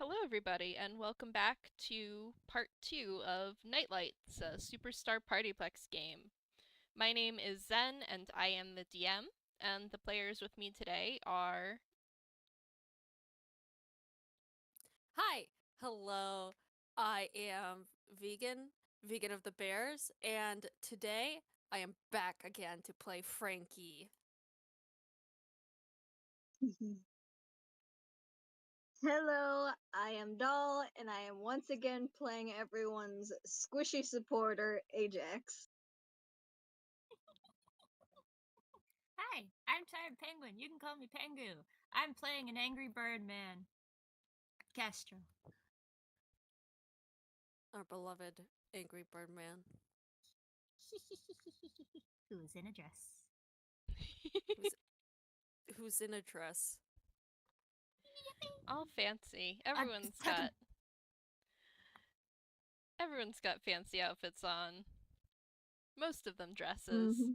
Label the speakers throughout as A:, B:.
A: Hello, everybody, and welcome back to part 2 of Nightlights, a Superstar PartyPlex game. My name is Zen, and I am the DM, and the players with me today are...
B: Hi, hello. I am vegan of the bears, and today I am back again to play Franky.
C: Hello, I am Doll, and I am once again playing everyone's squishy supporter, Ajax.
D: Hi, I'm Tired Penguin. You can call me Pengu. I'm playing an angry bird man. Kestrel.
B: Our beloved angry bird man.
D: Who's in a dress.
B: Who's in a dress?
A: all fancy. Everyone's got fancy outfits on. Most of them dresses.
C: Mm-hmm.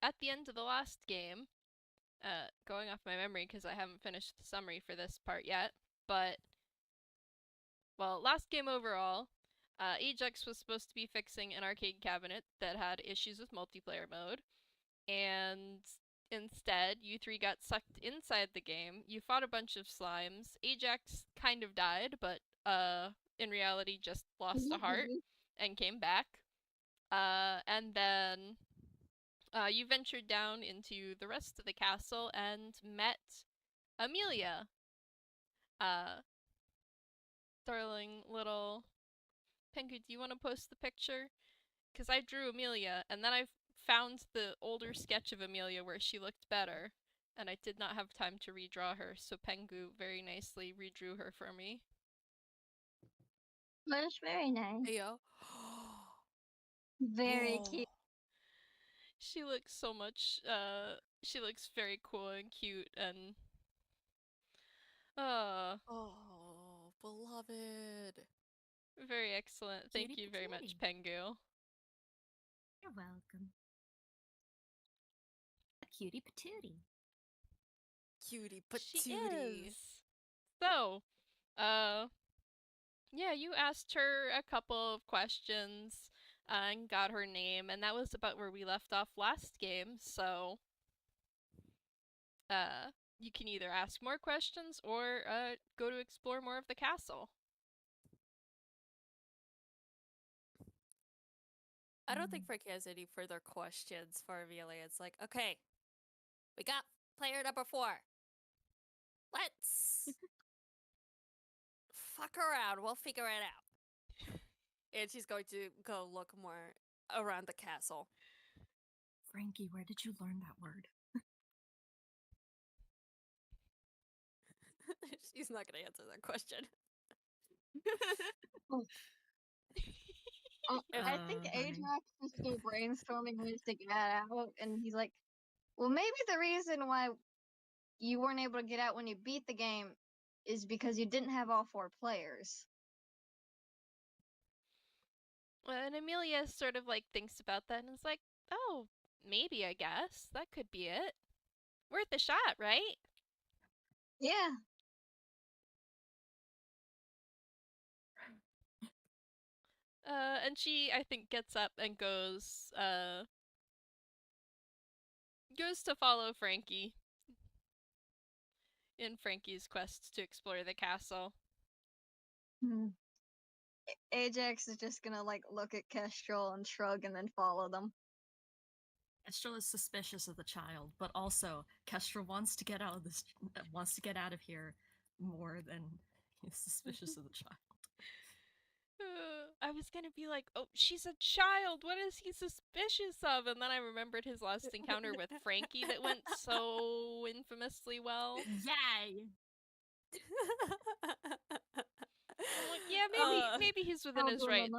A: At the end of the last game, going off my memory because I haven't finished the summary for this part yet, but, well, last game overall, Ajax was supposed to be fixing an arcade cabinet that had issues with multiplayer mode, and instead, you three got sucked inside the game. You fought a bunch of slimes. Ajax kind of died, but in reality just lost a heart and came back. And then you ventured down into the rest of the castle and met Amelia. Darling little Pengu, do you want to post the picture? Because I drew Amelia, and then I found the older sketch of Amelia where she looked better, and I did not have time to redraw her, so Pengu very nicely redrew her for me.
C: That's very nice.
B: Ayo.
C: Very
B: Whoa.
C: cute.
A: She looks so much, she looks very cool and cute, and...
B: Oh, beloved.
A: Very excellent. Thank
D: Cutie
A: you very much,
D: patootie.
A: Pengu.
D: You're welcome. A cutie patootie.
B: Cutie
A: She
B: patootie.
A: is. So, yeah, you asked her a couple of questions and got her name, and that was about where we left off last game, so you can either ask more questions or go to explore more of the castle.
B: I don't think Franky has any further questions for Amelia. It's like, okay, we got player number 4. Let's fuck around. We'll figure it out. And she's going to go look more around the castle.
D: Franky, where did you learn that word?
B: She's not going to answer that question.
C: I think Ajax is still brainstorming ways to get out, and he's like, well, maybe the reason why you weren't able to get out when you beat the game is because you didn't have all 4 players.
A: And Amelia sort of like thinks about that and is like, oh, maybe, I guess. That could be it. Worth a shot, right?
C: Yeah.
A: And she, I think, gets up and goes to follow Franky in Franky's quest to explore the castle.
C: Ajax is just gonna like look at Kestrel and shrug and then follow them.
D: Kestrel is suspicious of the child, but also Kestrel wants to get out of here more than he's suspicious of the child.
A: I was gonna be like, oh, she's a child. What is he suspicious of? And then I remembered his last encounter with Franky that went so infamously well.
D: Yay!
A: I'm like, yeah, maybe he's within his rights.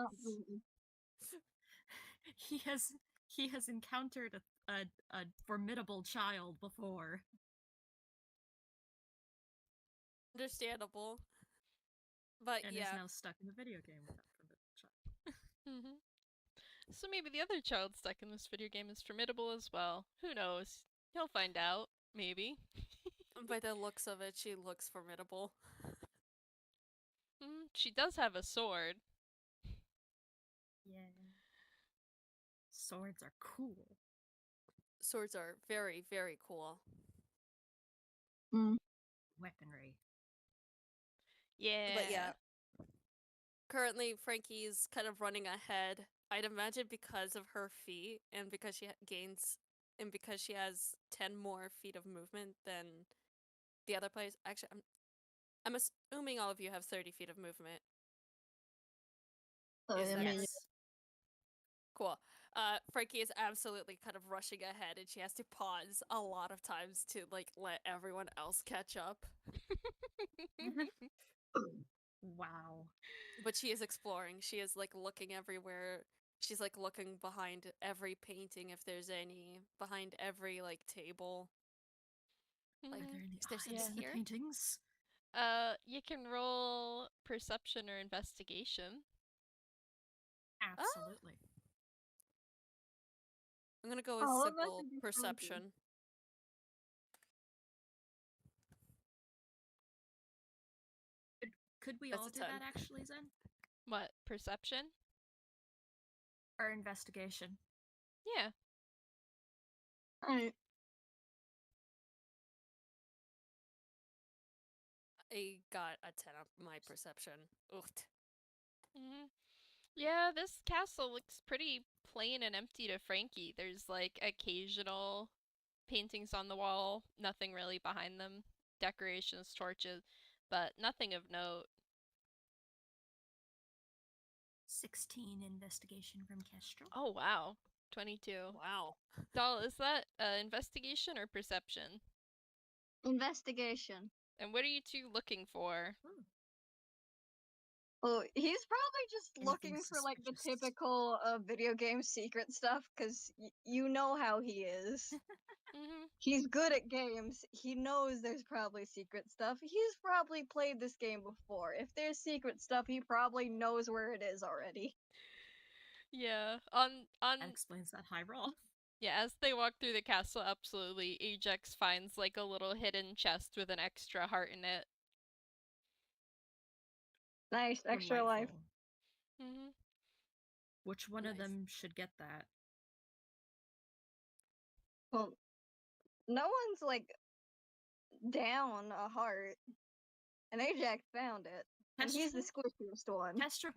D: He has encountered a formidable child before.
B: Understandable. But
D: and
B: yeah.
D: is now stuck in the video game with that formidable child.
A: So maybe the other child stuck in this video game is formidable as well. Who knows? He'll find out, maybe.
B: By the looks of it, she looks formidable.
A: She does have a sword.
D: Yeah. Swords are cool.
B: Swords are very, very cool.
D: Weaponry.
A: Yeah.
B: But yeah, currently Franky's kind of running ahead. I'd imagine because of her feet and because she because she has 10 more feet of movement than the other players. Actually, I'm assuming all of you have 30 feet of movement.
C: So,
B: Is
C: I
B: that
C: mean,
B: correct? Cool. Franky is absolutely kind of rushing ahead, and she has to pause a lot of times to like let everyone else catch up.
D: Wow.
B: But she is exploring. She is like looking everywhere. She's like looking behind every painting if there's any, behind every like table.
D: Are
B: Like,
D: there any
B: is there
D: eyes
B: something
D: in the
B: here?
D: paintings?
A: You can roll perception or investigation.
D: Absolutely.
B: I'm gonna go with
C: All of us
B: simple
C: would be
B: perception.
D: Could we
B: That's
D: all
B: a
D: do
B: 10.
D: that actually, Zen?
A: What? Perception?
D: Or investigation?
A: Yeah.
C: Alright.
B: I got a 10 on my perception. Oofed.
A: Yeah, this castle looks pretty plain and empty to Franky. There's like occasional paintings on the wall, nothing really behind them, decorations, torches, but nothing of note.
D: 16 investigation from Kestrel.
A: Oh wow, 22.
B: Wow.
A: Doll, is that investigation or perception?
C: Investigation.
A: And what are you two looking for?
D: Ooh.
C: Well, he's probably just
D: Anything
C: looking for like the
D: suspicious.
C: typical video game secret stuff, because you know how he is. He's good at games. He knows there's probably secret stuff. He's probably played this game before. If there's secret stuff, he probably knows where it is already.
A: Yeah,
D: That explains that high roll.
A: yeah, as they walk through the castle, absolutely, Ajax finds like a little hidden chest with an extra heart in it.
C: Nice, extra life.
D: Delightful. Which one of
B: Nice.
D: them should get that?
C: Well, no one's like down a heart, and Ajax found it, and he's the squishiest one.
D: Kestrel.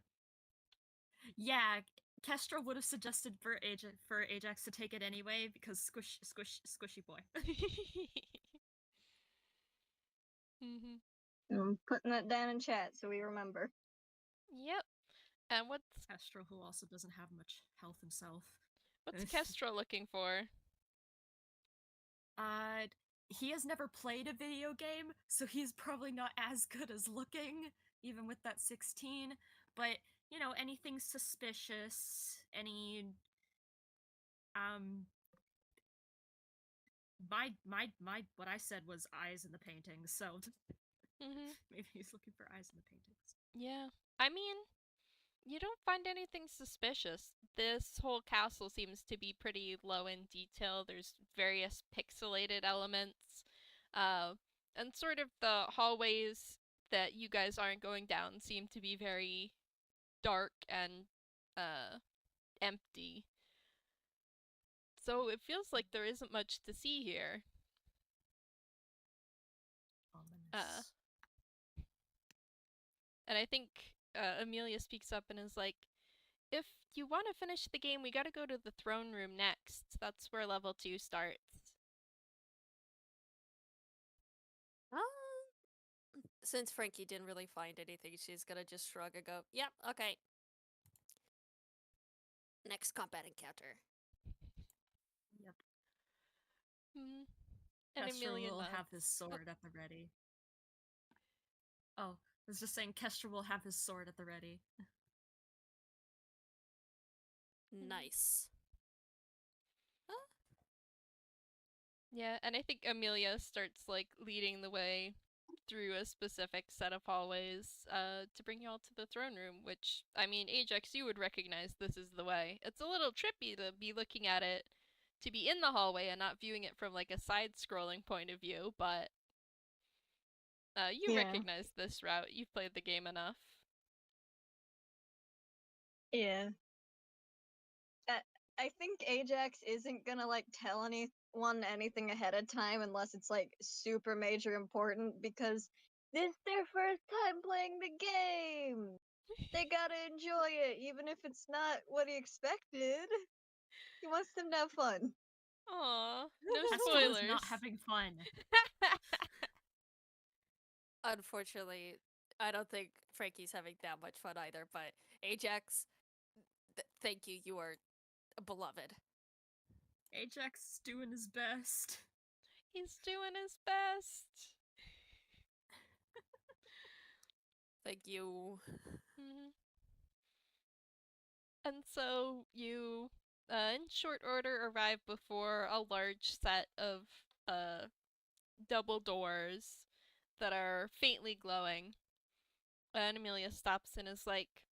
D: Yeah, Kestrel would have suggested for Ajax to take it anyway because squishy boy.
C: I'm putting that down in chat so we remember.
A: Yep. And what's
D: Kestrel, who also doesn't have much health himself.
A: what's Kestrel looking for?
D: He has never played a video game, so he's probably not as good as looking, even with that 16. But, you know, anything suspicious, any what I said was eyes in the paintings, so maybe he's looking for eyes in the paintings.
A: Yeah. I mean, you don't find anything suspicious. This whole castle seems to be pretty low in detail. There's various pixelated elements. And sort of the hallways that you guys aren't going down seem to be very dark and empty. So it feels like there isn't much to see here.
D: Ominous.
A: And I think Amelia speaks up and is like, if you want to finish the game, we gotta go to the throne room next. That's where level 2 starts.
B: Since Franky didn't really find anything, she's gonna just shrug and go, "Yep, okay." Next combat encounter.
D: Yep.
A: And
D: Kestrel
A: Amelia
D: will
A: nods.
D: have his sword at the ready. Oh, I was just saying Kestrel will have his sword at the ready.
B: Nice.
A: Yeah, and I think Amelia starts like leading the way through a specific set of hallways to bring you all to the throne room, which, I mean, Ajax, you would recognize this is the way. It's a little trippy to be looking at it to be in the hallway and not viewing it from like a side-scrolling point of view, but you
C: Yeah.
A: recognize this route. You've played the game enough.
C: Yeah. I think Ajax isn't gonna like tell anyone anything ahead of time unless it's like super major important because this is their first time playing the game. They gotta enjoy it, even if it's not what he expected. He wants them to have fun.
A: Aw, no
D: Kestrel
A: spoilers.
D: is not having fun.
B: Unfortunately, I don't think Franky's having that much fun either, but Ajax, thank you. You are beloved.
D: Ajax is doing his best.
A: He's doing his best.
B: Thank you.
A: Mhm. And so you, in short order, arrive before a large set of double doors that are faintly glowing. And Amelia stops and is like,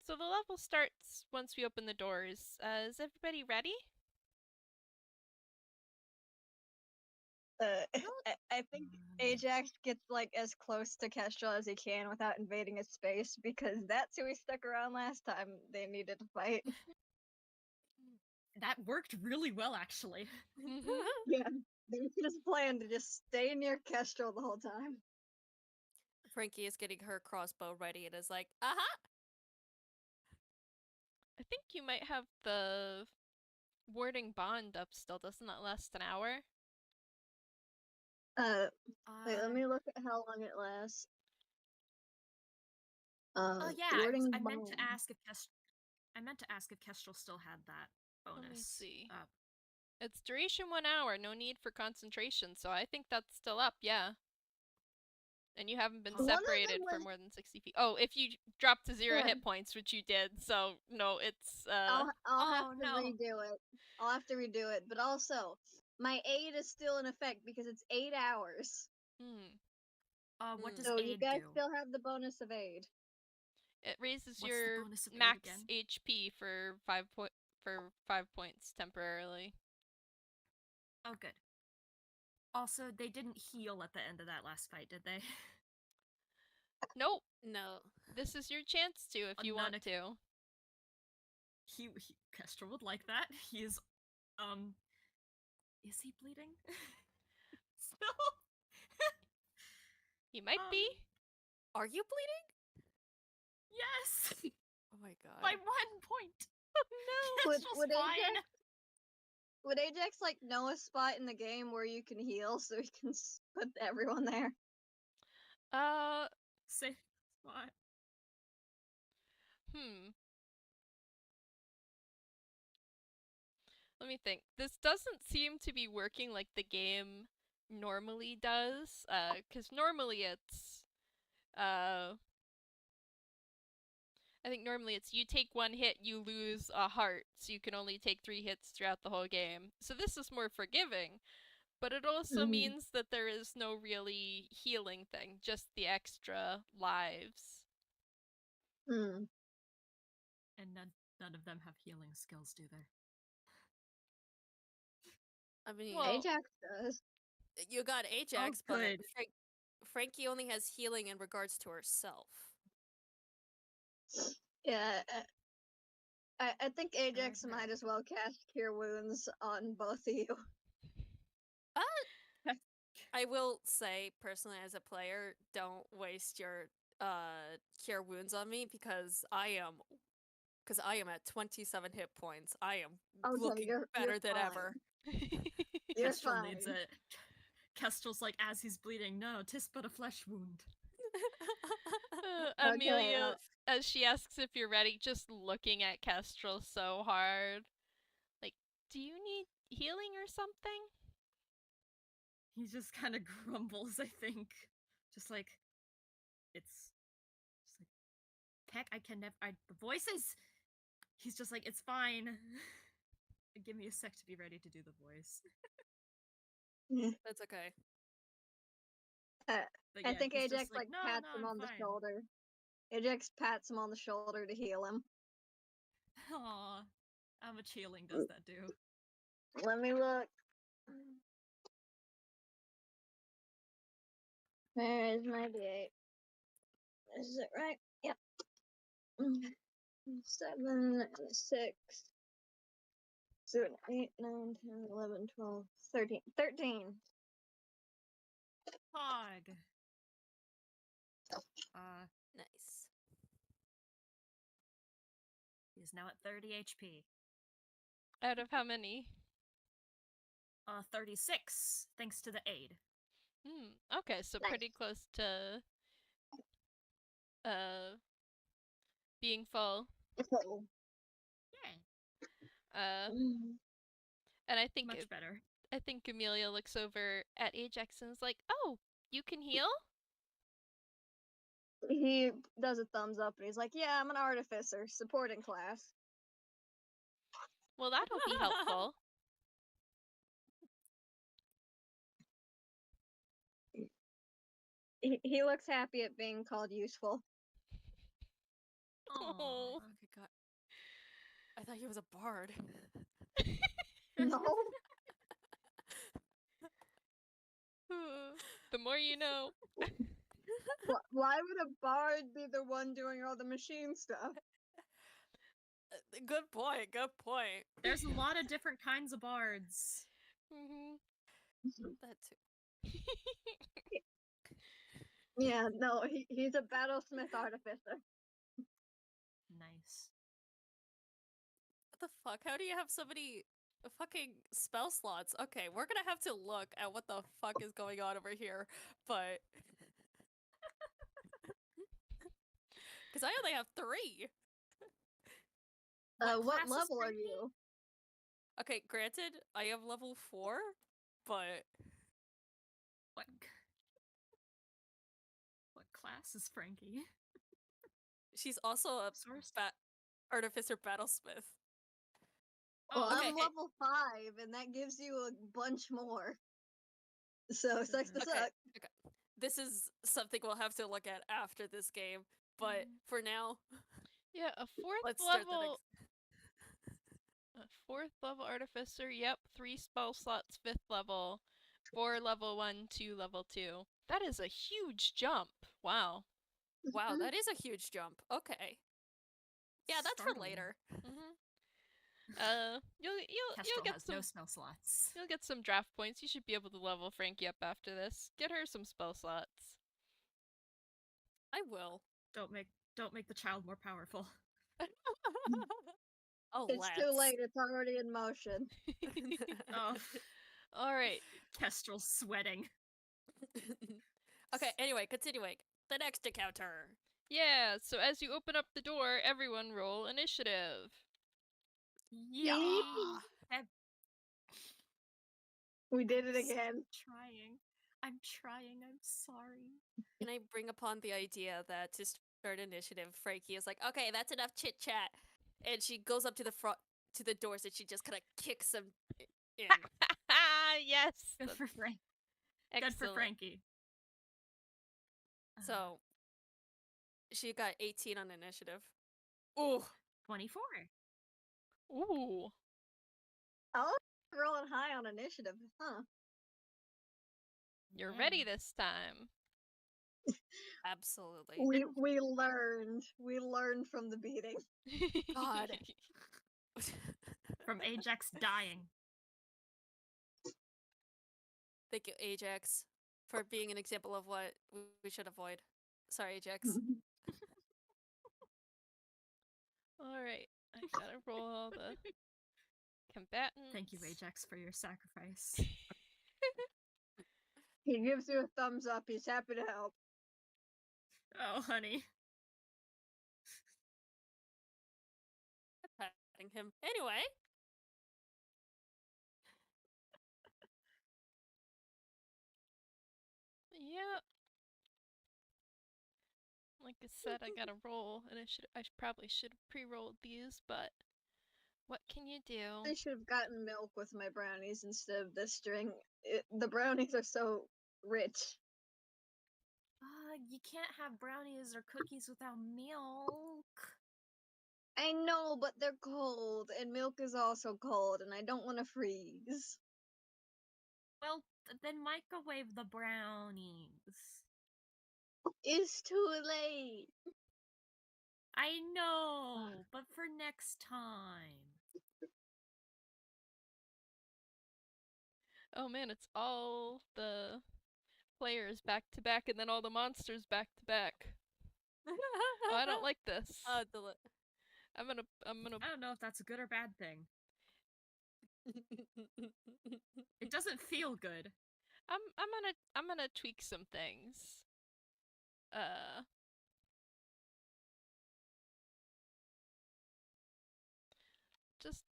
A: "So the level starts once we open the doors. Is everybody ready?"
C: I think Ajax gets like as close to Kestrel as he can without invading his space because that's who he stuck around last time they needed to fight.
D: That worked really well, actually.
C: Yeah, they just planned to just stay near Kestrel the whole time.
B: Franky is getting her crossbow ready and is like, aha!
A: I think you might have the warding bond up still. Doesn't that last an hour?
C: Wait, let me look at how long it lasts.
D: Oh yeah,
C: warding
D: I meant to
C: bomb.
D: ask if Kestrel still had that bonus.
A: Let me see. It's duration 1 hour, no need for concentration, so I think that's still up, yeah. And you haven't been
C: One of them
A: separated for
C: was-
A: more than 60 feet. Oh, if you drop to 0
C: Yeah.
A: hit points, which you did, so no, it's
C: I'll
D: Oh,
C: have to
D: no.
C: redo it. I'll have to redo it. But also, my aid is still in effect because it's 8 hours.
D: What does
C: So
D: aid
C: you guys
D: do?
C: still have the bonus of aid.
A: It raises
D: What's the
A: your
D: bonus of aid
A: max
D: again?
A: HP for 5 points temporarily.
D: Oh, good. Also, they didn't heal at the end of that last fight, did they?
A: Nope.
B: No.
A: This is your chance to if you want to.
D: Kestrel would like that. He is he bleeding? Still?
A: He might be.
B: Are you bleeding?
D: Yes!
B: Oh my god.
D: By 1 point!
A: No.
D: Kestrel's fine!
C: Would Ajax like know a spot in the game where you can heal so he can put everyone there?
D: Safe spot.
A: Let me think. This doesn't seem to be working like the game normally does. Because normally it's, I think normally it's you take 1 hit, you lose a heart, so you can only take 3 hits throughout the whole game. So this is more forgiving, but it also means that there is no really healing thing, just the extra lives.
C: Hmm.
D: And none of them have healing skills, do they?
B: I mean,
A: Well,
C: Ajax does.
B: you got Ajax,
D: Oh,
B: but
D: good.
B: Franky only has healing in regards to herself.
C: Yeah, I think Ajax
D: Okay.
C: might as well cast Cure Wounds on both of you.
B: I will say, personally, as a player, don't waste your cure wounds on me because I am at 27 hit points. I am
C: Okay,
B: looking
C: you're
B: better than
C: fine.
B: ever.
C: You're
D: Kestrel
C: fine.
D: needs it. Kestrel's like, as he's bleeding, no, 'tis but a flesh wound.
A: Amelia, as she asks if you're ready, just looking at Kestrel so hard. Like, do you need healing or something?
D: He just kind of grumbles, I think. Just like, it's just like, Peck, I can never, the voices! He's just like, it's fine. Give me a sec to be ready to do the voice.
B: That's okay.
D: But
C: I
D: yeah,
C: think
D: he's
C: Ajax
D: just like, no,
C: pats him
D: I'm
C: on the
D: fine.
C: shoulder. Ajax pats him on the shoulder to heal him.
D: Aw, how much healing does that do?
C: Let me look. Where is my D8? Is it right? Yep. 7, 6, 7, 8, 9, 10, 11, 12, 13. 13.
D: Hog.
B: Nice.
D: He is now at 30 HP.
A: Out of how many?
D: 36, thanks to the aid.
A: Okay, so
C: Nice.
A: pretty close to being full.
C: So,
D: Yeah,
A: And I think
D: much better.
A: I think Amelia looks over at Ajax and is like, "Oh, you can heal?"
C: he does a thumbs up and he's like, "Yeah, I'm an artificer, supporting class."
A: Well, that'll be helpful.
C: He looks happy at being called useful.
A: Oh.
B: Okay, God. I thought he was a bard.
C: No.
A: The more you know.
C: Why would a bard be the one doing all the machine stuff?
B: Good point. Good point.
D: There's a lot of different kinds of bards.
B: That too.
C: Yeah, no, he's a battlesmith artificer.
D: Nice.
B: What the fuck? How do you have so many fucking spell slots? Okay, we're gonna have to look at what the fuck is going on over here, but because I only have 3.
C: What
D: class is
C: level are
D: Franky?
C: you?
B: Okay, granted, I am level 4, but
D: What class is Franky?
B: she's also a
D: Source?
B: artificer battlesmith.
C: Well,
B: okay,
C: I'm level 5, and that gives you a bunch more. So sucks to
B: Okay.
C: suck.
B: Okay. This is something we'll have to look at after this game, but for now,
A: Yeah, a fourth
B: let's start the
A: level
B: next.
A: a 4th level artificer. Yep, 3 spell slots, 5th level. 4 level 1, 2 level 2. That is a huge jump. Wow.
B: Wow, that is a huge jump. Okay. Yeah, that's for
D: Startling.
B: later.
A: You'll
D: Kestrel
A: get
D: has
A: some
D: no spell slots.
A: you'll get some draft points. You should be able to level Franky up after this. Get her some spell slots.
B: I will.
D: Don't make the child more powerful.
B: Oh,
C: It's too late. It's already in motion.
D: Oh,
A: All right.
D: Kestrel's sweating.
B: Okay, anyway, continuing. The next encounter.
A: Yeah, so as you open up the door, everyone roll initiative.
D: Yeah.
C: We did it again.
D: I'm trying. I'm sorry.
B: Can I bring upon the idea that to start initiative, Franky is like, okay, that's enough chit chat, and she goes up to the front to the doors and she just kind of kicks them in.
A: Yes.
D: Good for Frank. Good
A: Excellent.
D: for Franky.
B: So she got 18 on initiative. Ooh,
D: 24.
A: Ooh.
C: Oh, rolling high on initiative, huh?
A: You're
D: Yeah.
A: ready this time.
B: absolutely.
C: We learned from the beating.
B: God.
D: From Ajax dying.
B: Thank you, Ajax, for being an example of what we should avoid. Sorry, Ajax.
A: Alright. I gotta roll all the combatants.
D: Thank you, Ajax, for your sacrifice.
C: He gives you a thumbs up. He's happy to help.
D: Oh, honey.
B: Patting him. Anyway.
A: Yep. Like I said, I gotta roll, and I probably should have pre-rolled these, but what can you do?
C: I should have gotten milk with my brownies instead of this string. The brownies are so rich.
D: You can't have brownies or cookies without milk.
C: I know, but they're cold, and milk is also cold, and I don't want to freeze.
D: Well, then microwave the brownies.
C: It's too late.
D: I know, but for next time.
A: Oh man, it's all the players back to back and then all the monsters back to back. Oh, I don't like this. I'm gonna
D: I don't know if that's a good or bad thing. It doesn't feel good.
A: I'm gonna tweak some things.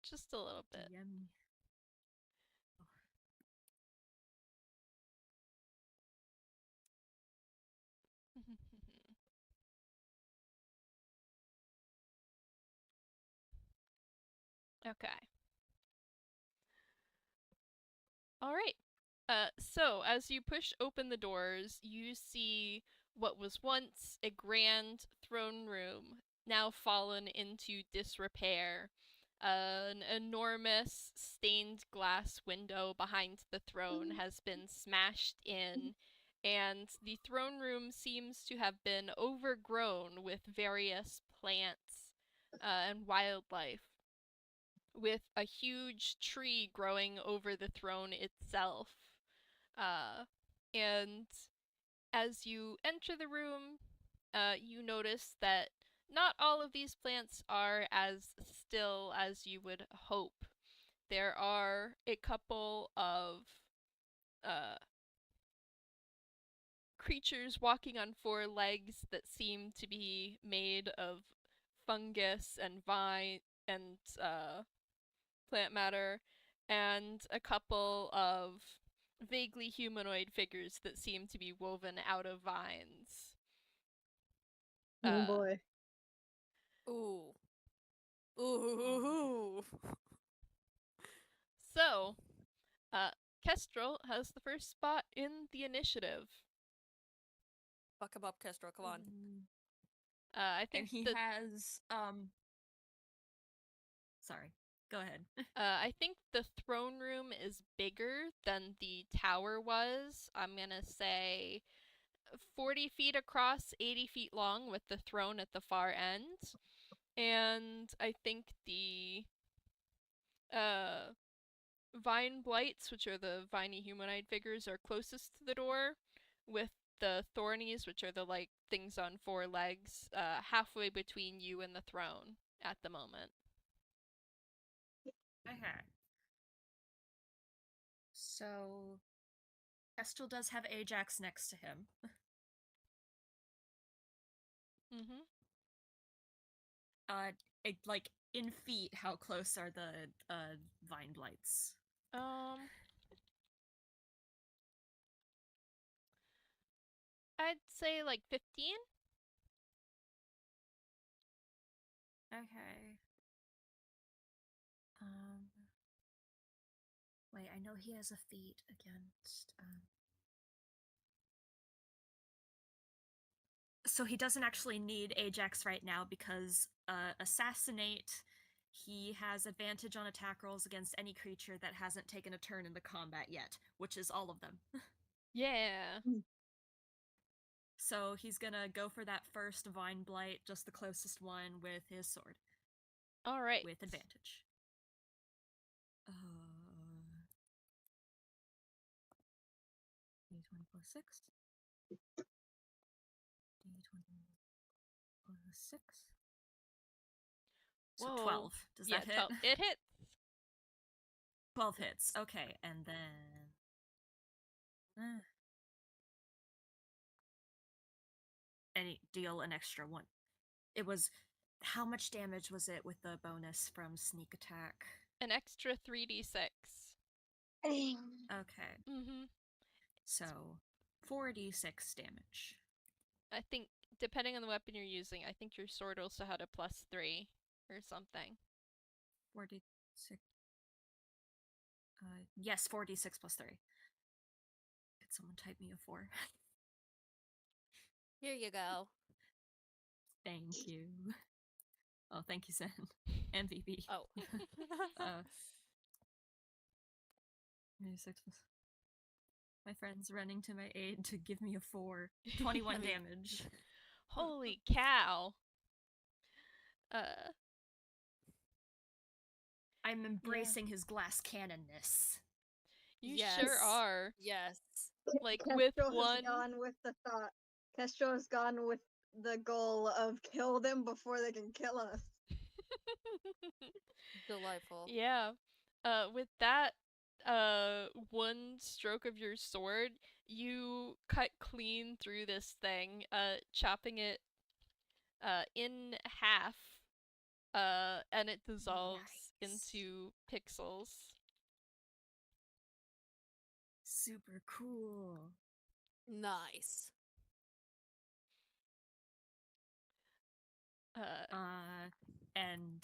A: Just a little bit.
D: Yummy.
A: Okay. All right. So as you push open the doors, you see what was once a grand throne room, now fallen into disrepair. An enormous stained glass window behind the throne has been smashed in, and the throne room seems to have been overgrown with various plants and wildlife, with a huge tree growing over the throne itself. And as you enter the room, you notice that not all of these plants are as still as you would hope. There are a couple of creatures walking on four legs that seem to be made of fungus and vine and plant matter, and a couple of vaguely humanoid figures that seem to be woven out of vines.
C: Oh boy.
B: Ooh. Ooh.
A: So, Kestrel has the first spot in the initiative.
B: Fuck him up, Kestrel. Come on.
A: I think
D: And he has sorry. Go ahead.
A: I think the throne room is bigger than the tower was. I'm gonna say 40 feet across, 80 feet long, with the throne at the far end. And I think the vine blights, which are the viney humanoid figures, are closest to the door, with the thornies, which are the like things on four legs, halfway between you and the throne at the moment.
D: Okay. So Kestrel does have Ajax next to him.
A: Mm-hmm.
D: Like in feet, how close are the vine blights?
A: I'd say like 15.
D: Okay. Wait, I know he has a feat against. So he doesn't actually need Ajax right now because Assassinate, he has advantage on attack rolls against any creature that hasn't taken a turn in the combat yet, which is all of them.
A: Yeah.
D: So he's gonna go for that first Vine Blight, just the closest one with his sword.
A: All right.
D: With advantage. D20 plus 6. D20 plus 6. So
A: Whoa.
D: 12. Does
A: Yeah,
D: that hit?
A: 12. It hits.
D: 12 hits. Okay, and then. Any deal an extra one. It was. How much damage was it with the bonus from sneak attack?
A: An extra 3d6.
D: Okay.
A: Mm-hmm.
D: So 4d6 damage.
A: I think, depending on the weapon you're using, I think your sword also had a +3 or something.
D: 4d6. Yes, 4d6 plus 3. Could someone type me a 4?
B: Here you go.
D: Thank you. Oh, thank you, Zen. MVP.
B: Oh.
D: My friend's running to my aid to give me a 4. 21
B: I mean-
D: damage.
A: Holy cow.
D: I'm embracing his glass cannonness.
A: You
B: Yes.
A: sure are.
B: Yes.
A: Like with
C: Kestrel has
A: one.
C: gone with the thought. Kestrel has gone with the goal of kill them before they can kill us.
B: Delightful.
A: Yeah. With that one stroke of your sword, you cut clean through this thing, chopping it in half. And it dissolves
D: Nice.
A: into pixels.
D: Super cool.
B: Nice.
D: And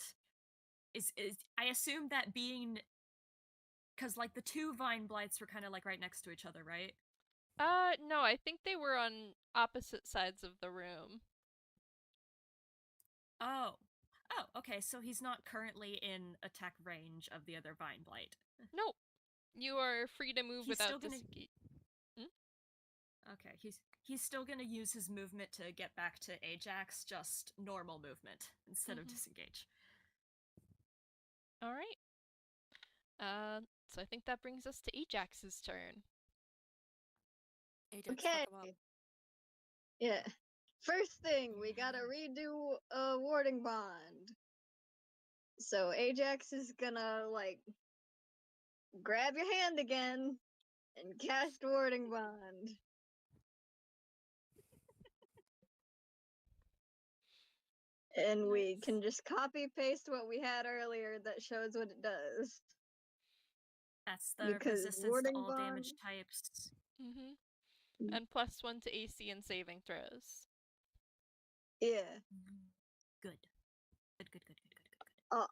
D: is I assume that being, because like the two vine blights were kind of like right next to each other, right?
A: No, I think they were on opposite sides of the room.
D: Oh, okay. So he's not currently in attack range of the other vine blight.
A: Nope. You are free to move
D: He's still
A: without
D: gonna-
A: disengage.
D: Okay, he's still gonna use his movement to get back to Ajax, just normal movement instead of
A: Mhm.
D: disengage.
A: All right. So I think that brings us to Ajax's turn.
B: Ajax,
C: Okay.
B: fuck 'em up.
C: Yeah. First thing, we gotta redo a warding bond. So Ajax is gonna like grab your hand again and cast warding bond. And we
A: Nice.
C: can just copy paste what we had earlier that shows what it does.
D: That's the
C: Because
D: resistance to
C: warding
D: all
C: bond-
D: damage types.
A: Mm-hmm.
C: Mm.
A: And +1 to AC and saving throws.
C: Yeah.
D: Good. Good.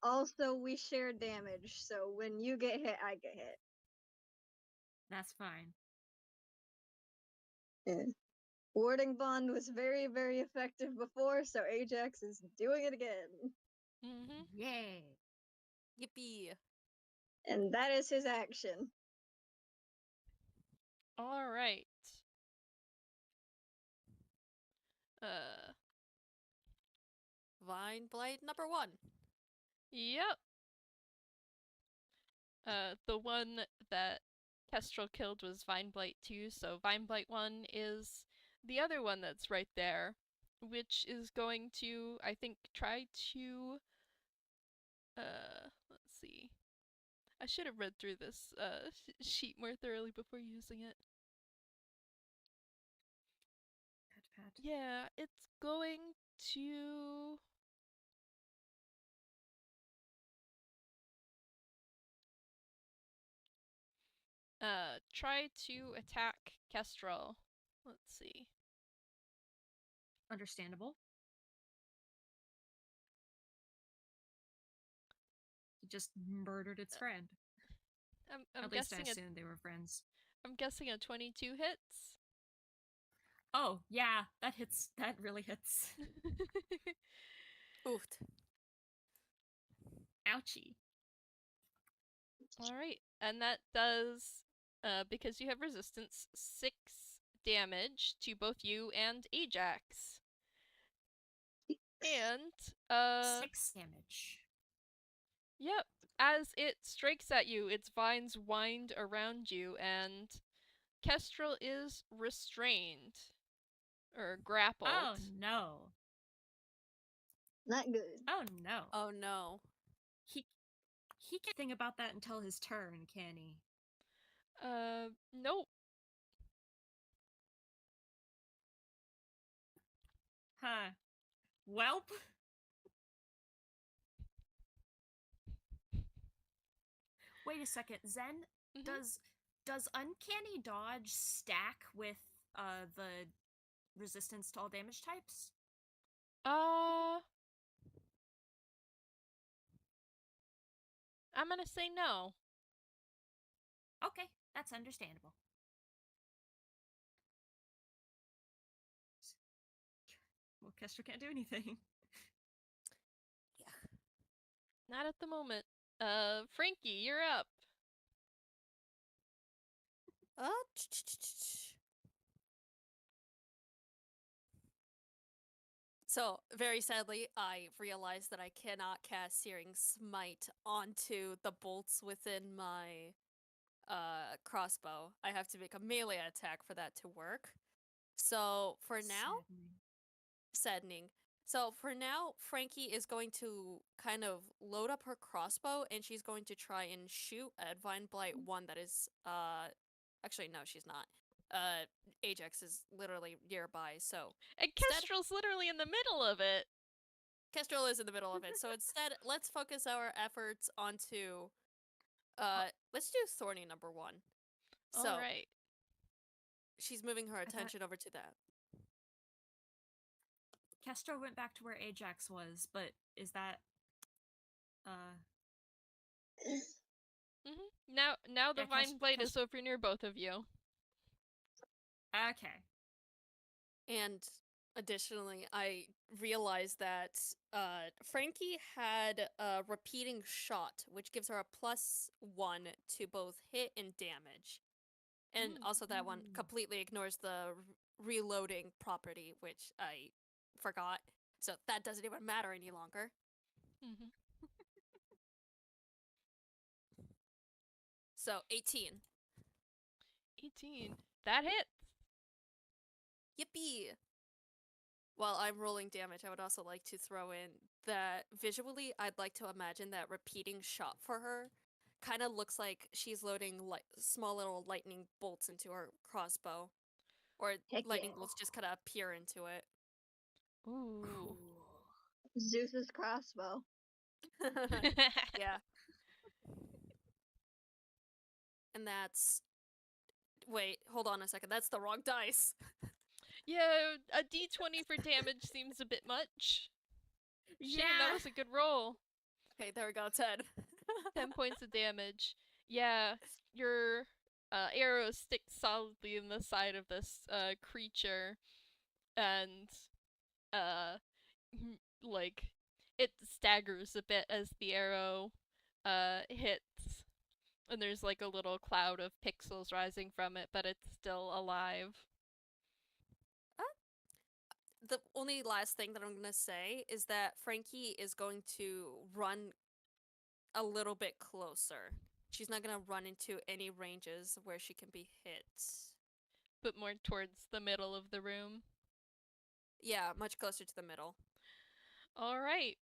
C: Also, we share damage, so when you get hit, I get hit.
D: That's fine.
C: Yeah. Warding bond was very, very effective before, so Ajax is doing it again.
A: Mm-hmm.
D: Yay!
B: Yippee.
C: And that is his action.
A: All right. Uh,
B: Vine Blight number 1.
A: yep. The one that Kestrel killed was Vine Blight 2, so Vine Blight 1 is the other one that's right there, which is going to, I think, try to, let's see. I should have read through this sheet more thoroughly before using it.
D: Pat.
A: Yeah, it's going to... try to attack Kestrel. Let's see.
D: Understandable. He just murdered its friend.
A: I'm
D: At least I
A: guessing
D: assumed they were friends.
A: I'm guessing a 22 hits.
D: Oh, yeah, that hits. That really hits.
B: Oofed.
D: Ouchie.
A: All right, and that does, because you have resistance, 6 damage to both you and Ajax. And
D: 6 damage.
A: yep, as it strikes at you, its vines wind around you, and Kestrel is restrained or grappled.
D: Oh no.
C: Not good.
D: Oh no.
B: Oh no.
D: He can't think about that until his turn, can he?
A: Nope.
D: Huh. Welp. Wait a second, Zen.
A: Mhm.
D: Does uncanny dodge stack with the resistance to all damage types?
A: I'm gonna say no.
D: Okay, that's understandable. Well, Kester can't do anything.
A: Not at the moment. Franky, you're up.
B: Uh, So, very sadly, I realized that I cannot cast Searing Smite onto the bolts within my crossbow. I have to make a melee attack for that to work. So, for now, saddening. So, for now, Franky is going to kind of load up her crossbow and she's going to try and shoot at Vine Blight 1 that is, actually, no, she's not. Ajax is literally nearby, so
A: And Kestrel's literally in the middle of it.
B: Kestrel is in the middle of it. So instead, let's focus our efforts onto let's do Thorny number 1. So
A: Alright.
B: she's moving her
D: thought-
B: attention over to that.
D: Kestrel went back to where Ajax was, but is that
A: Now the
D: Yeah,
A: Vine Blade is over near both of you.
D: okay.
B: And additionally, I realized that Franky had a repeating shot, which gives her a +1 to both hit and damage. And also that one
D: Ooh.
B: completely ignores the reloading property, which I forgot. So that doesn't even matter any longer.
A: Mm-hmm.
B: So 18.
A: 18. That hits.
B: Yippee! While I'm rolling damage, I would also like to throw in that visually, I'd like to imagine that repeating shot for her kind of looks like she's loading small little lightning bolts into her crossbow. Or
C: Heck
B: lightning
C: yeah.
B: bolts just kind of appear into it.
A: Ooh.
C: Zeus's crossbow.
B: Yeah. And that's... Wait, hold on a second. That's the wrong dice.
A: Yeah, a d20 for damage seems a bit much. Shane, that was a good roll.
B: Okay, there we go. 10.
A: 10 points of damage. Yeah, your arrow sticks solidly in the side of this creature, and like it staggers a bit as the arrow hits, and there's like a little cloud of pixels rising from it, but it's still alive.
B: The only last thing that I'm going to say is that Franky is going to run a little bit closer. She's not going to run into any ranges where she can be hit.
A: But more towards the middle of the room.
B: Yeah, much closer to the middle.
A: Alright.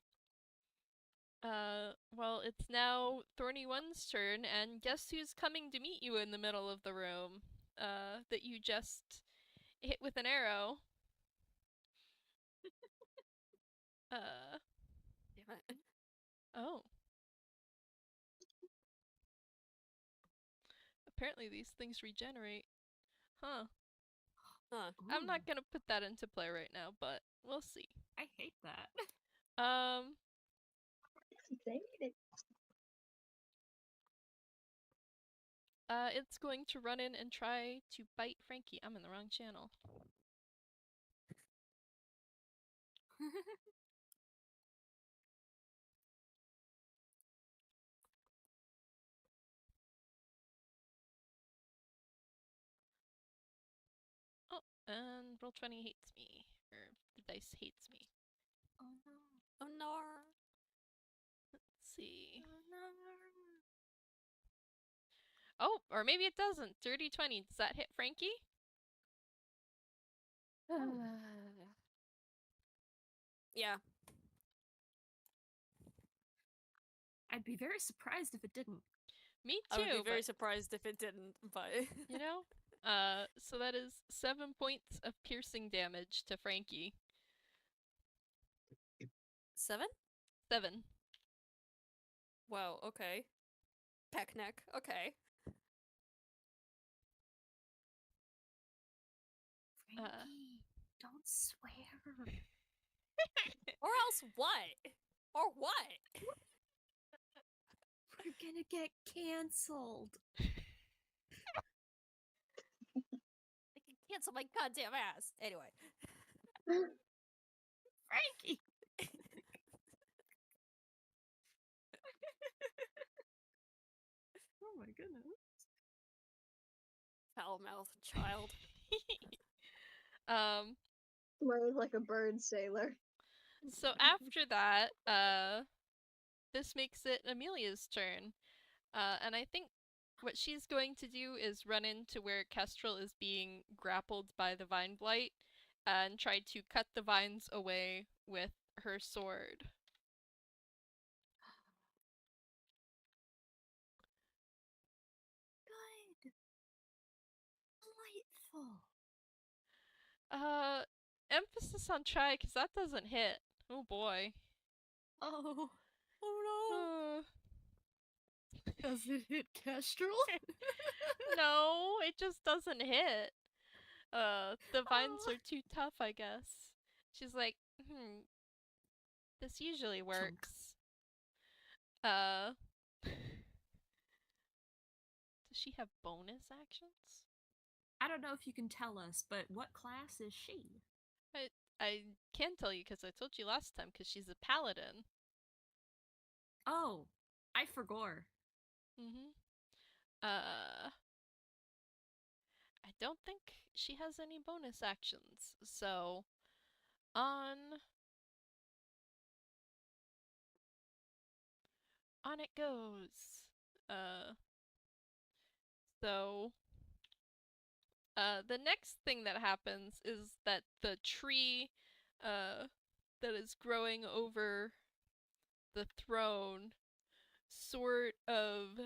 A: Well, it's now Thorny One's turn, and guess who's coming to meet you in the middle of the room? That you just hit with an arrow.
B: Damn it.
A: Oh. Apparently these things regenerate. Huh.
B: Huh.
A: I'm not gonna put that into play right now, but we'll see.
D: I hate that.
A: It's going to run in and try to bite Franky. I'm in the wrong channel. Oh, and Roll20 hates me. Or the dice hates me.
D: Oh no.
B: Oh no.
A: Let's see.
D: Oh no.
A: Oh, or maybe it doesn't. Dirty 20. Does that hit Franky?
B: Yeah.
D: I'd be very surprised if it didn't.
A: Me
B: I
A: too.
B: would be very
A: but,
B: surprised if it didn't, but...
A: you know? So that is 7 points of piercing damage to Franky.
B: 7?
A: 7.
B: Wow, okay. Peck neck, okay.
D: Franky, don't swear.
B: Or else what? Or what?
D: We're gonna get cancelled.
B: I can cancel my goddamn ass. Anyway.
D: Franky. goodness.
B: Foul-mouthed child.
C: Swears like a bird sailor.
A: So after that, this makes it Amelia's turn. And I think what she's going to do is run into where Kestrel is being grappled by the vine blight and try to cut the vines away with her sword.
D: Good. Delightful.
A: Emphasis on try, because that doesn't hit. Oh boy.
D: Oh.
B: Oh
D: Does it hit Kestrel?
A: No, it just doesn't hit. The vines
D: Oh.
A: are too tough, I guess. She's like, this usually works. Does she have bonus actions?
D: I don't know if you can tell us, but what class is she?
A: I can tell you because I told you last time, because she's a paladin.
D: Oh, I forgot.
A: I don't think she has any bonus actions, so on it goes. The next thing that happens is that the tree, that is growing over the throne sort of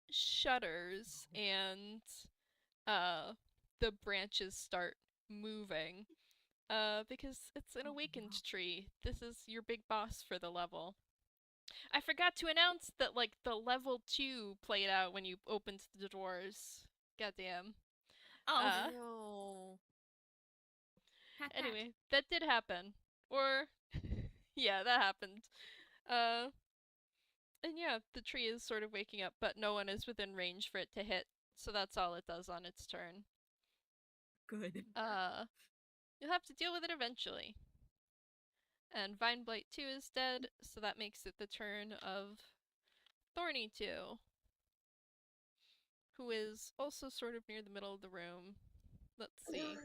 A: shudders and, the branches start moving. Because it's an awakened tree. This is your big boss for the level. I forgot to announce that, like, the level 2 played out when you opened the doors. Goddamn.
D: Oh,
B: no.
A: Anyway, that did happen. Or, yeah, that happened. And yeah, the tree is sort of waking up, but no one is within range for it to hit, so that's all it does on its turn.
D: Good.
A: You'll have to deal with it eventually. And Vine Blight 2 is dead, so that makes it the turn of Thorny 2, who is also sort of near the middle of the room. Let's see.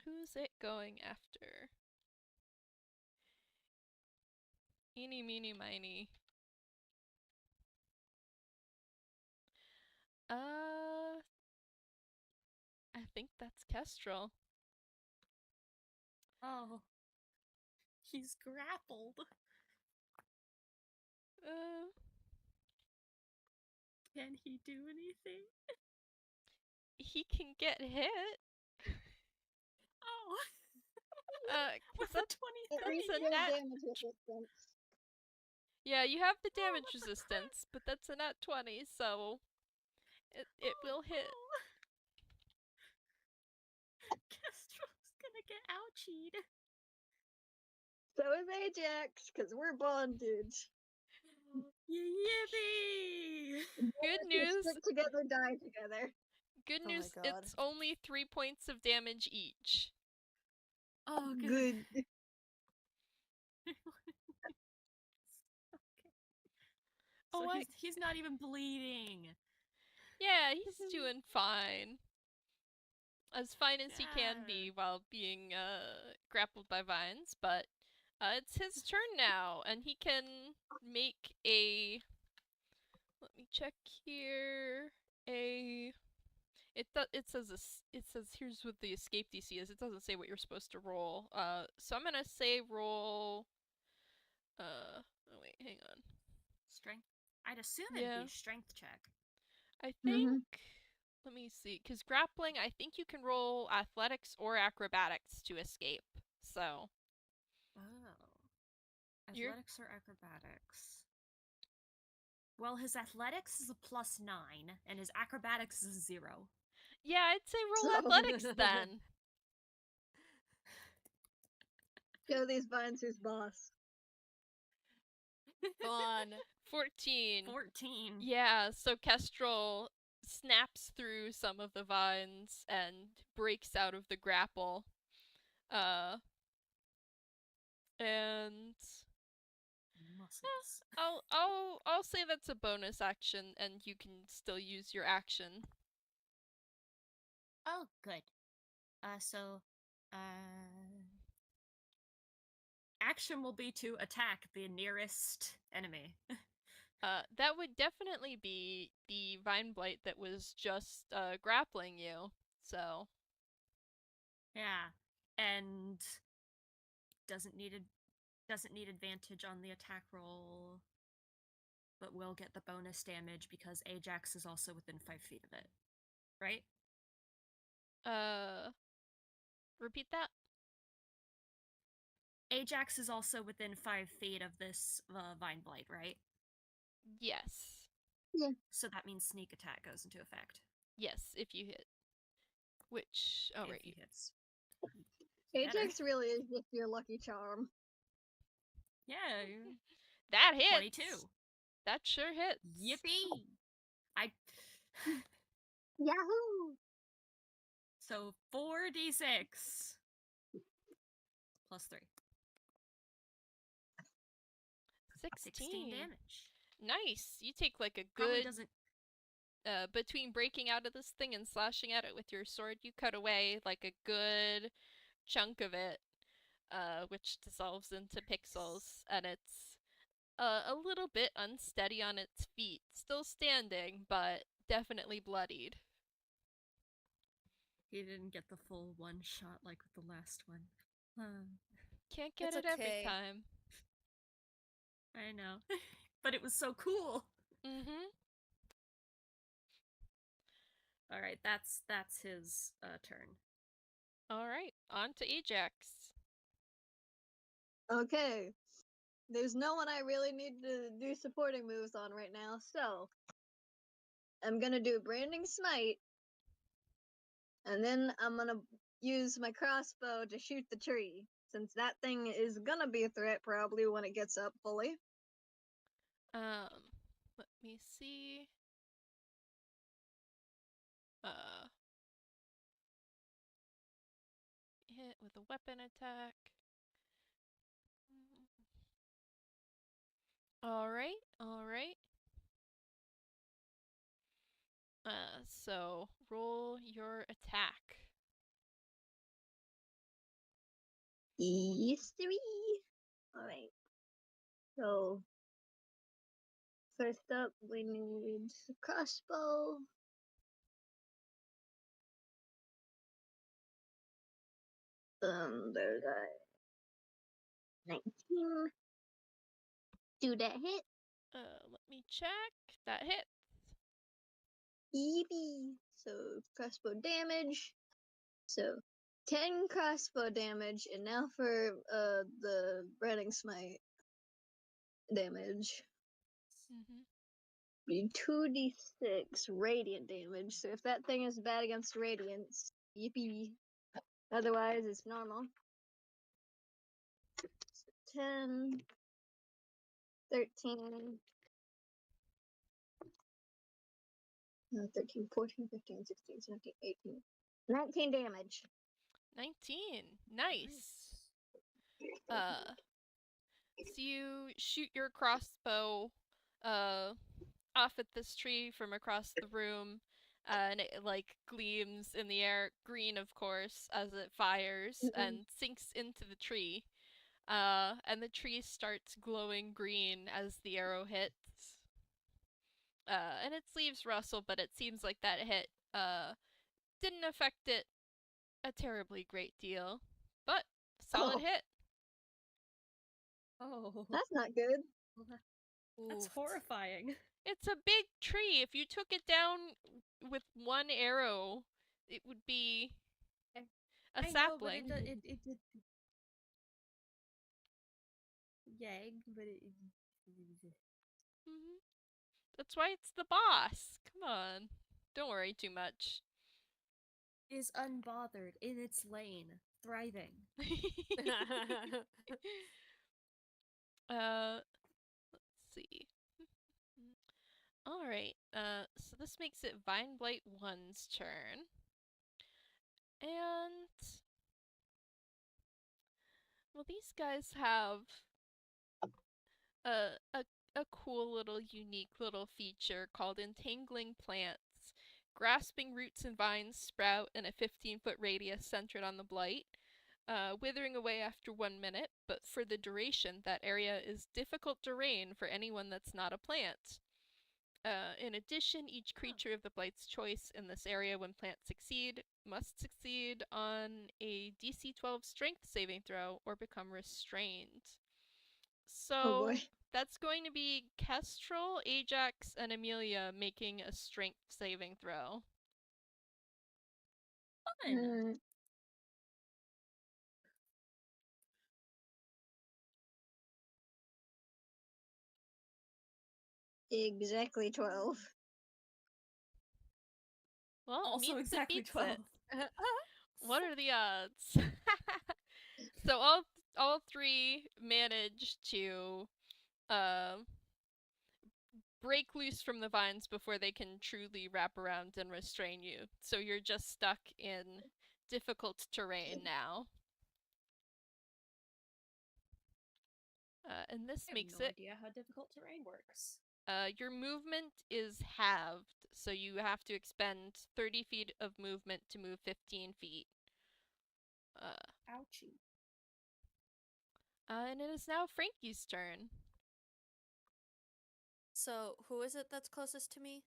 A: Who's it going after? Eeny, meeny, miny. I think that's Kestrel.
D: Oh. He's grappled. Can he do anything?
A: He can get hit.
D: Oh.
A: With
D: a
A: 20
C: Increase your damage resistance.
A: Yeah, you have the damage resistance, but that's a nat 20, so it will hit.
D: Kestrel's gonna get ouchied.
C: So is Ajax, because we're bonded.
D: Yippee!
A: Good news.
C: Stick together, die together.
A: Good
B: Oh my
A: news,
B: God.
A: it's only 3 points of damage each.
D: Oh,
C: good.
D: Okay. So
A: Oh,
D: he's not even bleeding.
A: Yeah, he's doing fine. As fine as he can be
D: Yeah.
A: while being grappled by vines, but it's his turn now, and he can make a. Let me check here. It says here's what the escape DC is. It doesn't say what you're supposed to roll. So I'm gonna say roll. Oh wait, hang on.
D: Strength. I'd assume it'd be a strength check.
A: I think. Let me see, because grappling, I think you can roll athletics or acrobatics to escape. So.
D: Oh. Athletics or acrobatics? Well, his athletics is a +9, and his acrobatics is a 0.
A: Yeah, I'd say roll athletics then.
C: Show these vines who's boss.
B: Fun.
A: 14.
D: 14.
A: Yeah, so Kestrel snaps through some of the vines and breaks out of the grapple. And
D: Muscles.
A: I'll say that's a bonus action, and you can still use your action.
D: Oh, good. Action will be to attack the nearest enemy.
A: That would definitely be the Vine Blight that was just grappling you. So
D: Yeah, and doesn't need advantage on the attack roll, but will get the bonus damage because Ajax is also within 5 feet of it, right?
A: repeat that.
D: Ajax is also within 5 feet of this Vine Blight, right?
A: Yes.
C: Yeah.
D: So that means sneak attack goes into effect.
A: Yes, if you hit. Which
D: if
A: right.
D: he hits.
C: Ajax really is just your lucky charm.
D: Yeah.
A: That hits.
D: 22.
A: That sure hits.
D: Yippee!
C: Yahoo!
D: So 4d6 plus 3.
A: 16
D: damage.
A: Nice. You take like a
D: Probably
A: good
D: doesn't.
A: Between breaking out of this thing and slashing at it with your sword, you cut away like a good chunk of it, which dissolves into pixels, and it's a little bit unsteady on its feet. Still standing, but definitely bloodied.
D: He didn't get the full one shot like with the last one.
A: Can't get
B: It's
A: it every
B: okay.
A: time.
D: I know. But it was so cool.
A: Mm-hmm.
D: Alright, that's his turn.
A: Alright, on to Ajax.
C: Okay. There's no one I really need to do supporting moves on right now, so I'm gonna do Branding Smite, and then I'm gonna use my crossbow to shoot the tree, since that thing is gonna be a threat probably when it gets up fully.
A: Let me see. Hit with a weapon attack. Alright, alright. So roll your attack.
C: Yes, 3. Alright. So, first up, we need a crossbow. There's a 19. Do that hit?
A: Let me check. That hit.
C: Yippee! So, crossbow damage. So, 10 crossbow damage, and now for the Branding Smite damage.
A: Mm-hmm.
C: Be 2d6 radiant damage. So if that thing is bad against radiance, yippee. Otherwise, it's normal. 10, 13, 13, 14, 15, 16, 17, 18, 19 damage.
A: 19. Nice. So you shoot your crossbow off at this tree from across the room, and it like gleams in the air, green of course, as it fires and sinks into the tree. And the tree starts glowing green as the arrow hits. And its leaves rustle, but it seems like that hit didn't affect it a terribly great deal. But solid hit.
D: Oh.
C: That's not good.
D: That's
B: Oof.
D: horrifying.
A: It's a big tree. If you took it down with one arrow, it would be a sapling.
D: Know, but it did. Yag, but it.
A: Mm-hmm. That's why it's the boss. Come on. Don't worry too much.
D: Is unbothered in its lane, thriving.
A: Let's see. Alright, so this makes it Vine Blight 1's turn. And Well, these guys have a, a, a cool little unique little feature called entangling plants. Grasping roots and vines sprout in a 15-foot radius centered on the blight, withering away after 1 minute, but for the duration, that area is difficult terrain for anyone that's not a plant. In addition, each creature of the Blight's choice in this area, when plants succeed, must succeed on a DC 12 strength saving throw or become restrained. So,
C: Oh boy.
A: that's going to be Kestrel, Ajax, and Amelia making a strength saving throw.
D: Fun.
C: Exactly 12.
A: Well,
D: Also
A: meets
D: exactly
A: it beats
D: 12.
A: it. What are the odds? So all three managed to break loose from the vines before they can truly wrap around and restrain you. So you're just stuck in difficult terrain now. And this
D: I have
A: makes
D: no
A: it
D: idea how difficult terrain works.
A: your movement is halved, so you have to expend 30 feet of movement to move 15 feet.
D: Ouchie.
A: And it is now Franky's turn.
B: So, who is it that's closest to me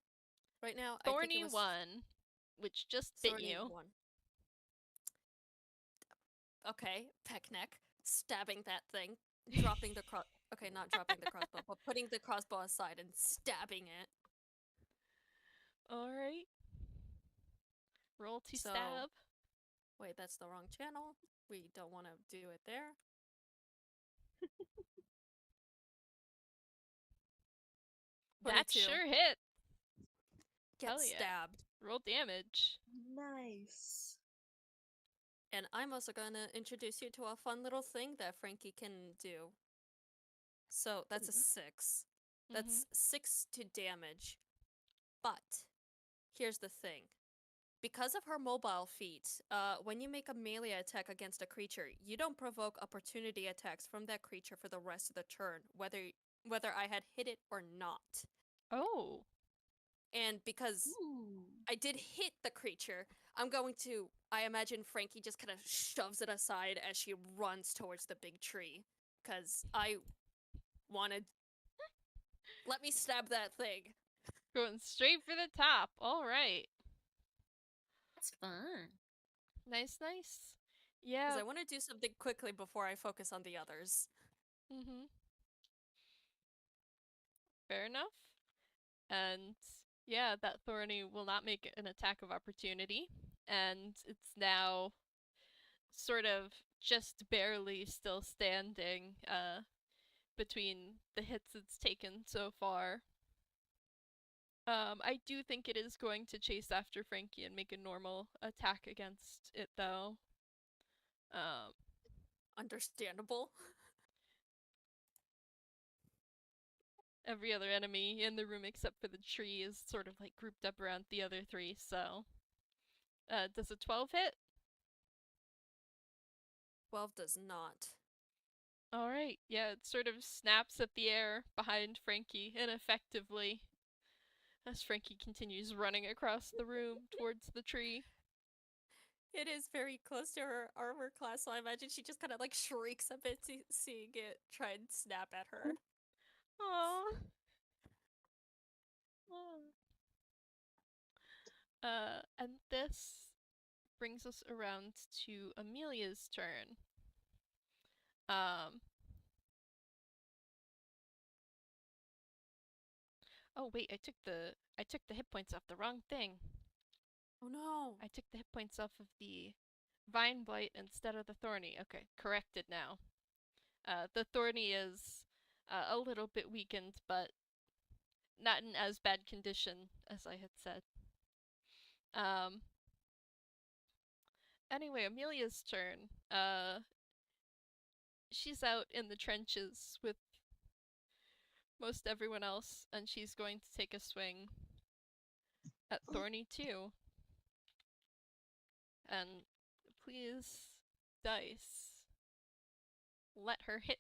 B: right now? I think
A: Thorny
B: it was
A: one, which just bit
B: Thorny
A: you.
B: 1. Okay, peck neck, stabbing that thing, dropping the cross. Okay, not dropping the crossbow, but putting the crossbow aside and stabbing it.
A: Alright. Roll to
B: So-
A: stab.
B: Wait, that's the wrong channel. We don't want to do it there.
A: That
B: 22.
A: sure hit.
B: Get
A: Hell yeah.
B: stabbed.
A: Roll damage.
D: Nice.
B: And I'm also gonna introduce you to a fun little thing that Franky can do. So that's a
D: Ooh.
B: 6. That's 6 to damage. But here's the thing. Because of her mobile feat, when you make a melee attack against a creature, you don't provoke opportunity attacks from that creature for the rest of the turn, whether I had hit it or not.
A: Oh.
B: And because
D: Ooh.
B: I did hit the creature, I imagine Franky just kind of shoves it aside as she runs towards the big tree. Because I wanted. Let me stab that thing.
A: Going straight for the top. Alright.
D: That's fun.
A: Nice, nice.
B: Because
A: Yeah.
B: I want to do something quickly before I focus on the others.
A: Fair enough. And yeah, that Thorny will not make an attack of opportunity. And it's now sort of just barely still standing between the hits it's taken so far. I do think it is going to chase after Franky and make a normal attack against it, though.
B: Understandable.
A: Every other enemy in the room except for the tree is sort of like grouped up around the other three, so. Does a 12 hit?
B: 12 does not.
A: Alright, yeah, it sort of snaps at the air behind Franky ineffectively as Franky continues running across the room towards the tree.
B: It is very close to her armor class, so I imagine she just kind of like shrieks a bit seeing it try and snap at her.
A: Aww. And this brings us around to Amelia's turn. Oh wait, I took the hit points off the wrong thing.
B: Oh no.
A: I took the hit points off of the Vine Blight instead of the Thorny. Okay, corrected now. The Thorny is a little bit weakened, but not in as bad condition as I had said. Anyway, Amelia's turn. She's out in the trenches with most everyone else, and she's going to take a swing at Thorny too. And please, dice. let her hit.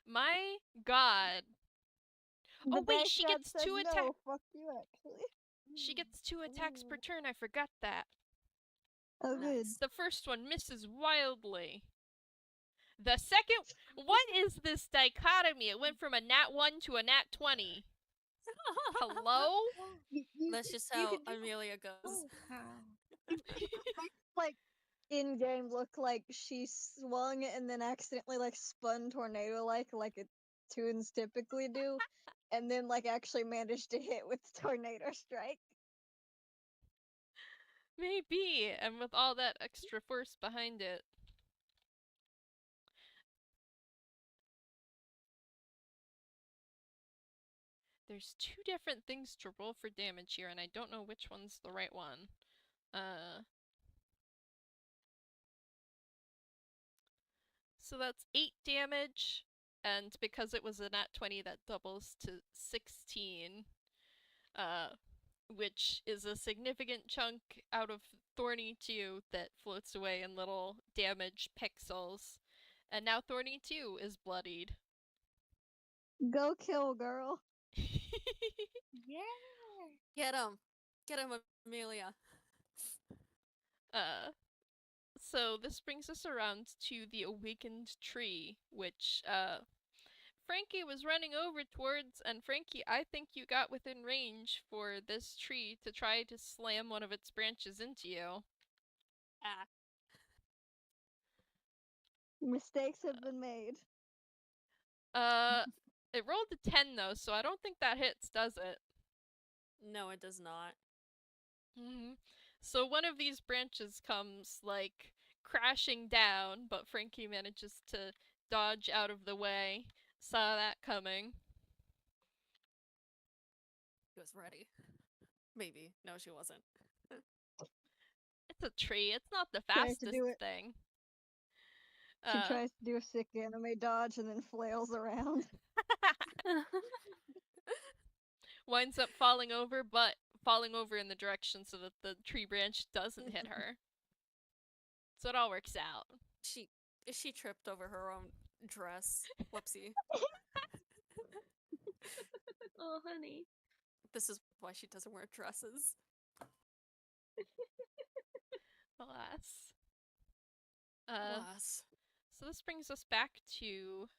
A: My god.
C: The
A: wait,
C: dice
A: she
C: god
A: gets
C: said
A: 2
C: no,
A: attack.
C: fuck you, actually.
A: She gets 2 attacks per turn. I forgot that.
C: Oh, good.
B: Nice.
A: The first one misses wildly. The second, what is this dichotomy? It went from a nat 1 to a nat 20. Hello?
B: That's just
C: you
B: how
C: could do-
B: Amelia goes.
C: Like, in game look like she swung and then accidentally like spun tornado like it tunes typically do, and then like actually managed to hit with tornado strike.
A: Maybe, and with all that extra force behind it. There's 2 different things to roll for damage here, and I don't know which one's the right one. So that's 8 damage, and because it was a nat 20, that doubles to 16. Which is a significant chunk out of Thorny 2 that floats away in little damaged pixels. And now Thorny 2 is bloodied.
C: Go kill, girl.
D: Yeah.
B: Get him. Get him, Amelia.
A: So this brings us around to the awakened tree, which Franky was running over towards, and Franky, I think you got within range for this tree to try to slam one of its branches into you.
B: Ah.
C: Mistakes have been made.
A: It rolled a 10 though, so I don't think that hits, does it?
B: No, it does not.
A: So one of these branches comes, like, crashing down, but Franky manages to dodge out of the way. Saw that coming.
B: She was ready. Maybe. No, she wasn't.
A: It's a tree, it's not the
C: Tries to
A: fastest
C: do it.
A: thing.
C: She tries to do a sick anime dodge and then flails around.
A: Winds up falling over, but falling over in the direction so that the tree branch doesn't hit her. So it all works out.
B: She tripped over her own dress. Whoopsie.
D: Oh, honey.
B: This is why she doesn't wear dresses.
A: Alas.
B: Alas.
A: So this brings us back to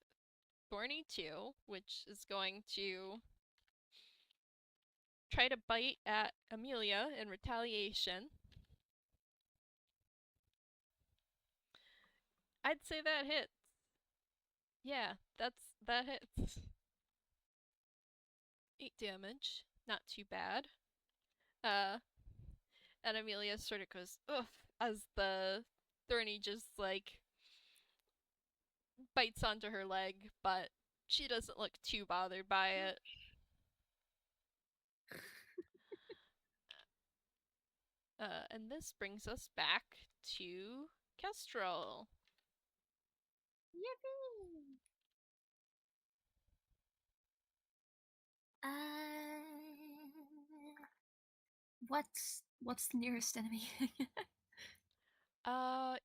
A: Thorny 2, which is going to try to bite at Amelia in retaliation. I'd say that hits. Yeah, that hits. 8 damage, not too bad. And Amelia sort of goes, ugh, as the Thorny just, like, bites onto her leg, but she doesn't look too bothered by it. And this brings us back to Kestrel.
D: Yippee! What's the nearest enemy?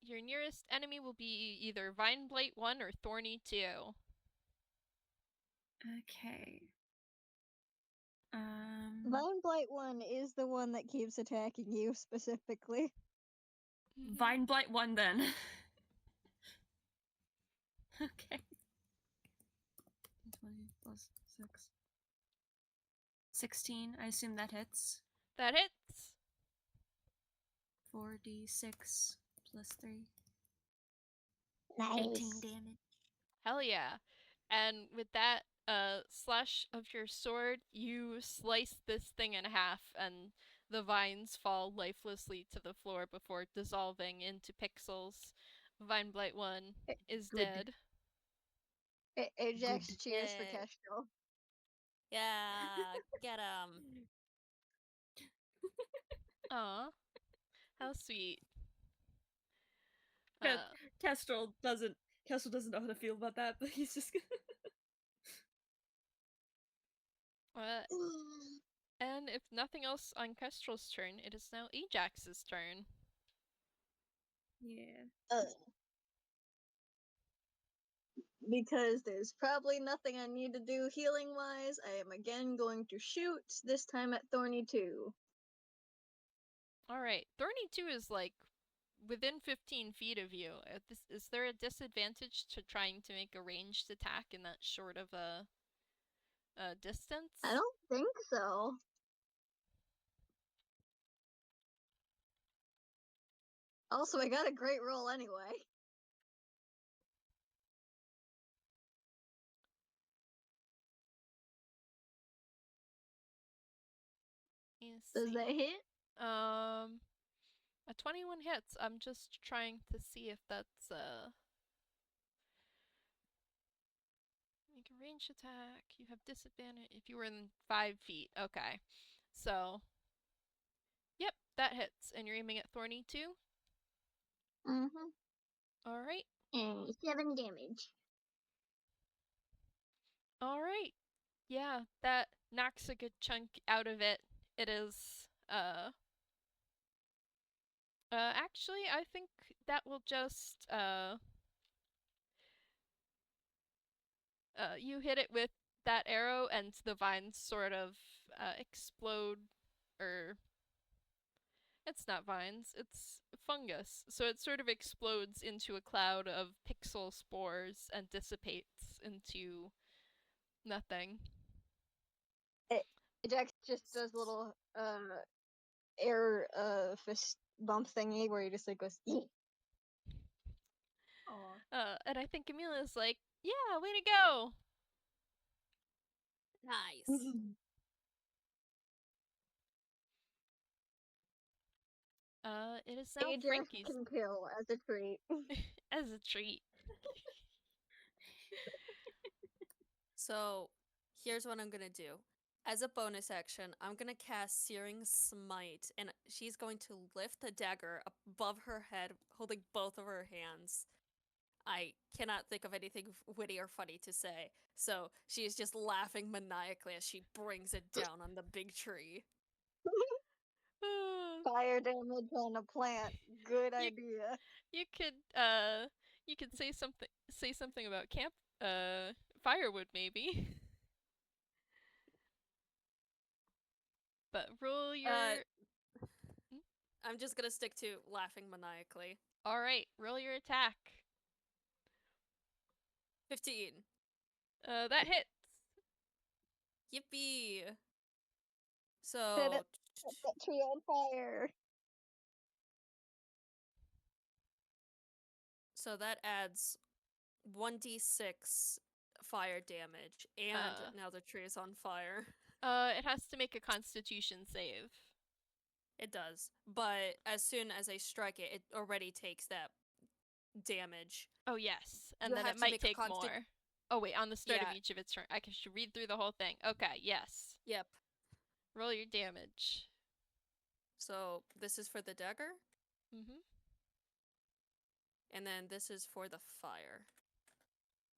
A: Your nearest enemy will be either Vine Blight 1 or Thorny 2.
D: Okay.
C: Vine Blight 1 is the one that keeps attacking you specifically.
D: Vine Blight 1 then. Okay. 20 plus 6. 16, I assume that hits.
A: That hits.
D: 4d6 plus 3.
C: Nice.
D: 18 damage.
A: Hell yeah. And with that slash of your sword, you slice this thing in half, and the vines fall lifelessly to the floor before dissolving into pixels. Vine Blight 1 is
D: Good.
A: dead.
C: Ajax
D: Good.
C: cheers for
B: Yay.
C: Kestrel.
B: Yeah, get him.
A: Aw. How sweet.
D: Kestrel doesn't know how to feel about that, but he's just
A: And if nothing else on Kestrel's turn, it is now Ajax's turn.
D: Yeah.
C: Because there's probably nothing I need to do healing wise, I am again going to shoot, this time at Thorny 2.
A: Alright, Thorny 2 is like within 15 feet of you. Is there a disadvantage to trying to make a ranged attack in that short of a distance?
C: I don't think so. Also, I got a great roll anyway. Does that hit?
A: A 21 hits. I'm just trying to see if that's make a ranged attack. You have disadvantage if you were in 5 feet. Okay. So, yep, that hits. And you're aiming at Thorny too?
C: Mm-hmm.
A: Alright.
C: And 7 damage.
A: Alright. Yeah, that knocks a good chunk out of it. It is, actually, I think that will just, you hit it with that arrow and the vines sort of, explode, or it's not vines, it's fungus. So it sort of explodes into a cloud of pixel spores and dissipates into nothing.
C: Ajax just does a little air fist bump thingy where he just like goes eat.
A: And I think Amelia's like, yeah, way to go!
B: Nice.
A: It is now
C: Ajax
A: Franky's
C: can kill as a treat.
A: as a treat.
B: So, here's what I'm gonna do. As a bonus action, I'm gonna cast Searing Smite, and she's going to lift the dagger above her head, holding both of her hands. I cannot think of anything witty or funny to say, so she is just laughing maniacally as she brings it down on the big tree.
C: Fire damage on a plant. Good idea.
A: You could say something about firewood maybe. But roll your
B: I'm just gonna stick to laughing maniacally.
A: Alright, roll your attack.
B: 15.
A: That hits.
B: Yippee!
C: Set
B: So,
C: that tree on fire.
B: so that adds 1d6 fire damage, and now the tree is on fire.
A: It has to make a constitution save.
B: It does, but as soon as I strike it, it already takes that damage.
A: Oh yes, and
B: You
A: then
B: have
A: it
B: to
A: might
B: make a
A: take more. Oh wait, on the start of
B: Yeah.
A: each of its turn. I should read through the whole thing. Okay, yes.
B: Yep.
A: Roll your damage.
B: So this is for the dagger,
A: Mm-hmm.
B: and then this is for the fire.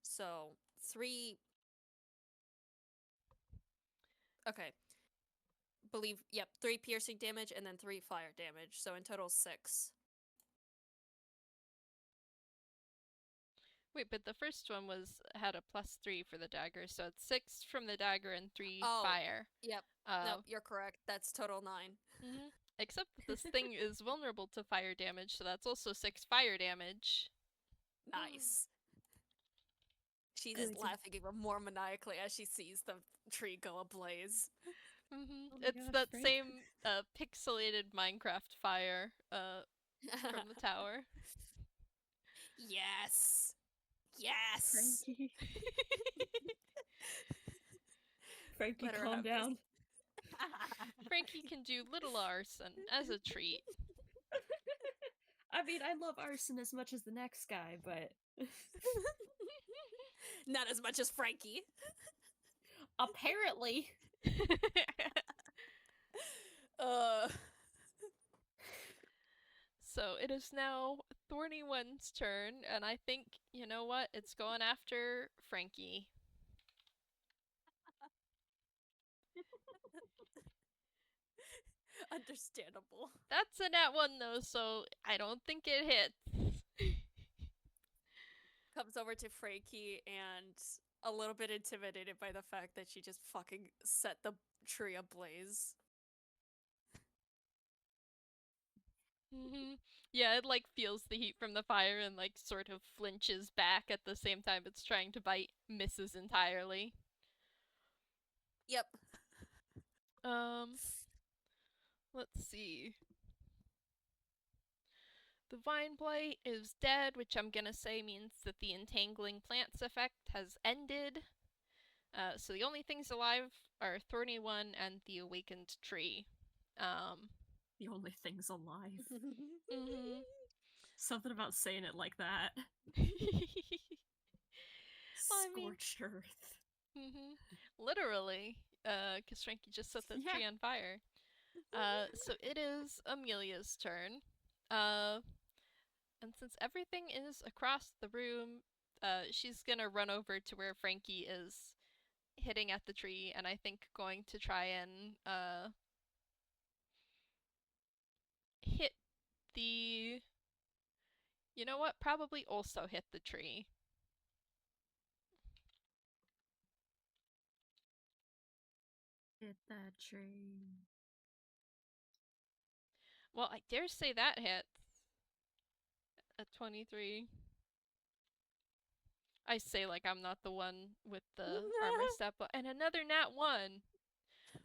B: So 3. Okay. Yep, 3 piercing damage and then 3 fire damage. So in total 6.
A: Wait, but the first one had a +3 for the dagger, so it's 6 from the dagger and 3
B: Oh,
A: fire.
B: Yep. Nope, you're correct. That's total 9.
A: Mm-hmm. Except that this thing is vulnerable to fire damage, so that's also 6 fire damage.
B: Nice. She's
D: Good.
B: laughing even more maniacally as she sees the tree go ablaze.
A: Mm-hmm.
D: Oh my
A: It's
D: gosh,
A: that
D: Frank.
A: same pixelated Minecraft fire from the tower.
B: Yes. Yes.
D: Franky. Franky,
B: Let her
D: calm
B: have this.
D: down.
A: Franky can do little arson as a treat.
D: I mean, I love arson as much as the next guy, but
B: Not as much as Franky.
D: apparently.
A: So it is now Thorny One's turn, and I think, you know what, it's going after Franky.
B: Understandable.
A: That's a nat 1 though, so I don't think it hits.
B: Comes over to Franky and a little bit intimidated by the fact that she just fucking set the tree ablaze.
A: Yeah, it like feels the heat from the fire and like sort of flinches back at the same time it's trying to bite, misses entirely.
B: Yep.
A: Let's see. The vine blight is dead, which I'm gonna say means that the entangling plants effect has ended. So the only things alive are Thorny One and the awakened tree.
D: The only things alive.
A: Mhm.
D: Something about saying it like that.
A: Well, I mean-
D: Scorched earth.
A: Literally, because Franky just set the tree on fire. So it is Amelia's turn. And since everything is across the room, she's gonna run over to where Franky is hitting at the tree, and I think going to try and hit the. You know what? Probably also hit the tree.
D: Hit that tree.
A: Well, I dare say that hits. At 23. I say like I'm not the one with the armor step, and another nat 1.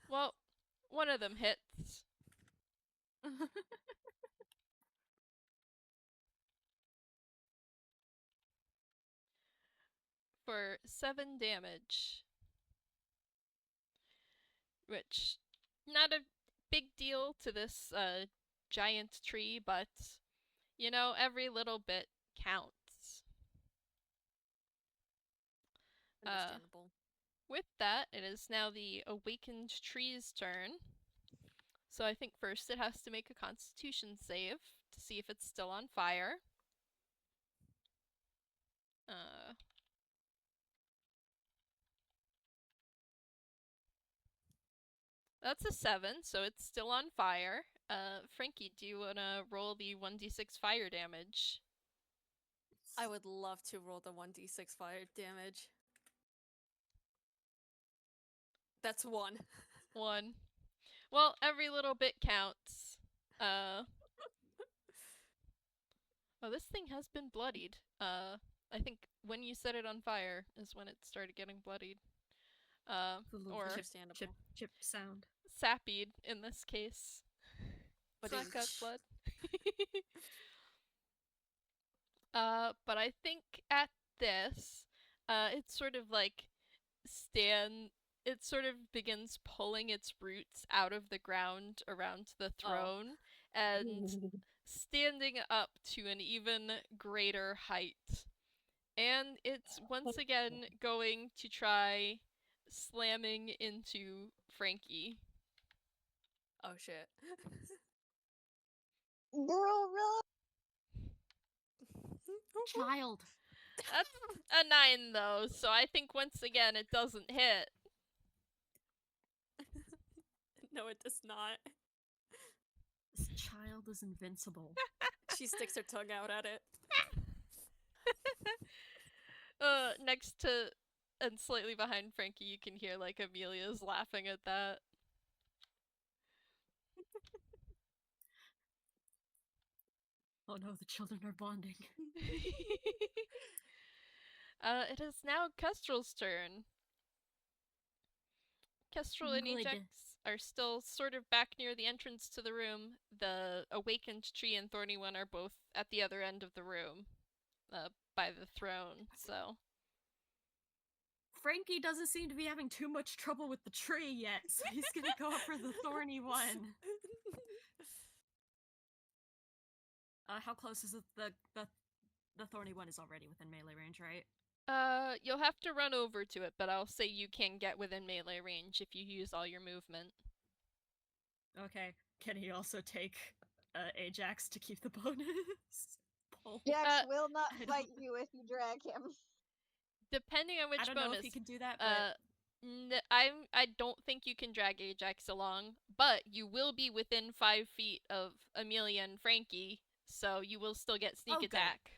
A: Well, one of them hits. For 7 damage. Which, not a big deal to this giant tree, but, you know, every little bit counts.
B: Understandable.
A: With that, it is now the awakened tree's turn. So I think first it has to make a constitution save to see if it's still on fire. That's a 7, so it's still on fire. Franky, do you wanna roll the 1d6 fire damage?
B: I would love to roll the 1d6 fire damage. That's 1.
A: 1. Well, every little bit counts. Oh, this thing has been bloodied. I think when you set it on fire is when it started getting bloodied. Or
B: Understandable.
D: Chip sound.
A: sappied in this case.
B: But
A: Suck up blood. But I think at this, it sort of like it sort of begins pulling its roots out of the ground around the throne and standing up to an even greater height. And it's once again going to try slamming into Franky.
B: Oh shit.
C: Girl, run!
D: Child.
A: That's a 9 though, so I think once again it doesn't hit.
B: No, it does not.
D: This child is invincible.
B: She sticks her tongue out at it.
A: Next to and slightly behind Franky, you can hear like Amelia's laughing at that.
D: Oh no, the children are bonding.
A: It is now Kestrel's turn. Kestrel and
D: Good.
A: Ajax are still sort of back near the entrance to the room. The awakened tree and Thorny One are both at the other end of the room, by the throne, so.
D: Franky doesn't seem to be having too much trouble with the tree yet, so he's gonna go for the thorny one. How close is it? The thorny one is already within melee range, right?
A: You'll have to run over to it, but I'll say you can get within melee range if you use all your movement.
D: Okay. Can he also take Ajax to keep the bonus?
C: Jax will not fight you if you drag him.
A: Depending on which
D: I don't
A: bonus.
D: know if he can do that, but
A: I don't think you can drag Ajax along, but you will be within 5 feet of Amelia and Franky, so you will still get sneak
D: Oh, good.
A: attack.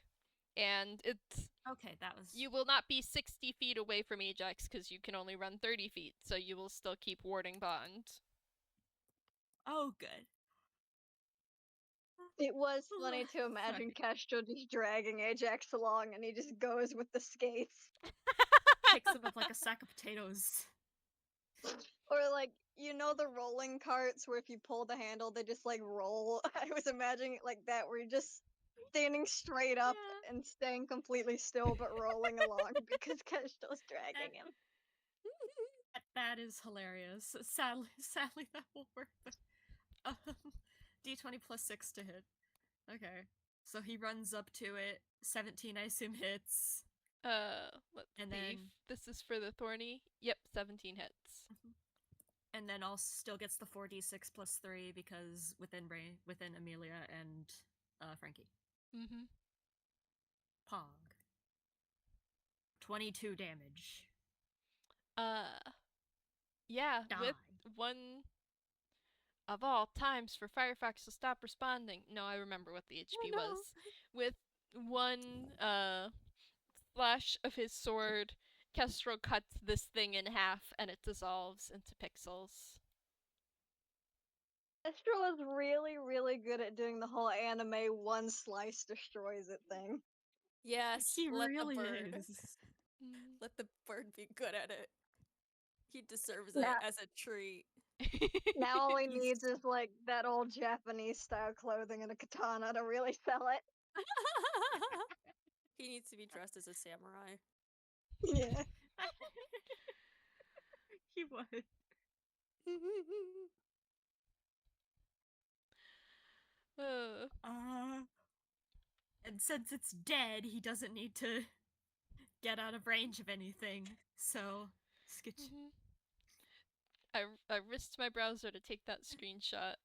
A: And it's
D: Okay, that was.
A: you will not be 60 feet away from Ajax because you can only run 30 feet, so you will still keep warding bond.
D: Oh, good.
C: It was funny to imagine
D: Sorry.
C: Kestrel just dragging Ajax along and he just goes with the skates.
D: Picks him up like a sack of potatoes.
C: Or like, you know the rolling carts where if you pull the handle they just like roll? I was imagining it like that where you're just standing straight up
D: Yeah.
C: and staying completely still but rolling along because Kestrel's dragging him.
D: That is hilarious. Sadly, that won't work. But, D20 plus 6 to hit. Okay. So he runs up to it. 17, I assume, hits.
A: Let's
D: And
A: see.
D: then-
A: This is for the thorny. Yep, 17 hits.
D: And then also still gets the 4d6 plus 3 because within Amelia and Franky.
A: Mm-hmm.
D: Pog. 22 damage.
A: Yeah,
D: Die.
A: with one of all times for Firefox to stop responding. No, I remember what the HP
B: no.
A: was. With one slash of his sword, Kestrel cuts this thing in half and it dissolves into pixels.
C: Kestrel is really, really good at doing the whole anime one slice destroys it thing.
B: Yes,
D: He
B: let
D: really
B: the bird.
D: is.
B: Let the bird be good at it. He deserves
C: Nah.
B: it as a treat.
C: Now all he
D: He's-
C: needs is like that old Japanese style clothing and a katana to really sell it.
B: He needs to be dressed as a samurai.
C: Yeah.
D: He would. And since it's dead, he doesn't need to get out of range of anything. So, sketch.
A: Mhm. I risked my browser to take that screenshot.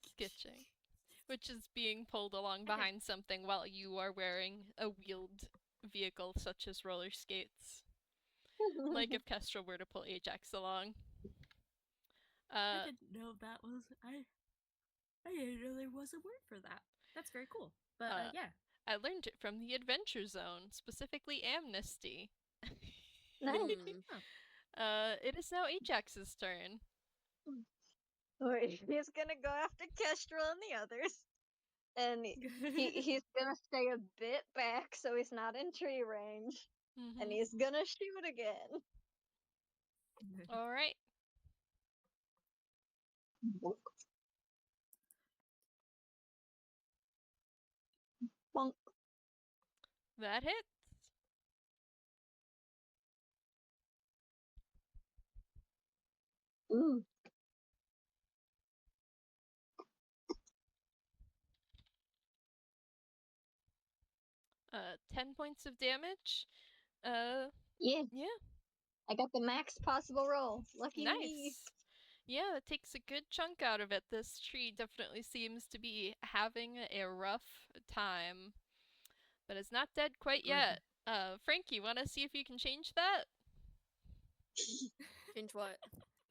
A: Sketching. Which is being pulled along
D: Okay.
A: behind something while you are wearing a wheeled vehicle such as roller skates. Like if Kestrel were to pull Ajax along.
D: I didn't know that was. I didn't know there was a word for that. That's very cool. But yeah.
A: I learned it from the Adventure Zone, specifically Amnesty.
C: Nice.
A: It is now Ajax's turn.
C: Wait, he's gonna go after Kestrel and the others. And he's gonna stay a bit back so he's not in tree range.
A: Mm-hmm.
C: And he's gonna shoot again.
A: Alright.
C: Bonk.
A: That hits.
C: Ooh.
A: Uh, 10 points of damage.
C: Yeah.
A: Yeah.
C: I got the max possible roll. Lucky me.
A: Nice. Yeah, that takes a good chunk out of it. This tree definitely seems to be having a rough time. But it's not dead quite yet. Franky, wanna see if you can change that?
B: Change what?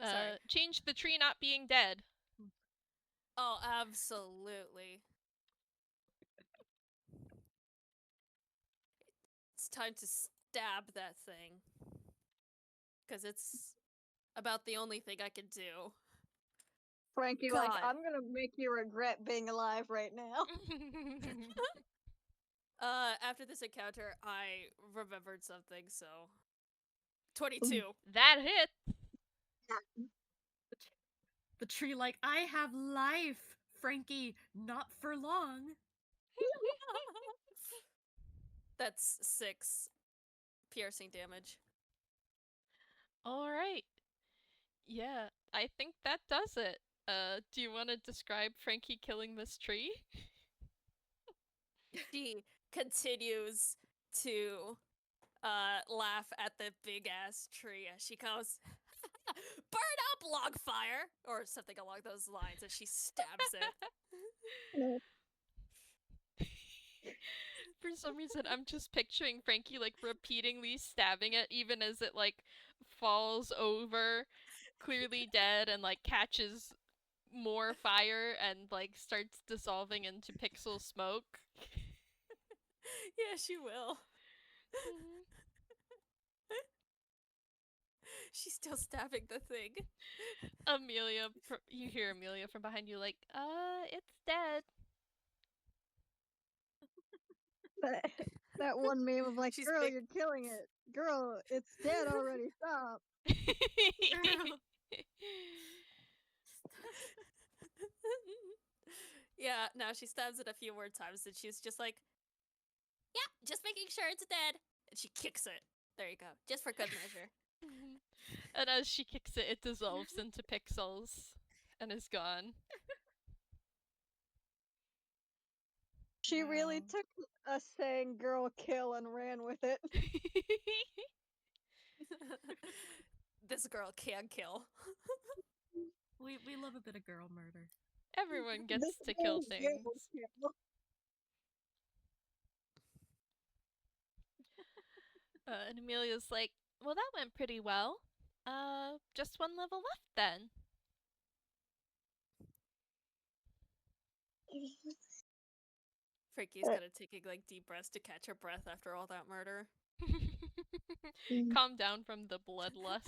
B: Sorry.
A: Change the tree not being dead.
B: Oh, absolutely. It's time to stab that thing. Because it's about the only thing I can do.
C: Frankie, like,
B: God.
C: I'm gonna make you regret being alive right now.
B: After this encounter, I remembered something, so 22.
A: That hit.
D: The tree, like, I have life, Franky, not for long.
B: That's 6 piercing damage.
A: Alright. Yeah, I think that does it. Do you want to describe Franky killing this tree?
B: She continues to laugh at the big ass tree as she goes, "Burn up, log fire!" or something along those lines as she stabs it.
A: For some reason, I'm just picturing Franky like repeatedly stabbing it, even as it like falls over, clearly dead, and like catches more fire and like starts dissolving into pixel smoke.
B: Yeah, she will.
A: Mhm.
B: She's still stabbing the thing.
A: Amelia, you hear Amelia from behind you, like, it's dead.
C: That, that one meme of like,
B: She's
C: girl,
B: big.
C: you're killing it. Girl, it's dead already. Stop.
B: Yeah, now she stabs it a few more times and she's just like, yeah, just making sure it's dead. And she kicks it. There you go. Just for good measure.
A: And as she kicks it, it dissolves into pixels and is gone.
C: She really
D: Wow.
C: took us saying girl kill and ran with it.
B: This girl can kill.
D: We love a bit of girl murder.
A: Everyone
C: This
A: gets to kill
C: girl
A: things.
C: kill.
A: And Amelia's like, well, that went pretty well. Just one level left then.
B: Franky's kind of taking like deep breaths to catch her breath after all that murder.
A: Calm down from the bloodlust.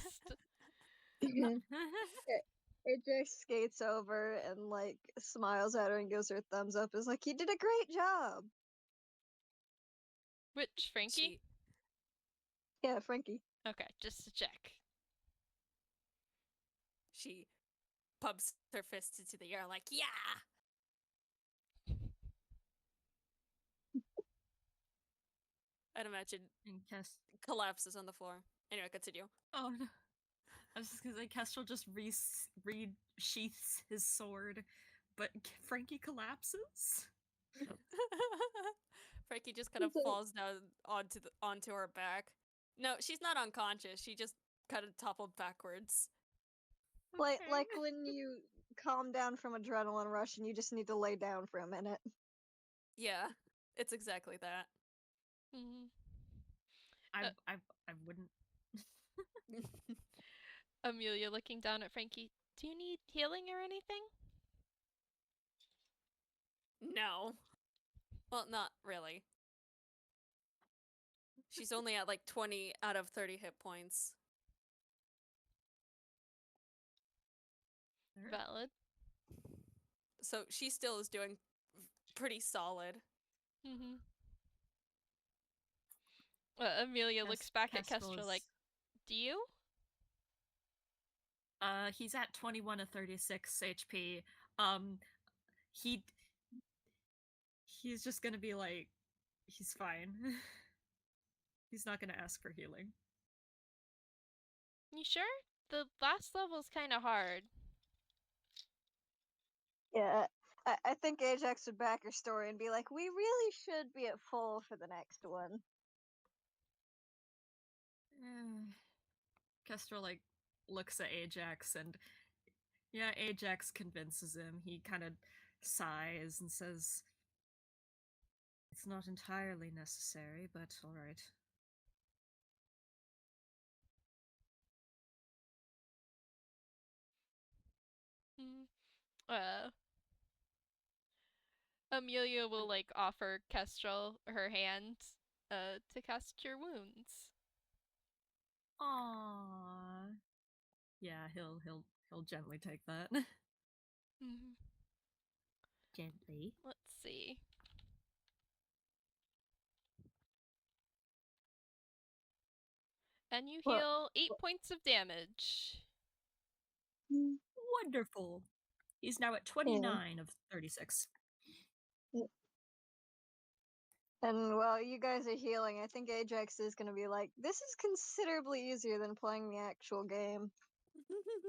C: Ajax skates over and like smiles at her and gives her a thumbs up. Is like, you did a great job.
A: Which, Franky?
C: Yeah, Franky.
A: Okay, just to check.
B: She pumps her fists into the air like, yeah! I'd imagine
D: And
B: collapses on the floor. Anyway, continue.
D: oh no. I was just gonna say Kestrel just sheaths his sword, but Franky collapses.
B: Franky just kind of falls down onto her back. No, she's not unconscious. She just kind of toppled backwards.
C: Like
D: Okay.
C: when you calm down from adrenaline rush and you just need to lay down for a minute.
B: Yeah, it's exactly that.
A: Mm-hmm.
D: I wouldn't.
A: Amelia looking down at Franky. Do you need healing or anything?
B: No. Well, not really. She's only at like 20 out of 30 hit points.
A: Valid.
B: So she still is doing pretty solid.
A: Mm-hmm. Amelia looks back at Kestrel like, do you?
D: He's at 21 to 36 HP. He he's just gonna be like, he's fine. He's not gonna ask for healing.
A: You sure? The last level's kind of hard.
C: Yeah, I think Ajax would back her story and be like, we really should be at full for the next one.
D: Kestrel like looks at Ajax and yeah, Ajax convinces him. He kind of sighs and says, "It's not entirely necessary, but all right."
A: Mm. Amelia will like offer Kestrel her hand to cast your wounds.
D: Aww. Yeah, he'll gently take that.
A: Mm-hmm.
D: Gently.
A: Let's see. And you heal 8 points of damage.
D: Wonderful. He's now at 29 of 36.
C: And while you guys are healing, I think Ajax is going to be like, this is considerably easier than playing the actual game.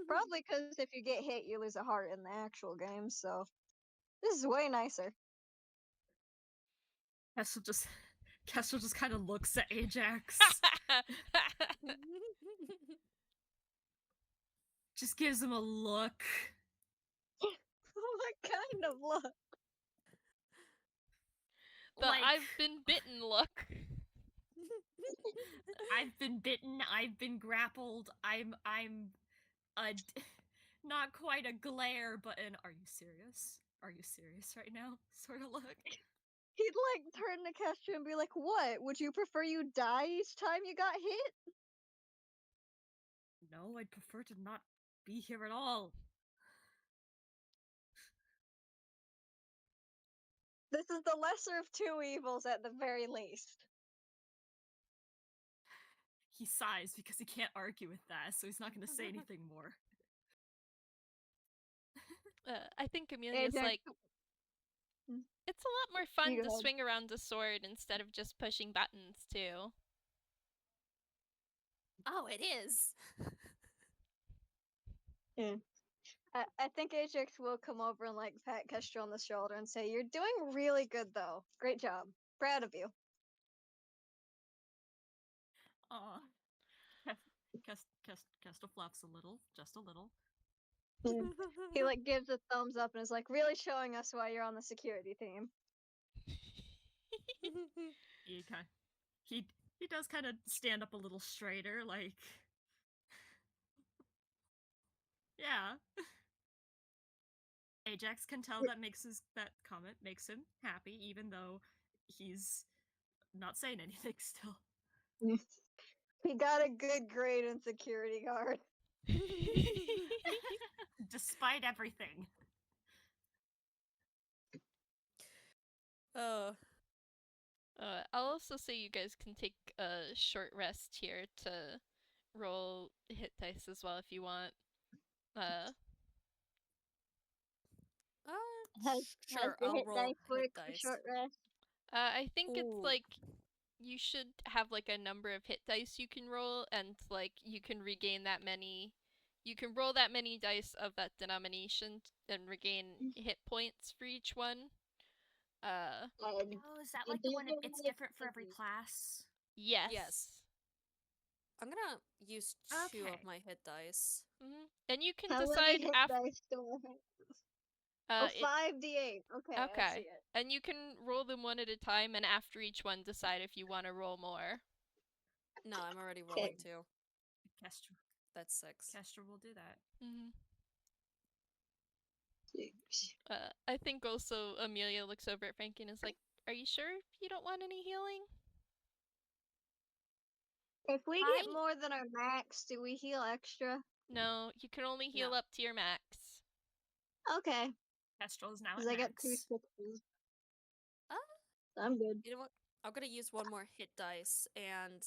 C: Probably because if you get hit, you lose a heart in the actual game, so this is way nicer.
D: Kestrel just kind of looks at Ajax. Just gives him a look.
C: What kind of look?
A: The I've been bitten look.
D: I've been bitten, I've been grappled. I'm a not quite a glare, but an are you serious? Are you serious right now? Sort of look.
C: He'd like turn to Kestrel and be like, "What? Would you prefer you die each time you got hit?"
D: No, I'd prefer to not be here at all.
C: This is the lesser of two evils at the very least.
D: He sighs because he can't argue with that, so he's not going to say anything more.
A: I think Amelia's
C: Ajax,
A: like, it's a lot more fun
C: you
A: to
C: go ahead.
A: swing around a sword instead of just pushing buttons, too.
B: Oh, it is.
C: I think Ajax will come over and like pat Kestrel on the shoulder and say, "You're doing really good, though. Great job. Proud of you."
D: Aw. Kestrel flaps a little, just a little.
C: He like gives a thumbs up and is like, "Really showing us why you're on the security team."
D: He does kind of stand up a little straighter, like, yeah. Ajax can tell that comment makes him happy, even though he's not saying anything still.
C: He got a good grade in security guard.
D: Despite everything.
B: Oh.
A: I'll also say you guys can take a short rest here to roll hit dice as well if you want.
B: Sure,
C: the
B: I'll
C: hit
B: roll
C: dice
B: hit
C: work for
B: dice.
C: short rest?
A: I think it's
B: Ooh.
A: like you should have like a number of hit dice you can roll, and like you can regain that many. You can roll that many dice of that denomination and regain hit points for each one.
D: Oh, is that like the one? It's different for every class.
A: Yes.
B: Yes. I'm gonna use 2 of
D: Okay.
B: my hit dice.
A: And you can
C: How many
A: decide
C: hit
A: after.
C: dice do I have? 5d8. Okay, I
A: Okay.
C: see it.
A: And you can roll them one at a time, and after each one, decide if you want to roll more.
B: No, I'm already rolling 2.
D: Kestrel.
B: That's 6.
D: Kestrel will do that.
A: I think also Amelia looks over at Franky and is like, "Are you sure you don't want any healing?"
C: If we get more than our max, do we heal extra?
A: No, you can only heal
B: No.
A: up to your max.
C: Okay.
D: Kestrel is now at
C: Because I got
D: max.
C: 2 sixes.
B: Ah.
C: I'm good.
B: You know what? I'm gonna use one more hit dice, and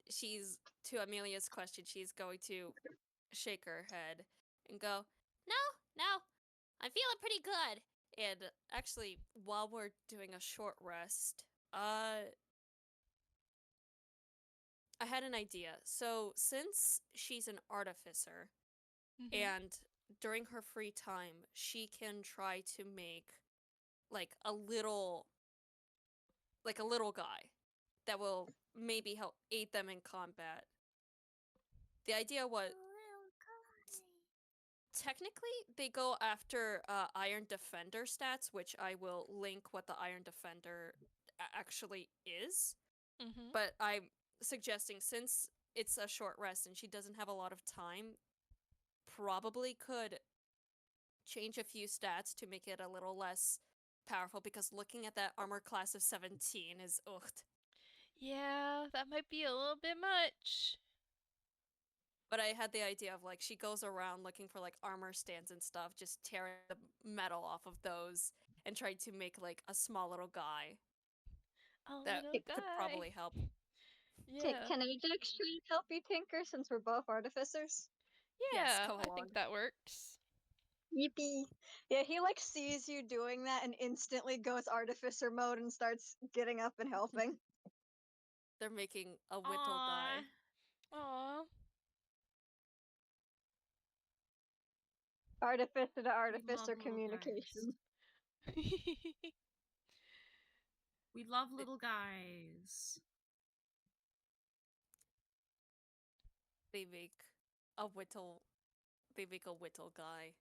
B: she's, to Amelia's question, she's going to shake her head and go, No, I'm feeling pretty good. And actually, while we're doing a short rest, I had an idea. So, since she's an artificer, and during her free time, she can try to make like a little guy that will maybe help aid them in combat. The idea was technically they go after Iron Defender stats, which I will link what the Iron Defender actually is. But I'm suggesting, since it's a short rest and she doesn't have a lot of time, probably could change a few stats to make it a little less powerful, because looking at that armor class of 17 is ugh.
A: Yeah, that might be a little bit much.
B: But I had the idea of like she goes around looking for like armor stands and stuff, just tearing the metal off of those and trying to make like a small little guy. That could probably help.
A: Yeah.
C: Can Ajax help you tinker since we're both artificers?
A: Yeah,
B: Yes, come
A: I
B: along.
A: think that works.
C: Yippee. Yeah, he like sees you doing that and instantly goes artificer mode and starts getting up and helping.
B: They're making a whittle guy.
A: Aww.
C: Artificer to
D: love
C: artificer
D: little
C: communication.
D: We love little guys.
B: They make a whittle. They make a whittle guy.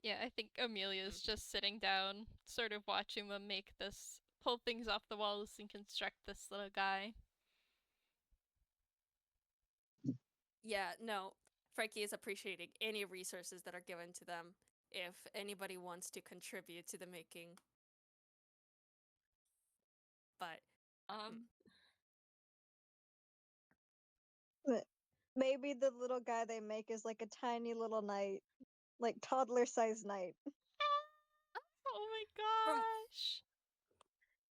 A: Yeah, I think Amelia's just sitting down, sort of watching them make this pull things off the walls and construct this little guy.
B: Yeah, no. Frankie is appreciating any resources that are given to them if anybody wants to contribute to the making. But
C: But maybe the little guy they make is like a tiny little knight, like toddler-sized knight.
A: Oh my
B: From-
A: gosh!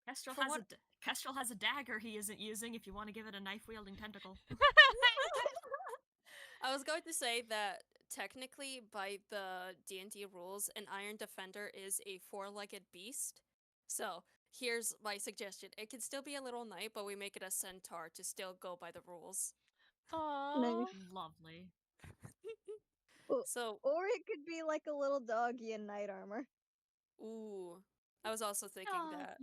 D: Kestrel
B: From
D: has
B: what-
D: Kestrel has a dagger he isn't using if you want to give it a knife-wielding tentacle.
B: I was going to say that technically by the D&D rules, an Iron Defender is a four-legged beast. So, here's my suggestion. It can still be a little knight, but we make it a centaur to still go by the rules.
A: Aww.
D: Lovely.
B: So,
C: Or it could be like a little doggy in knight armor.
B: ooh. I was also thinking that.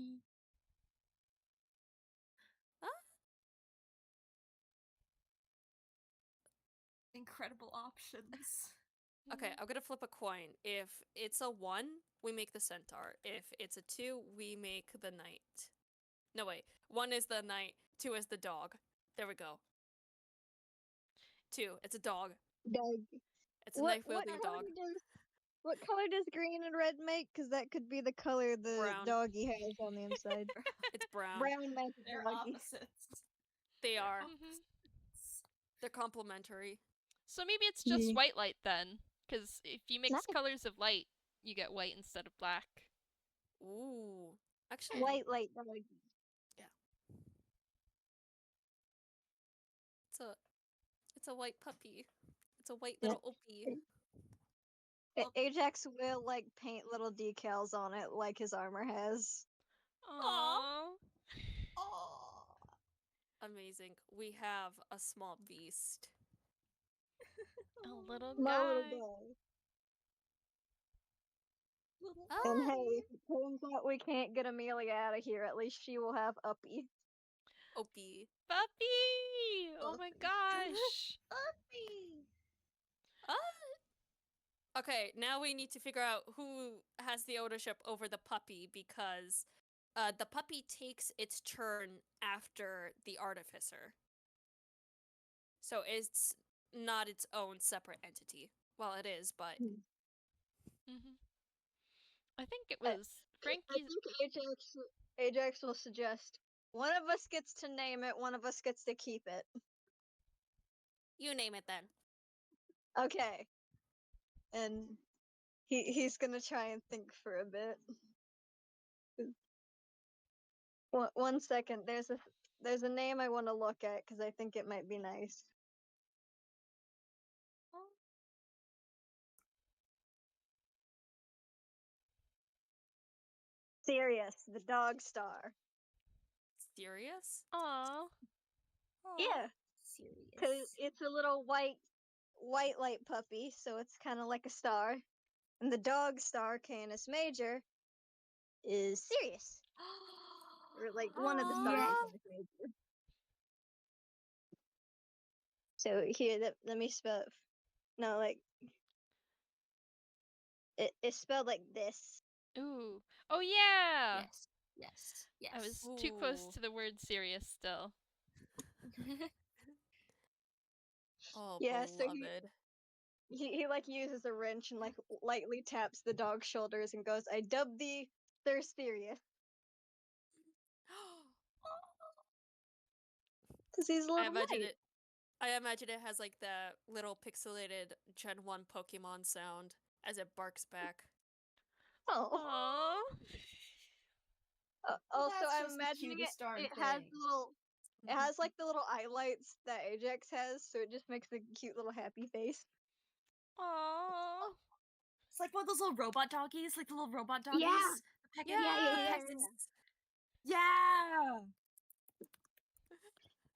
D: Incredible options.
B: Okay, I'm gonna flip a coin. If it's a 1, we make the centaur. If it's a 2, we make the knight. No, wait. 1 is the knight, 2 is the dog. There we go. 2, it's a dog.
C: Dog.
B: It's a knife-wielding
C: color
B: dog.
C: what color does green and red make? Because that could be the color the
B: Brown.
C: doggy has on the inside.
B: It's brown.
C: Brown magic
D: They're
C: doggy.
D: opposites.
B: They are.
A: Mhm.
B: They're complementary.
A: So maybe it's just
C: Yeah.
A: white light then, because if you mix
C: Nice.
A: colors of light, you get white instead of black.
B: Ooh. Actually,
C: White light doggy.
B: it's a white puppy. It's a white
C: Yeah.
B: little opie.
C: Ajax will like paint little decals on it like his armor has.
A: Aww.
B: Amazing. We have a small beast.
A: A little
C: My little
A: guy.
C: guy.
B: Ah,
C: And hey, if it turns out we can't get Amelia out of here, at least she will have Uppy.
B: opie.
A: Puppy! Oh my gosh.
B: Okay, now we need to figure out who has the ownership over the puppy because the puppy takes its turn after the artificer. So it's not its own separate entity. Well, it is, but
A: Mhm. I think it
C: I-
A: was
C: I
A: Franky's.
C: think Ajax will suggest one of us gets to name it, one of us gets to keep it.
B: you name it then.
C: Okay. And he's gonna try and think for a bit. One second. There's a name I want to look at because I think it might be nice. Sirius, the dog star.
B: Serious?
A: Aw.
C: Yeah,
D: Serious.
C: because it's a little white light puppy, so it's kind of like a star. And the dog star, Canis Major, is Sirius. Or like one of the stars.
A: Aw.
C: is Canis Major. So here, let me spell it. No, like it's spelled like this.
A: Ooh. Oh yeah.
D: Yes.
A: I was too close
B: Ooh.
A: to the word serious still.
B: Oh,
C: Yeah, so
B: beloved.
C: he like uses a wrench and like lightly taps the dog's shoulders and goes, "I dub thee Sir Sirius," because he's a
B: I
C: little
B: imagine
C: knight.
B: it. I imagine it has like the little pixelated Gen 1 Pokemon sound as it barks back.
C: Oh.
A: Aww.
C: Also,
D: that's
C: I'm
D: just the
C: imagining
D: cutest darn
C: it has
D: thing.
C: little. It has like the little eyelights that Ajax has, so it just makes a cute little happy face.
A: Aww.
D: It's like one of those little robot doggies, like the little robot doggies.
C: Yeah.
D: The Peck-
C: Yeah.
D: Yeah.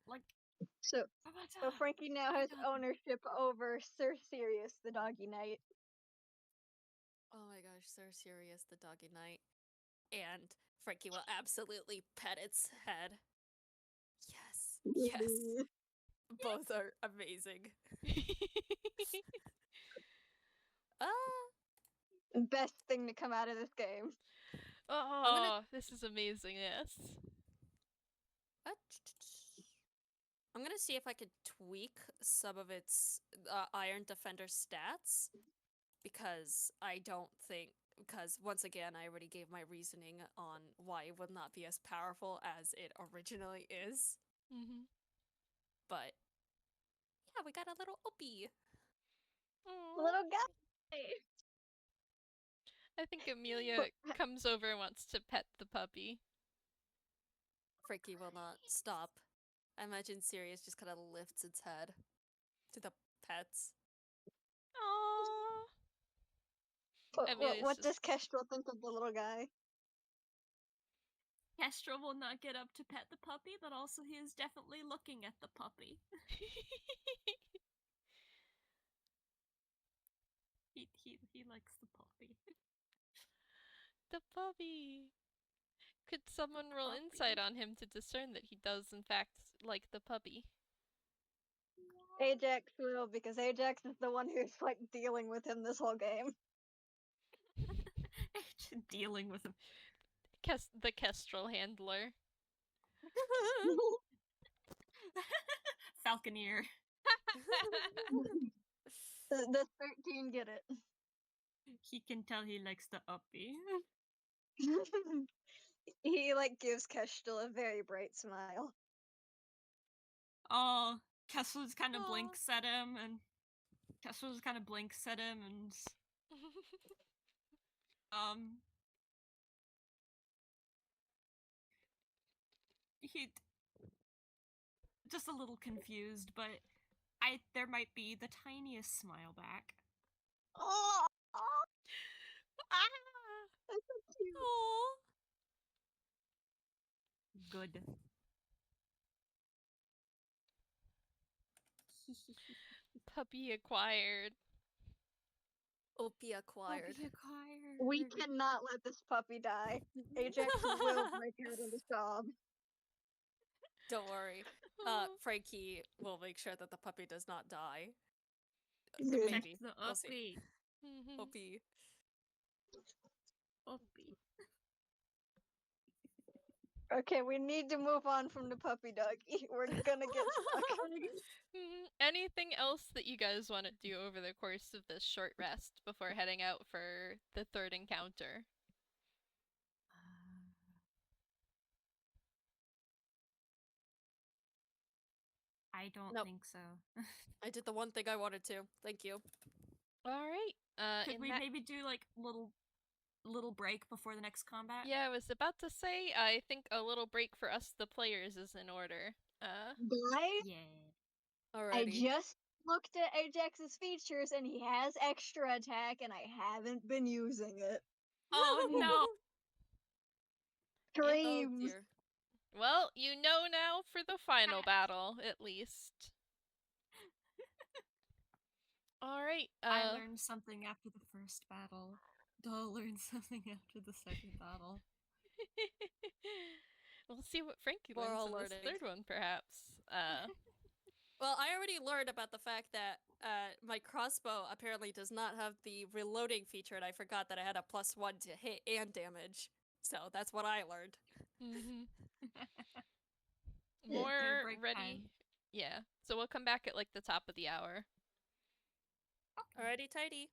D: Like
C: So
D: robot
C: So
D: dog.
C: Frankie now
D: Oh my
C: has
D: God.
C: ownership over Sir Sirius, the doggy knight.
B: Oh my gosh, Sir Sirius, the doggy knight. And Frankie will absolutely pet its head. Yes. Both are amazing. Ah.
C: Best thing to come out of this game.
A: Oh, this is amazing. Yes.
B: What? I'm gonna see if I could tweak some of its Iron Defender stats, because I don't think, because once again I already gave my reasoning on why it would not be as powerful as it originally is.
A: Mm-hmm.
B: But yeah, we got a little Opie.
C: Little guy.
A: I think Amelia comes over and wants to pet the puppy.
B: Franky will not stop. I imagine Sirius just kind of lifts its head to the pets.
A: Aww.
C: What
A: Amelia's
C: does Kestrel think of the little guy?
D: Kestrel will not get up to pet the puppy, but also he is definitely looking at the puppy. He likes the puppy.
A: The puppy. Could someone roll
D: puppy.
A: insight on him to discern that he does in fact like the puppy?
C: Ajax will, because Ajax is the one who's like dealing with him this whole game.
D: Just dealing with him.
A: The Kestrel handler.
D: Falconeer.
C: the 13 get it.
D: He can tell he likes the uppy.
C: He like gives Kestrel a very bright smile.
D: Oh, Kessel just kind of
B: Aw.
D: blinks at him, and Kessel just kind of blinks at him, and he just a little confused, but there might be the tiniest smile back.
C: Oh,
A: Ah!
C: that's so cute.
B: Aww.
D: Good.
A: Puppy acquired.
B: Opie acquired.
D: Puppy acquired.
C: We cannot let this puppy die. Ajax will break out of the job.
B: Don't worry. Franky will make sure that the puppy does not die.
C: Good.
B: Maybe.
D: The
B: We'll see.
D: uppy.
A: Mhm.
B: Opie.
D: Uppy.
C: Okay, we need to move on from the puppy doggy. We're gonna get stuck.
A: Anything else that you guys want to do over the course of this short rest before heading out for the third encounter?
D: I don't
B: Nope.
D: think so.
B: I did the one thing I wanted to. Thank you.
A: All right.
D: Could we maybe do like little break before the next combat?
A: Yeah, I was about to say. I think a little break for us, the players, is in order.
C: Guys,
D: Yeah.
C: I
B: Alrighty.
C: just looked at Ajax's features and he has extra attack and I haven't been using it.
D: Oh no.
B: Oh
C: Dreams.
B: dear.
A: Well, you know now for the final battle, at least. All right.
D: I learned something after the first battle. I'll learn something after the second battle.
A: We'll see what Franky
B: We're
A: learns
B: all
A: in this
B: learning.
A: third one, perhaps.
B: Well, I already learned about the fact that my crossbow apparently does not have the reloading feature, and I forgot that I had a +1 to hit and damage. So that's what I learned.
A: Mm-hmm.
C: Yeah.
A: More
D: break
A: ready.
D: time.
A: Yeah. So we'll come back at like the top of the hour.
B: Alrighty, tidy.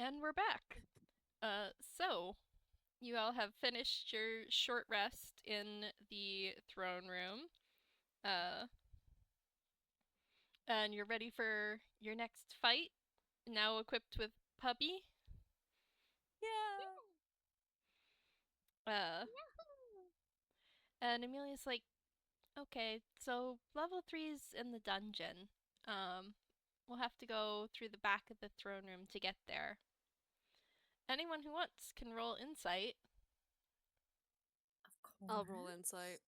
A: And we're back. So you all have finished your short rest in the throne room. And you're ready for your next fight. Now equipped with Puppy.
B: Yeah.
A: And Amelia's like, okay, so level 3's in the dungeon. We'll have to go through the back of the throne room to get there. Anyone who wants can roll insight.
D: Of course.
B: I'll roll insight.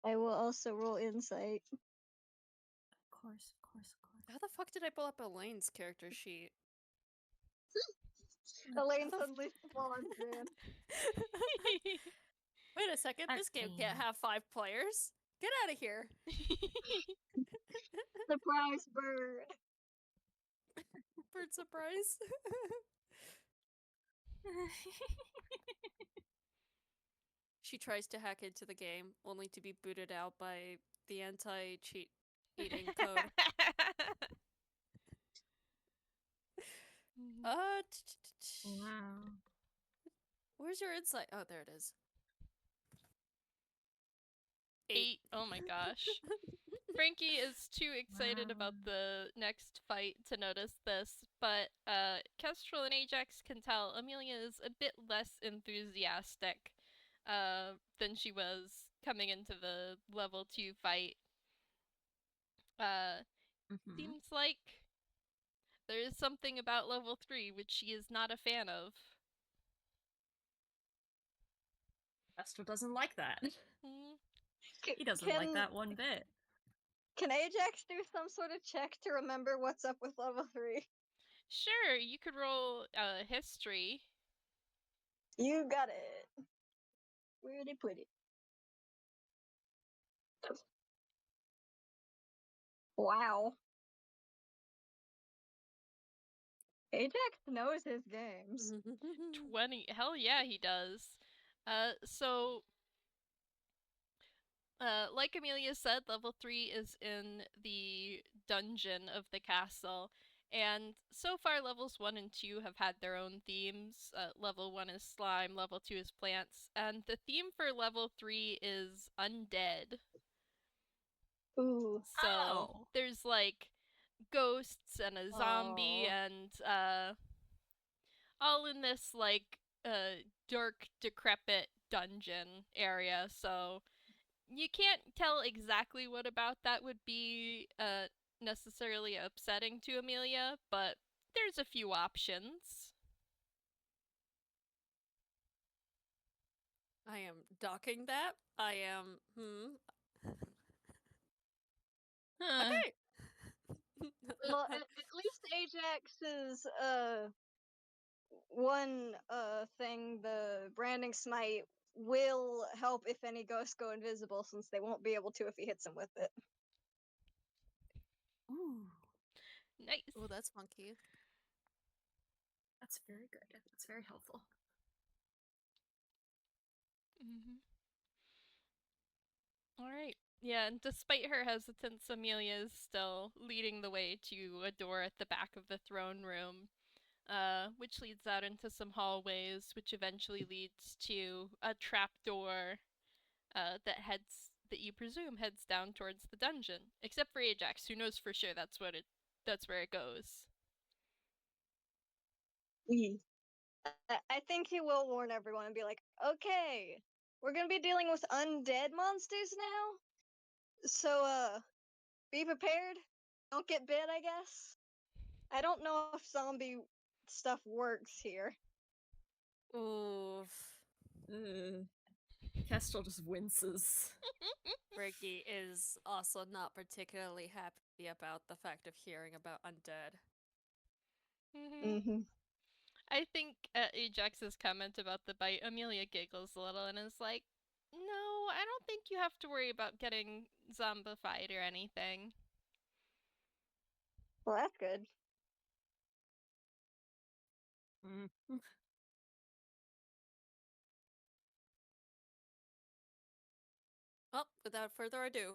C: I will also roll insight.
D: Of course, of course, of course.
B: How the fuck did I pull up Elaine's character sheet?
C: Elaine
B: the f-
C: suddenly spawns in.
B: Wait a second, this game can't have 5 players. Get out of here.
C: Surprise bird.
B: Bird surprise. She tries to hack into the game, only to be booted out by the anti-cheat eating code.
D: Wow.
B: Where's your insight? Oh, there it is.
A: 8. Oh my gosh. Franky is too excited about
D: Wow.
A: the next fight to notice this, but Kestrel and Ajax can tell Amelia is a bit less enthusiastic than she was coming into the level 2 fight. Seems like there is something about level 3 which she is not a fan of.
D: Kestrel doesn't like that. He doesn't like that one bit.
C: Can Ajax do some sort of check to remember what's up with level 3?
A: Sure, you could roll history.
C: You got it. Where'd they put it? Wow. Ajax knows his games.
A: 20. Hell yeah, he does. So, like Amelia said, level 3 is in the dungeon of the castle. And so far, levels 1 and 2 have had their own themes. Level 1 is slime, level 2 is plants. And the theme for level 3 is undead.
C: Ooh.
A: So, there's like ghosts and a zombie and all in this like dark decrepit dungeon area. So you can't tell exactly what about that would be necessarily upsetting to Amelia, but there's a few options.
B: I am docking that. I am Okay.
C: Well, at least Ajax's one thing, the branding smite, will help if any ghosts go invisible, since they won't be able to if he hits them with it.
D: Ooh,
A: Nice.
B: Oh, that's funky.
D: that's very good. That's very helpful.
A: All right. Yeah, and despite her hesitance, Amelia is still leading the way to a door at the back of the throne room, which leads out into some hallways, which eventually leads to a trapdoor that you presume heads down towards the dungeon. Except for Ajax, who knows for sure that's where it goes.
C: I think he will warn everyone and be like, okay, we're gonna be dealing with undead monsters now. So, be prepared. Don't get bit, I guess. I don't know if zombie stuff works here.
B: Oof.
D: Kestrel just winces.
B: Franky is also not particularly happy about the fact of hearing about undead.
C: Mm-hmm.
A: I think Ajax's comment about the bite, Amelia giggles a little and is like, no, I don't think you have to worry about getting zombified or anything.
C: Well, that's good.
B: Well, without further ado,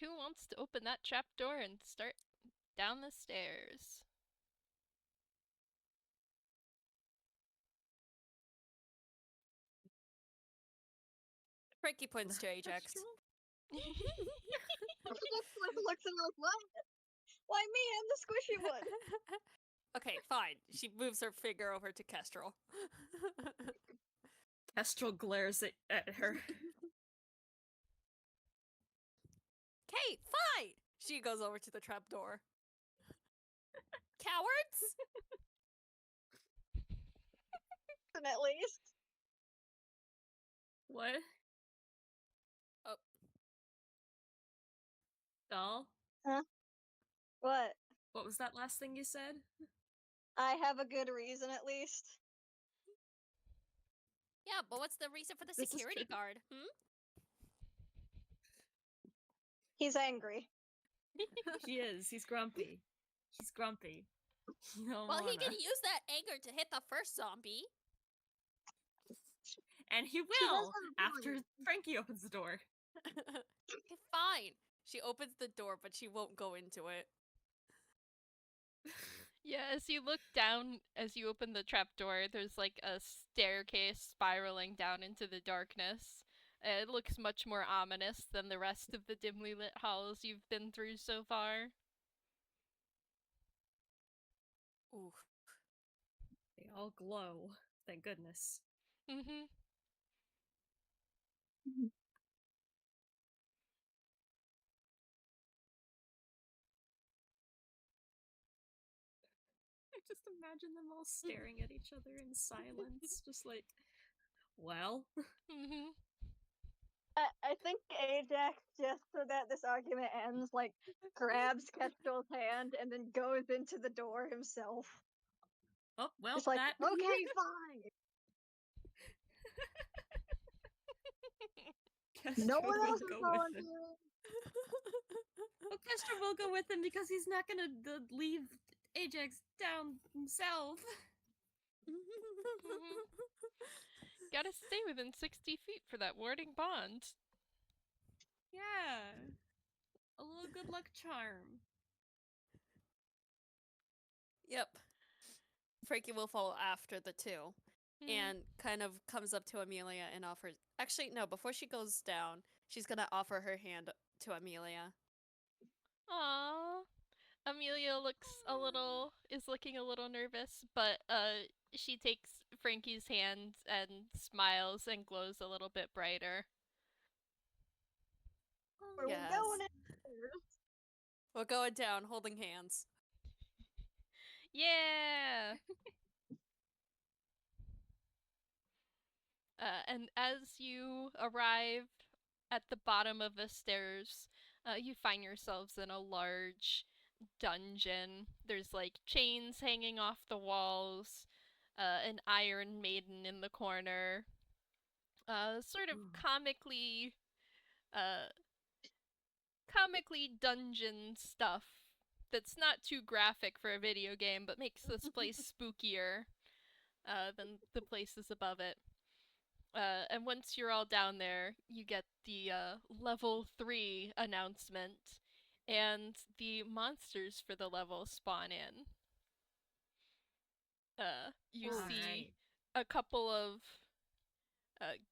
A: Who wants to open that trap door and start down the stairs.
B: Franky points to Ajax.
C: Looks at me like, what? Why me? I'm the squishy one.
B: Okay, fine. She moves her finger over to Kestrel.
D: Kestrel glares at her.
B: Okay, fine! She goes over to the trapdoor. Cowards?
C: At least.
D: What?
B: Oh.
D: Doll?
C: What?
D: What was that last thing you said?
C: I have a good reason at least.
B: Yeah, but what's the reason for the
D: This is
B: security
D: true.
B: guard? Hmm?
C: He's angry.
D: He is. He's grumpy. He's grumpy. You don't
B: Well, he
D: wanna.
B: can use that anger to hit the first zombie.
D: And he
C: does
D: will
C: have a
D: after
C: point.
D: Franky opens the door.
B: Okay, fine. She opens the door, but she won't go into it.
A: Yeah, as you look down, as you open the trapdoor, there's like a staircase spiraling down into the darkness. It looks much more ominous than the rest of the dimly lit halls you've been through so far.
B: Ooh.
D: They all glow. Thank goodness.
A: Mm-hmm.
D: I just imagine them all staring at each other in silence, just like, well.
A: Mm-hmm.
C: I think Ajax, just so that this argument ends, like, grabs Kestrel's hand and then goes into the door himself.
D: Oh, well,
C: It's like,
D: that.
C: okay, fine.
D: Kestrel
C: No one
D: will
C: else is
D: go with him.
C: volunteering.
D: Well, Kestrel will go with him because he's not gonna leave Ajax down himself.
A: Gotta stay within 60 feet for that warding bond.
D: Yeah. A little good luck charm.
B: Yep. Franky will follow after the two
A: Mhm.
B: and kind of comes up to Amelia and offers. Actually, no, before she goes down, she's gonna offer her hand to Amelia.
A: Aww. Amelia is looking a little nervous, but she takes Franky's hand and smiles and glows a little bit brighter.
C: Where we
B: Yes.
C: going?
B: We're going down, holding hands.
A: Yeah. And as you arrive at the bottom of the stairs, you find yourselves in a large dungeon. There's like chains hanging off the walls, an iron maiden in the corner, sort of
D: Ooh.
A: comically dungeon stuff that's not too graphic for a video game, but makes this place spookier than the places above it. And once you're all down there, you get the level 3 announcement, and the monsters for the level spawn in. You see
D: Alright.
A: a couple of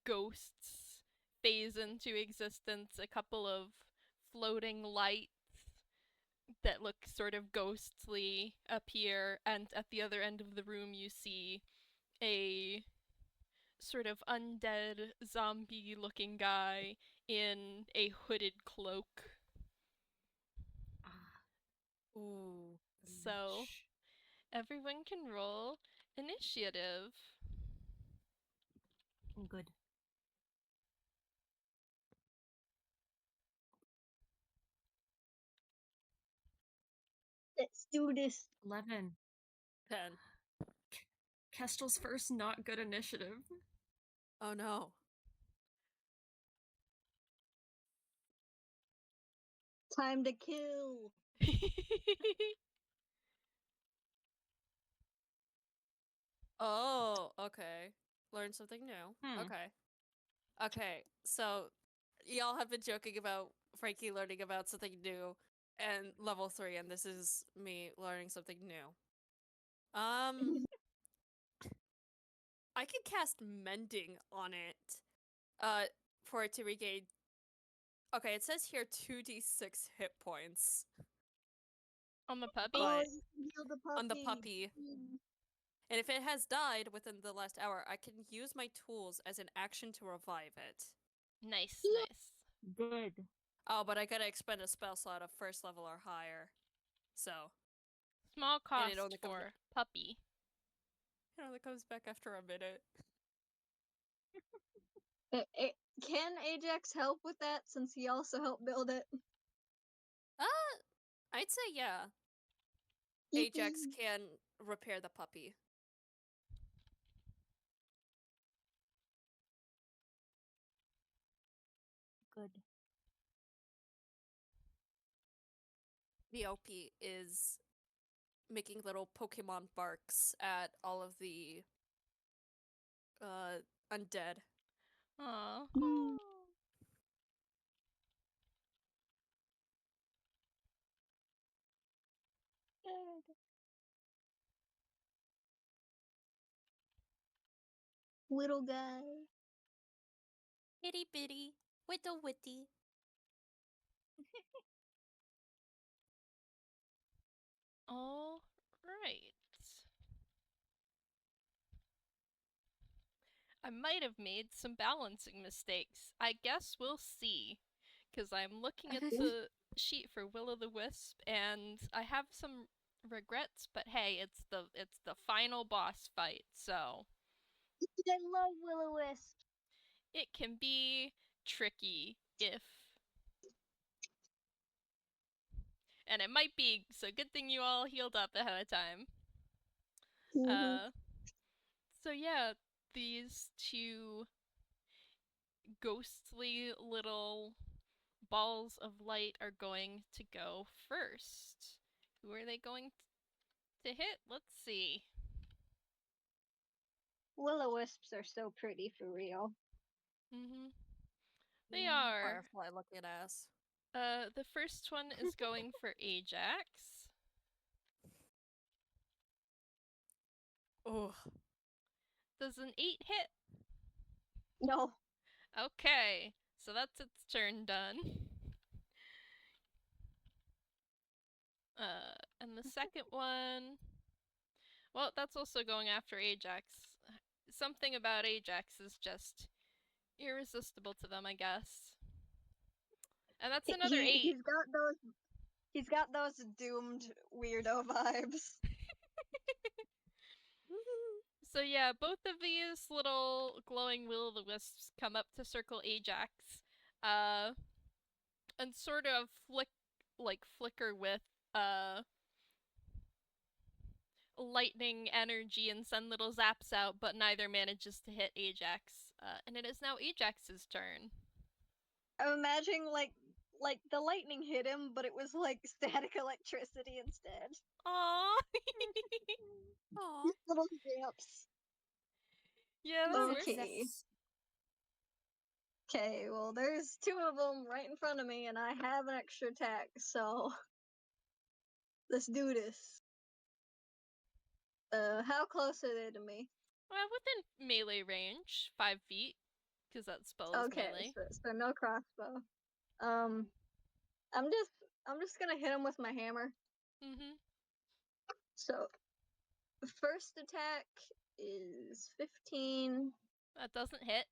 A: ghosts phase into existence, a couple of floating lights that look sort of ghostly appear, and at the other end of the room you see a sort of undead zombie looking guy in a hooded cloak.
D: Ah,
B: Ooh.
A: So
D: shh.
A: everyone can roll initiative.
D: Good.
C: Let's do this.
D: 11.
B: 10.
D: Kestrel's first not good initiative.
B: Oh no.
C: Time to kill.
B: Oh, okay. Learn something new.
D: Hmm.
B: Okay. Okay, so y'all have been joking about Franky learning about something new, and level 3, and this is me learning something new. I can cast Mending on it, for it to regain. Okay, it says here 2d6 hit points
A: On the puppy?
B: But-
C: you can heal the puppy.
B: on the puppy. And if it has died within the last hour, I can use my tools as an action to revive it.
A: Nice,
C: Yeah.
A: nice.
D: Good.
B: Oh, but I gotta expend a spell slot of first level or higher. So,
A: Small
B: And it
A: cost
B: only comes
A: for puppy.
B: it only comes back after a minute.
C: Can Ajax help with that since he also helped build it?
B: I'd say yeah.
C: Yippee.
B: Ajax can repair the puppy.
D: Good.
B: The OP is making little Pokemon barks at all of the undead.
A: Aw.
C: Little guy.
B: Itty bitty, whittle witty.
A: All right. I might have made some balancing mistakes. I guess we'll see. Because I'm looking at the sheet for Will-o'-the-Wisp, and I have some regrets, but hey, it's the final boss fight, so
C: I love Will-o'-Wisp.
A: it can be tricky if. And it might be, so good thing you all healed up ahead of time. So yeah, these two ghostly little balls of light are going to go first. Who are they going to hit? Let's see.
C: Will-o'-Wisps are so pretty for real.
A: They are.
B: Firefly looking ass.
A: The first one is going for Ajax.
B: Oh,
A: Does an 8 hit?
C: No.
A: Okay, so that's its turn done. And the second one, well, that's also going after Ajax. Something about Ajax is just irresistible to them, I guess. And that's another 8.
C: He's got those doomed weirdo vibes.
A: So yeah, both of these little glowing will-o'-the-wisps come up to circle Ajax, and sort of flicker with lightning energy and send little zaps out, but neither manages to hit Ajax. And it is now Ajax's turn.
C: I'm imagining like the lightning hit him, but it was like static electricity instead.
A: Aww.
B: aw.
C: These little zaps.
A: Yeah, that works.
C: Okay. Okay, well, there's 2 of them right in front of me, and I have an extra attack, so let's do this. How close are they to me?
A: Within melee range, 5 feet, because that spell is
C: Okay,
A: melee.
C: so no crossbow. I'm just gonna hit him with my hammer. So, first attack is 15.
A: That doesn't hit.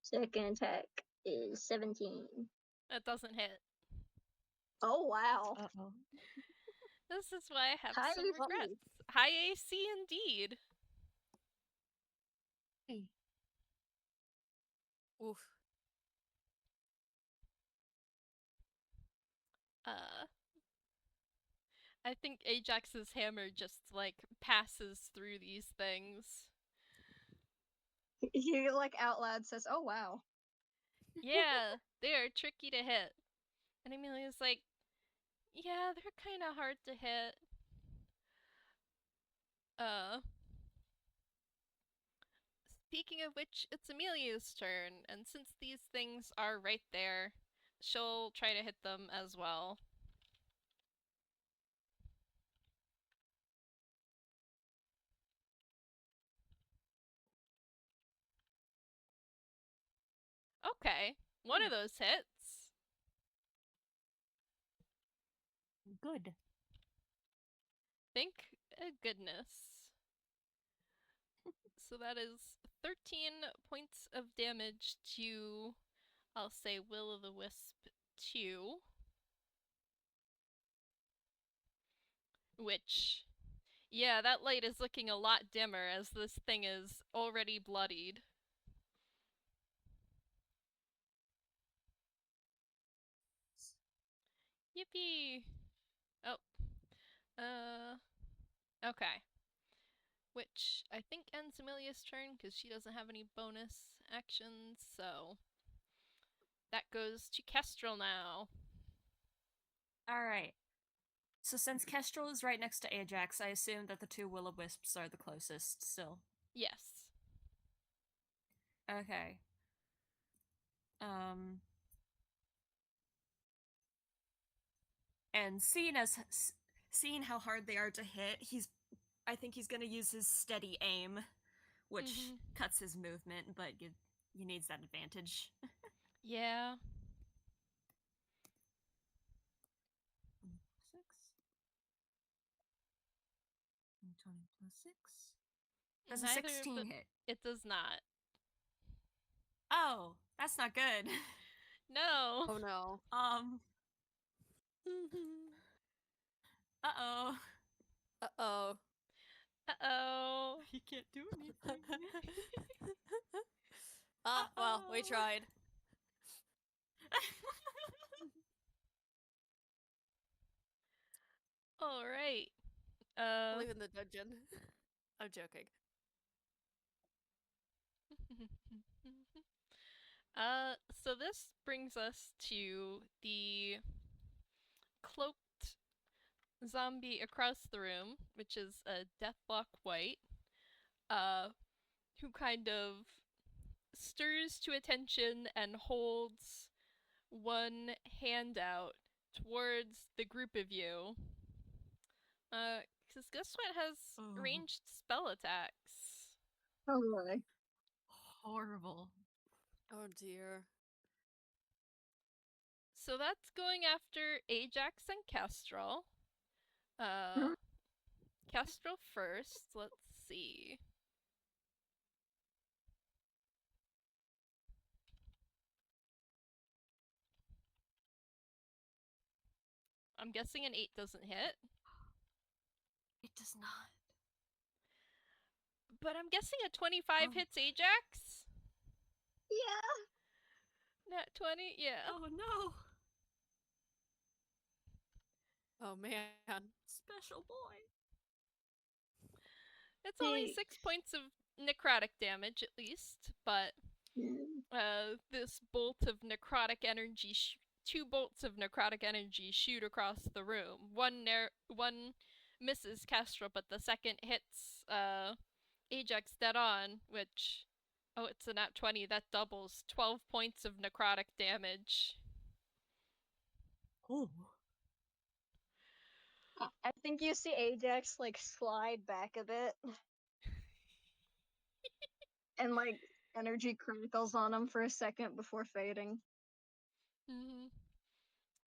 C: Second attack is 17.
A: That doesn't hit.
C: Oh wow.
D: Uh-oh.
A: This is why I have
C: High
A: some
C: AC.
A: regrets. High AC indeed.
D: Hey.
B: Oof.
A: I think Ajax's hammer just like passes through these things.
C: He like out loud says, "Oh wow."
A: Yeah, they are tricky to hit. And Amelia's like, yeah, they're kind of hard to hit. Speaking of which, it's Amelia's turn, and since these things are right there, she'll try to hit them as well. Okay, one of those hits.
D: Good.
A: Thank goodness. So that is 13 points of damage to, I'll say, Will-o'-the-Wisp 2. Which, yeah, that light is looking a lot dimmer as this thing is already bloodied. Yippee! Oh. Okay. Which I think ends Amelia's turn because she doesn't have any bonus actions, so that goes to Kestrel now.
D: Alright. So since Kestrel is right next to Ajax, I assume that the two will-o'-wisps are the closest still.
A: Yes.
D: Okay. And seeing how hard they are to hit, I think he's gonna use his steady aim, which cuts his movement, but you needs that advantage.
A: Yeah.
D: 6. 20 plus 6. Does a
A: Neither
D: 16 hit?
A: It does not.
D: Oh, that's not good.
A: No.
B: Oh no.
D: Uh-oh.
B: Uh-oh.
A: Uh-oh.
D: He can't do anything.
B: Well, we tried.
A: All right.
B: Live in the dungeon. I'm joking.
A: So this brings us to the cloaked zombie across the room, which is a Deathlock White, who kind of stirs to attention and holds one hand out towards the group of you. Because guess what has ranged spell attacks?
C: Oh boy.
D: Horrible.
B: Oh dear.
A: So that's going after Ajax and Kestrel. Kestrel first. Let's see. I'm guessing an 8 doesn't hit.
D: It does not.
A: But I'm guessing a 25 hits Ajax?
C: Yeah.
A: Nat 20? Yeah.
D: Oh no.
B: Oh man.
D: Special boy.
A: It's only 6 points of necrotic damage at least, but this bolt of necrotic energy, 2 bolts of necrotic energy shoot across the room. One misses Kestrel, but the second hits Ajax dead on, which, oh, it's a nat 20, that doubles 12 points of necrotic damage.
D: Oh.
C: I think you see Ajax like slide back a bit. And like energy crinkles on him for a second before fading.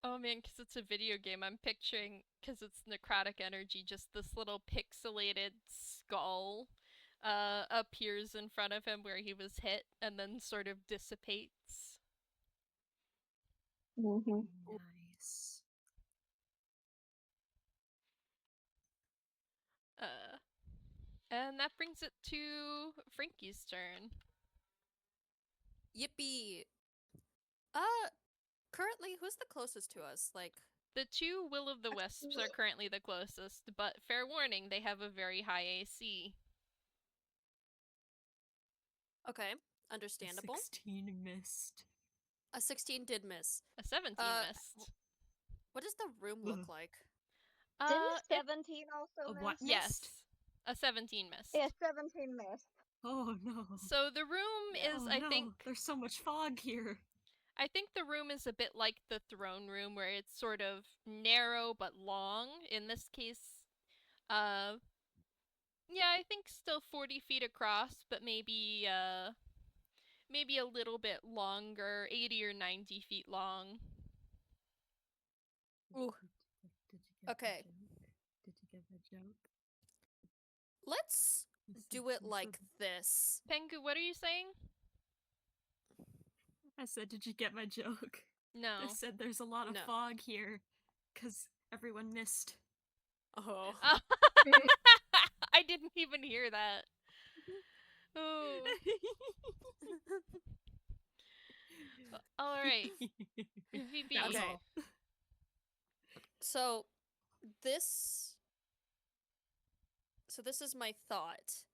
A: Oh man, because it's a video game, I'm picturing, because it's necrotic energy, just this little pixelated skull appears in front of him where he was hit and then sort of dissipates.
D: Nice.
A: And that brings it to Franky's turn.
B: Yippee. Currently, who's the closest to us? Like,
A: The 2 Will-o'-the-Wisps are currently the closest, but fair warning, they have a very high AC.
B: okay, understandable.
D: 16 missed.
B: A 16 did miss.
A: A 17 missed.
B: What does the room look like?
C: Didn't 17 also miss?
D: What
A: Yes.
D: missed?
A: A 17 missed.
C: Yeah, 17 missed.
D: Oh no.
A: So the room is, I think...
D: There's so much fog here.
A: I think the room is a bit like the throne room, where it's sort of narrow but long. In this case, yeah, I think still 40 feet across, but maybe maybe a little bit longer, 80 or 90 feet long.
B: Ooh.
D: Did you get
B: Okay.
D: the joke? Did you get the joke?
B: Let's do it like this.
A: Pengu, what are you saying?
D: I said, did you get my joke? I
A: No.
D: said there's a lot of
B: No.
D: fog here, because everyone missed.
B: Oh.
A: I didn't even hear that. Oh. All right. VB.
D: That was
B: Okay.
D: all.
B: So this is my thought.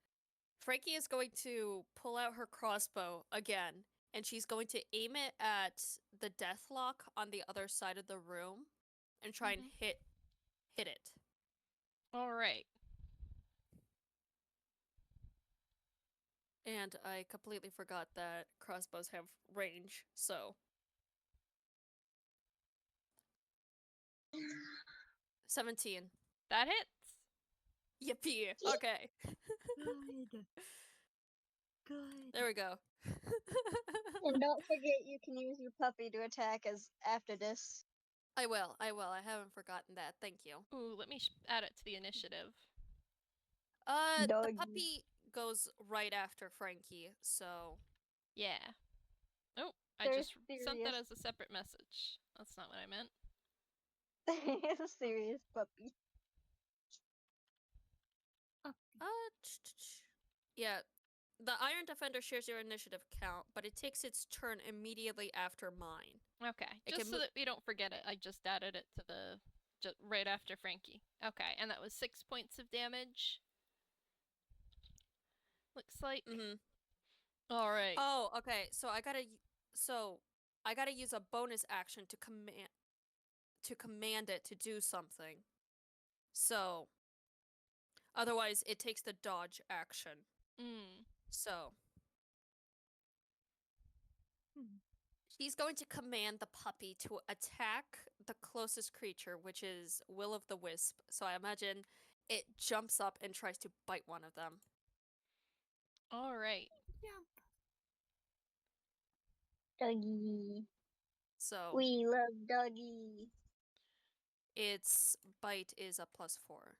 B: Franky is going to pull out her crossbow again, and she's going to aim it at the death lock on the other side of the room and try and hit it.
A: All right.
B: And I completely forgot that crossbows have range, so 17.
A: That hits.
B: Yippee. Okay.
D: Good. Good.
B: There we go.
C: And don't forget you can use your puppy to attack us after this.
B: I will. I haven't forgotten that. Thank you.
A: Ooh, let me add it to the initiative.
B: The
C: Doggy.
B: puppy goes right after Franky, so
A: Yeah. Oh, I
C: They're
A: just sent that
C: serious.
A: as a separate message. That's not what I meant.
C: It's a serious puppy.
B: yeah. The Iron Defender shares your initiative count, but it takes its turn immediately after mine.
A: Okay,
B: It
A: just
B: can
A: so that we don't forget it, I just added it to the right after Franky. Okay, and that was 6 points of damage. Looks like. All right.
B: Oh, okay. So I gotta use a bonus action to command it to do something. So otherwise, it takes the dodge action. So she's going to command the puppy to attack the closest creature, which is Will of the Wisp. So I imagine it jumps up and tries to bite one of them.
A: All right.
C: Doggy.
B: So
C: We love doggy.
B: its bite is a +4.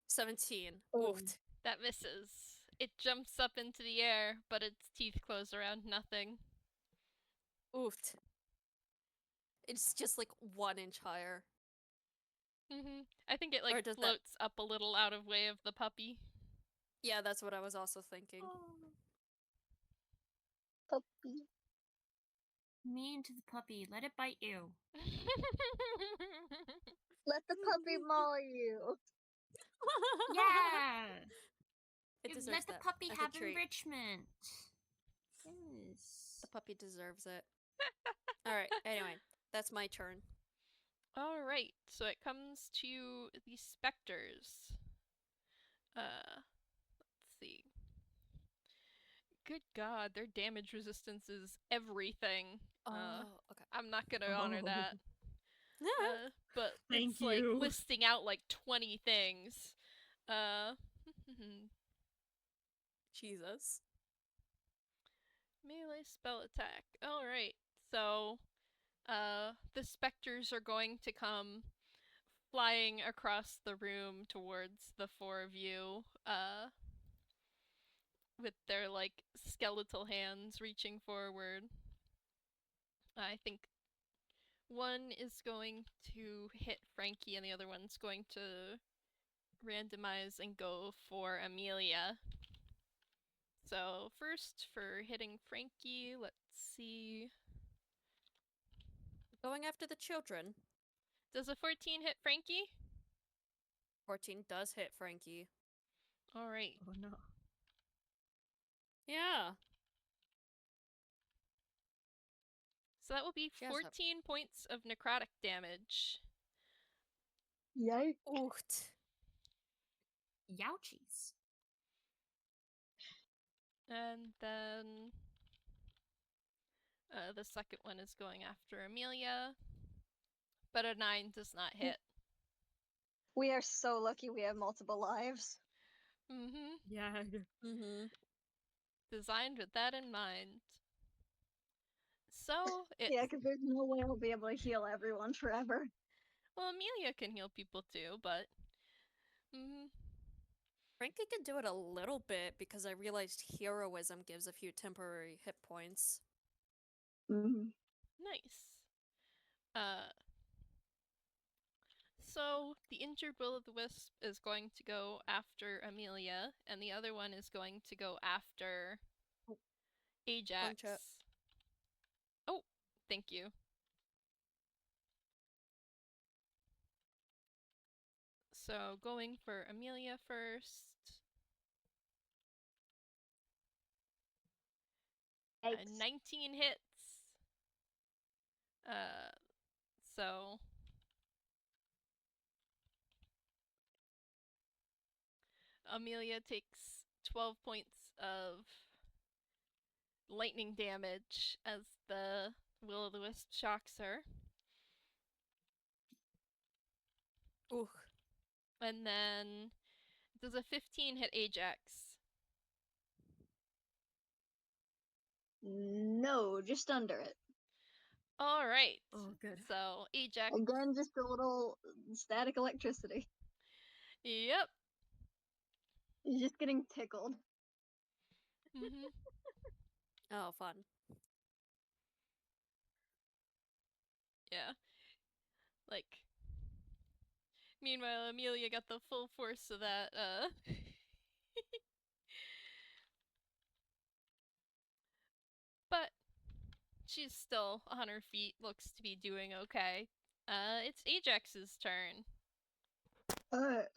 B: 17.
C: Oh.
B: Oofed.
A: That misses. It jumps up into the air, but its teeth close around nothing.
B: Oofed. It's just like 1 inch higher.
A: I think it like floats up a little out of way of the puppy.
B: Yeah, that's what I was also thinking.
C: Puppy.
D: Mean to the puppy. Let it bite you.
C: Let the puppy maul you.
D: Yeah.
B: It deserves
D: Let the
B: that
D: puppy
B: as a
D: have
B: treat.
D: enrichment. Yes.
B: The puppy deserves it. Alright, anyway, that's my turn.
A: All right, so it comes to the specters. Let's see. Good God, their damage resistance is everything.
B: Okay.
A: I'm not gonna honor that. But
D: Thank
A: it's like
D: you.
A: listing out like 20 things.
B: Jesus.
A: Melee spell attack. All right, so the specters are going to come flying across the room towards the 4 of you, with their like skeletal hands reaching forward. I think one is going to hit Franky and the other one's going to randomize and go for Amelia. So first for hitting Franky, let's see.
B: Going after the children.
A: Does a 14 hit Franky?
B: 14 does hit Franky.
A: All right.
D: Oh no.
B: Yeah.
A: So that will be 14 points of necrotic damage.
C: Yikes.
B: Oofed.
D: Youchies.
A: And then The second one is going after Amelia, but a 9 does not hit.
C: We are so lucky we have multiple lives.
A: Mm-hmm.
D: Yeah.
B: Mm-hmm.
A: Designed with that in mind. So, it's...
C: Yeah, because there's no way I'll be able to heal everyone forever.
A: Well, Amelia can heal people too, but... Mm-hmm.
B: Franky can do it a little bit because I realized heroism gives a few temporary hit points.
C: Mm-hmm.
A: Nice. So, the injured will-o'-the-wisp is going to go after Amelia, and the other one is going to go after Ajax.
B: chat.
A: Oh, thank you. So, going for Amelia first. 19 hits. So... Amelia takes 12 points of lightning damage as the will-o'-the-wisp shocks her.
B: Ooh.
A: And then, does a 15 hit Ajax?
C: No, just under it.
A: Alright.
D: Oh, good.
A: So, Ajax...
C: Again, just a little static electricity.
A: Yep.
C: He's just getting tickled.
A: Mm-hmm.
B: Oh, fun.
A: Yeah. Like... Meanwhile, Amelia got the full force of that, But... she's still on her feet, looks to be doing okay. It's Ajax's turn.
C: Alright.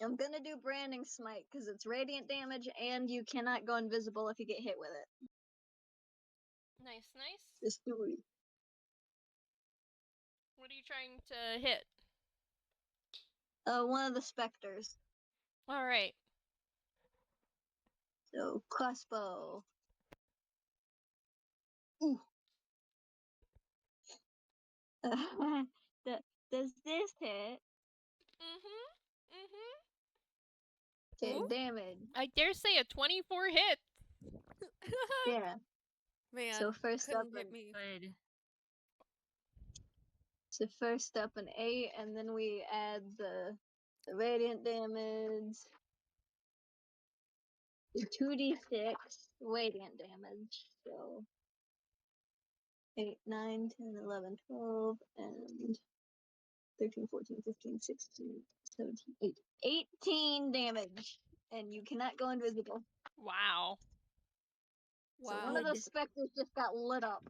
C: I'm gonna do Branding Smite, because it's radiant damage, and you cannot go invisible if you get hit with it.
A: Nice, nice.
C: Just do it.
A: What are you trying to hit?
C: One of the specters.
A: Alright.
C: So, crossbow. Ooh. Does this hit?
A: Mm-hmm. Mm-hmm.
C: Okay,
B: Ooh.
C: damage.
A: I dare say a 24 hit.
C: Yeah.
B: Man,
C: So first up,
B: couldn't hit me.
D: Good.
C: so first up an 8, and then we add the radiant damage. The 2d6 radiant damage. So 8, 9, 10, 11, 12, and 13, 14, 15, 16, 17, 18 damage. And you cannot go invisible.
A: Wow.
C: So one of
B: Wow.
C: those specters just got lit up.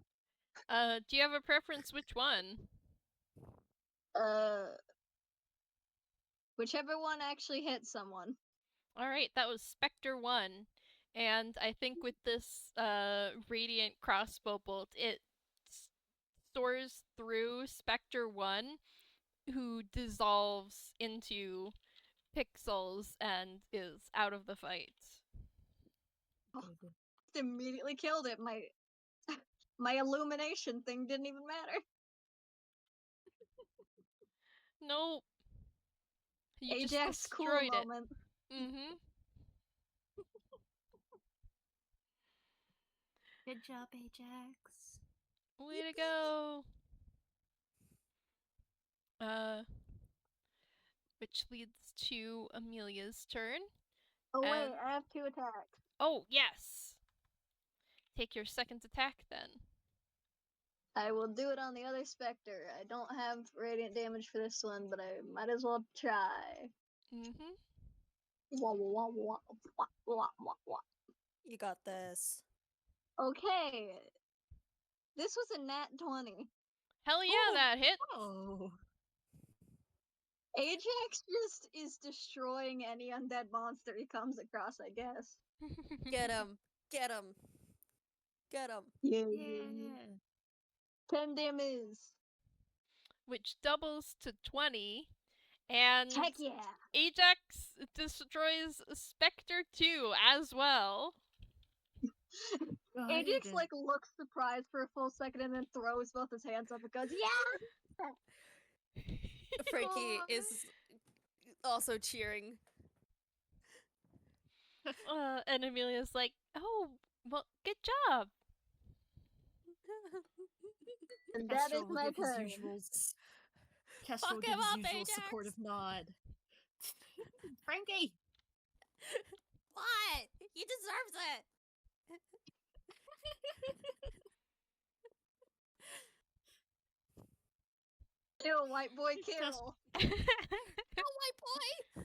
A: Do you have a preference which one?
C: Whichever one actually hit someone.
A: Alright, that was Spectre 1. And I think with this radiant crossbow bolt, it soars through Spectre 1, who dissolves into pixels and is out of the fight.
D: Good.
C: Immediately killed it. My illumination thing didn't even matter.
A: Nope. You
C: Ajax
A: just
C: cool
A: destroyed it.
C: moment.
A: Mm-hmm.
D: Good job, Ajax.
A: Way to go. Which leads to Amelia's turn.
C: Oh wait,
A: And-
C: I have 2 attacks.
A: Oh, yes. Take your second attack then.
C: I will do it on the other specter. I don't have radiant damage for this one, but I might as well try.
A: Mm-hmm.
C: Wah, wah, wah, wah, wah, wah, wah.
B: You got this.
C: Okay. This was a nat 20.
A: Hell yeah,
B: Ooh.
A: that hit.
D: Oh.
C: Ajax just is destroying any undead monster he comes across, I guess.
B: Get him. Get him. Get him.
C: Yeah.
D: Yeah.
C: 10 damage.
A: Which doubles to 20. And
C: Heck yeah.
A: Ajax destroys Spectre 2 as well.
C: Ajax like looks surprised for a full second and then throws both his hands up and goes, "Yeah!"
B: Franky
D: Aw.
B: is also cheering.
A: And Amelia's like, "Oh, well, good job."
C: And that is
D: Kestrel will
C: my
D: give his
C: turn.
D: usual. Kestrel will
B: Fuck
D: give
B: him
D: his
B: up,
D: usual
B: Ajax!
D: supportive nod. Franky.
B: What? He deserves it.
C: Kill, white boy, kill.
B: Oh, my boy!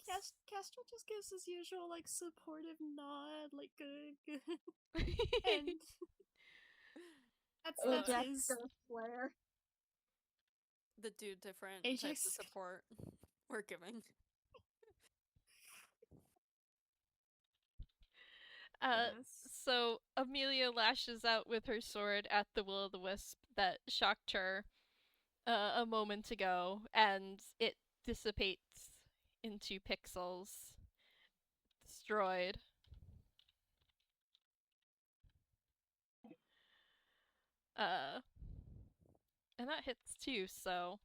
D: Kestrel just gives his usual like supportive nod, like good. And that's
C: Ajax
D: his.
C: Ghost Slayer.
B: The two different types of
D: Ajax.
B: support we're giving.
D: Yes.
A: So Amelia lashes out with her sword at the will-o'-the-wisp that shocked her a moment ago, and it dissipates into pixels, destroyed. And that hits too, so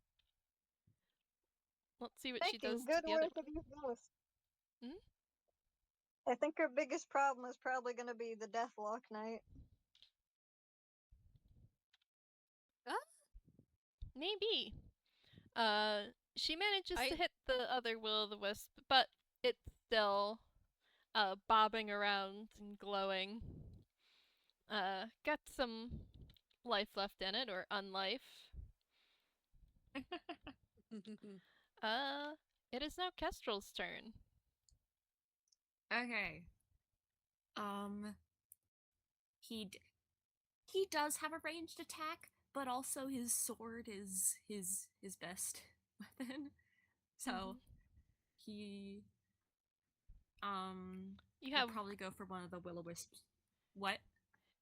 A: let's see what she
C: Making
A: does to
C: good
A: the other
C: work of these ghosts.
A: Hmm?
C: I think her biggest problem is probably going to be the Deathlock Knight.
A: Maybe. She manages
B: I-
A: to hit the other will-o'-the-wisp, but it's still bobbing around and glowing. Got some life left in it, or unlife. It is now Kestrel's turn.
D: Okay. He does have a ranged attack, but also his sword is his best weapon. So he
A: You
D: will
A: have.
D: probably go for one of the will-o'-wisps. What?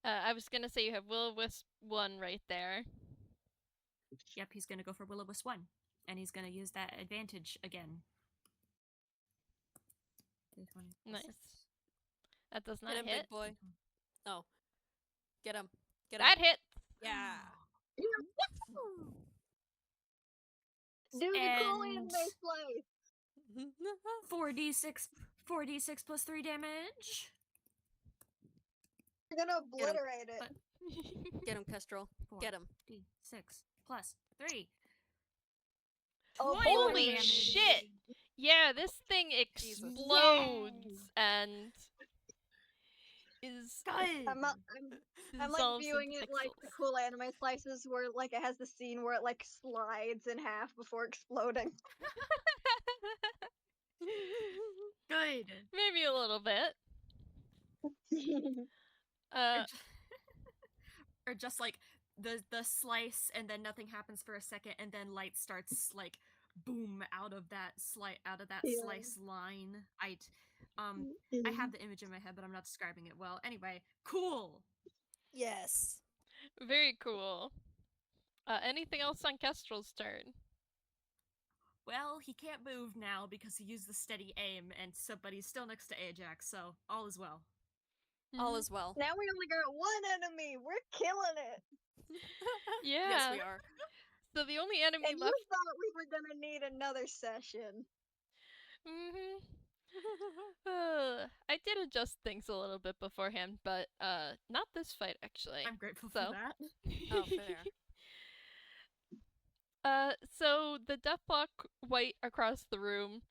A: I was gonna say you have will-o'-wisp 1 right there.
D: Yep, he's gonna go for will-o'-wisp 1, and he's gonna use that advantage again.
A: Nice. That does not
B: Get him,
A: hit.
B: big boy. Oh. Get him. Get him.
A: That hit.
B: Yeah.
C: Dude, the cool
D: And
C: anime slice.
D: 4d6 plus 3 damage.
C: You're gonna obliterate it.
D: But-
B: Get him, Kestrel. Get him.
D: 4d6 plus 3.
C: Oh,
D: 21
A: Holy
D: damage.
A: shit! Yeah, this thing explodes and is
D: Good.
C: I'm like
A: dissolves
C: viewing
A: into
C: it like the
A: pixels.
C: cool anime slices where like it has the scene where it like slides in half before exploding.
D: Good.
A: Maybe a little bit. Uh,
D: Or just like the slice, and then nothing happens for a second, and then light starts like boom out of that
C: Yeah.
D: slice line. I have the image in my head, but I'm not describing it well. Anyway, cool.
B: Yes.
A: very cool. Anything else on Kestrel's turn?
D: Well, he can't move now because he used the steady aim, and so but he's still next to Ajax, so all is well.
B: All
A: Mhm.
B: is well.
C: Now we only got one enemy. We're killing it.
A: Yeah.
B: Yes, we are.
A: So the only enemy
C: And you
A: left.
C: thought we were gonna need another session.
A: Mm-hmm. I did adjust things a little bit beforehand, but not this fight actually.
D: I'm grateful
A: So.
D: for that.
B: Oh, fair.
A: So the Deathlock White across the room,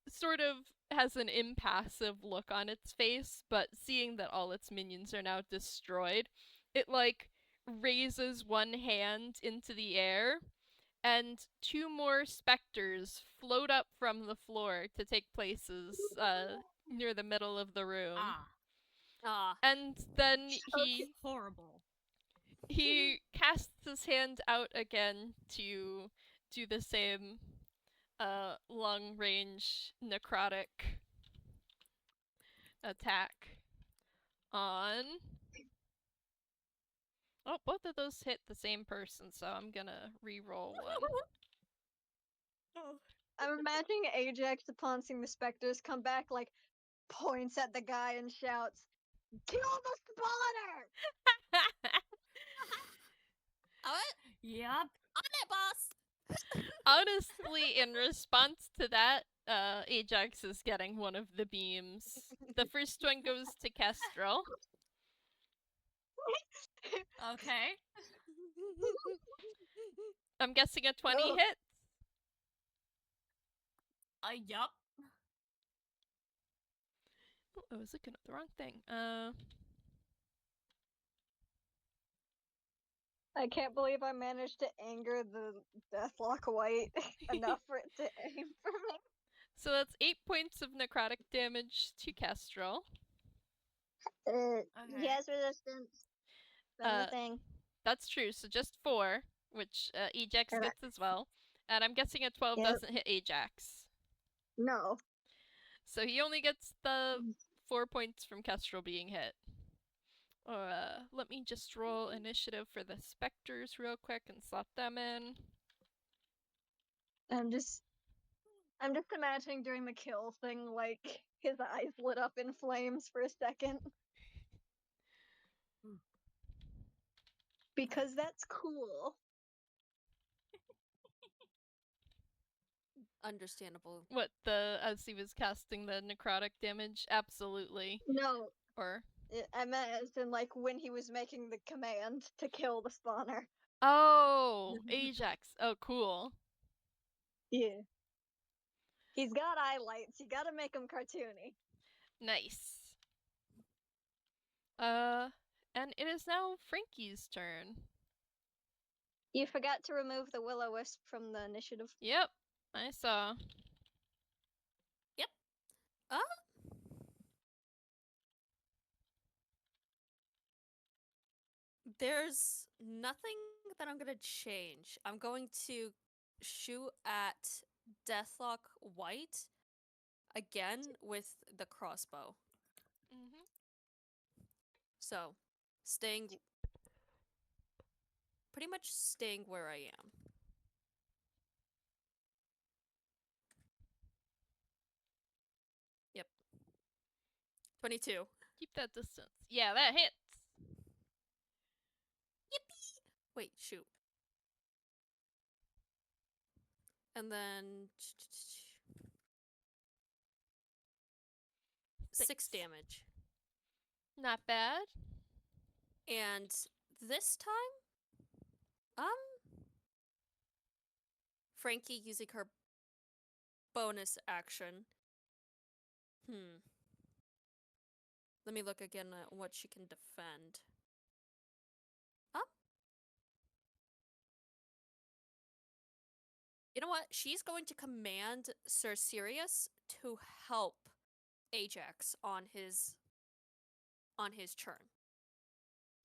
A: sort of has an impassive look on its face, but seeing that all its minions are now destroyed, it like raises one hand into the air, and 2 more specters float up from the floor to take places near the middle of the room.
B: Ah.
A: And then
D: Horrible.
A: he casts his hand out again to do the same long range necrotic attack on. Oh, both of those hit the same person, so I'm gonna re-roll one.
D: Oh.
C: I'm imagining Ajax upon seeing the specters come back, like, points at the guy and shouts, "Kill the spawner!"
B: What?
D: Yep.
B: On it, boss!
A: Honestly, in response to that, Ajax is getting one of the beams. The first one goes to Kestrel.
D: Okay.
A: I'm guessing a 20
C: Oh.
A: hits.
D: Yup.
A: Oh, I was looking at the wrong thing.
C: I can't believe I managed to anger the Deathlock White enough for it to aim for me.
A: So that's 8 points of necrotic damage to Kestrel.
C: He has resistance from the
A: Uh,
C: thing.
A: That's true, so just 4, which Ajax
C: Okay.
A: gets as well. And I'm guessing a 12
C: Yep.
A: doesn't hit Ajax.
C: No.
A: So he only gets the 4 points from Kestrel being hit. Let me just roll initiative for the specters real quick and slot them in.
C: I'm just imagining during the kill thing, like, his eyes lit up in flames for a second. Because that's cool.
B: Understandable.
A: What, as he was casting the necrotic damage? Absolutely.
C: No,
A: Or
C: I meant as in, like, when he was making the command to kill the spawner.
A: oh, Ajax. Oh, cool.
C: Yeah. He's got highlights. You gotta make him cartoony.
A: Nice. And it is now Franky's turn.
C: You forgot to remove the Will-O-Wisp from the initiative.
A: Yep, I saw.
B: There's nothing that I'm gonna change. I'm going to shoot at Deathlock White again with the crossbow.
A: Mm-hmm.
B: So, pretty much staying where I am. Yep. 22.
A: Keep that distance. Yeah, that hits.
B: Yippee! Wait, shoot. And then 6 damage.
A: Not bad.
B: And this time, Franky using her bonus action. Let me look again at what she can defend. You know what? She's going to command Sir Sirius to help Ajax on his turn.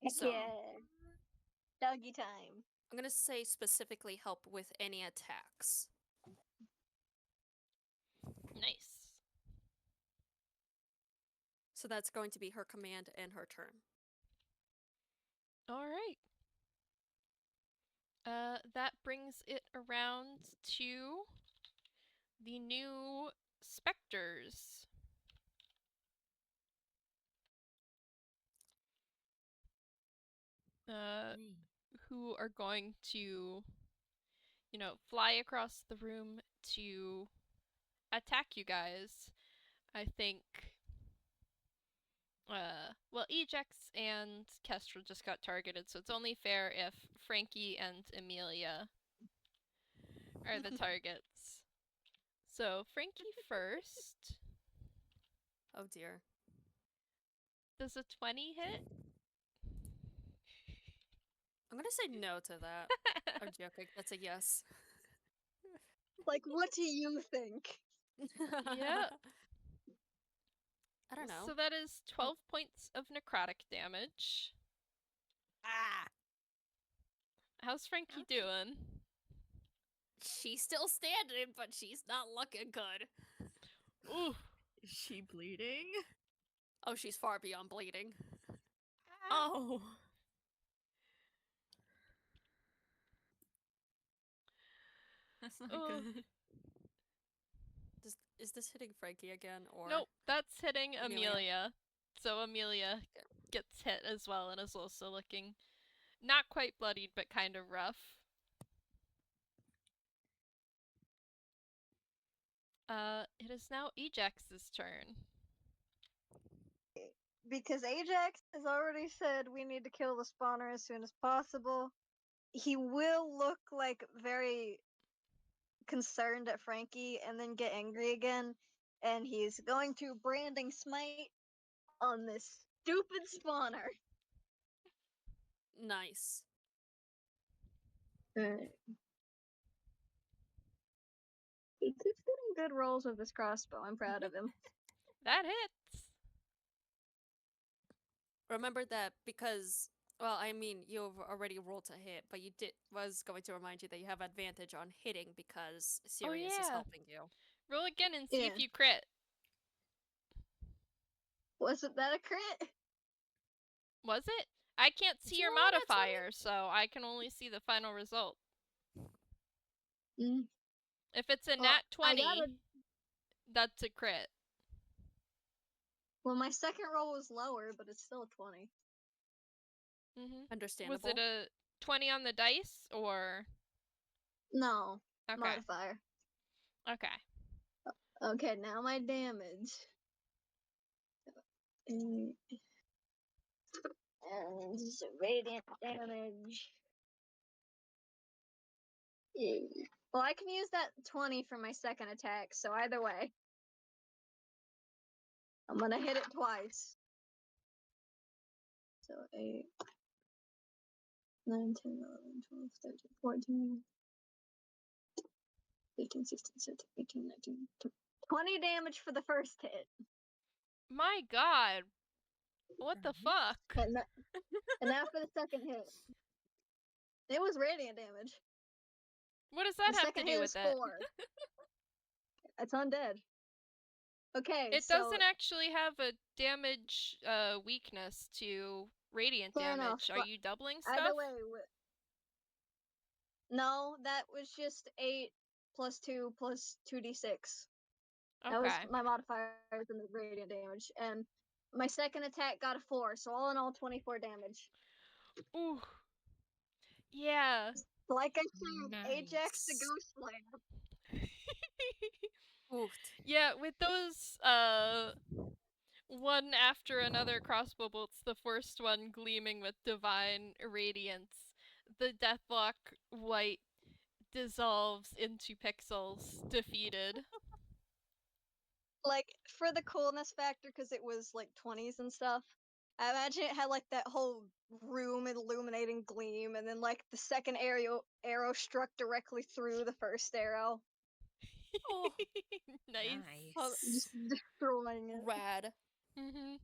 B: So
C: Yeah. Doggy time.
B: I'm gonna say specifically help with any attacks.
A: Nice.
B: So that's going to be her command and her turn.
A: All right. That brings it around to the new specters. Who are going to, fly across the room to attack you guys. I think, well, Ajax and Kestrel just got targeted, so it's only fair if Franky and Amelia are the targets. So, Franky first.
B: Oh dear.
A: Does a 20 hit?
B: I'm gonna say no to that. I'm joking. That's a yes.
C: Like, what do you think?
A: Yep.
B: I don't know.
A: So that is 12 points of necrotic damage.
B: Ah!
A: How's Franky doing?
B: She's still standing, but she's not looking good.
A: Ooh.
D: Is she bleeding?
B: Oh, she's far beyond bleeding.
D: Oh. That's not good.
B: Is this hitting Franky again, or
A: Nope, that's hitting
B: Amelia?
A: Amelia. So Amelia gets hit as well and is also looking not quite bloodied, but kind of rough. It is now Ajax's turn.
C: Because Ajax has already said we need to kill the spawner as soon as possible, he will look like very concerned at Franky and then get angry again, and he's going to branding smite on this stupid spawner.
B: Nice.
C: He keeps getting good rolls with this crossbow. I'm proud of him.
A: That hits.
B: Remember that because, well, I mean, you've already rolled to hit, but was going to remind you that you have advantage on hitting because Sirius is
A: yeah.
B: helping you.
A: Roll again and see if
C: Yeah.
A: you crit.
C: Wasn't that a crit?
A: Was it? I can't
B: Did
A: see
B: you
A: your
B: roll a nat 20?
A: modifier, so I can only see the final result.
C: Mm.
A: If it's a
C: Well,
A: nat 20,
C: I got
A: that's a crit.
C: Well, my second roll was lower, but it's still a 20.
A: Mm-hmm.
B: Understandable.
A: Was it a 20 on the dice, or?
C: No,
A: Okay.
C: modifier.
A: Okay.
C: Okay, now my damage. And radiant damage. Well, I can use that 20 for my second attack, so either way. I'm gonna hit it twice. So 8, 9, 10, 11, 12, 13, 14, 15, 16, 17, 18, 19, 20 damage for the first hit.
A: My god. What the fuck?
C: And now for the second hit. It was radiant damage.
A: What does that
C: The
A: have to
C: second
A: do
C: hit
A: with
C: is
A: it?
C: 4. It's undead. Okay,
A: It
C: so
A: doesn't actually have a damage weakness to radiant
C: fair enough,
A: damage. Are
C: but
A: you doubling stuff?
C: either way, no, that was just 8 plus 2 plus 2d6. That was
A: Okay.
C: my modifiers and the radiant damage. And my second attack got a 4, so all in all, 24 damage.
A: Ooh. Yeah.
C: Like I said, Ajax the
D: Nice.
C: Ghost Slayer.
B: Oofed.
A: Yeah, with those one after another crossbow bolts, the first one gleaming with divine radiance, the Deathlock white dissolves into pixels, defeated.
C: Like, for the coolness factor, because it was like 20s and stuff, I imagine it had like that whole room illuminating gleam, and then like the second arrow struck directly through the first arrow.
B: Oh,
A: Nice.
C: Just destroying it.
B: rad.
A: Mm-hmm.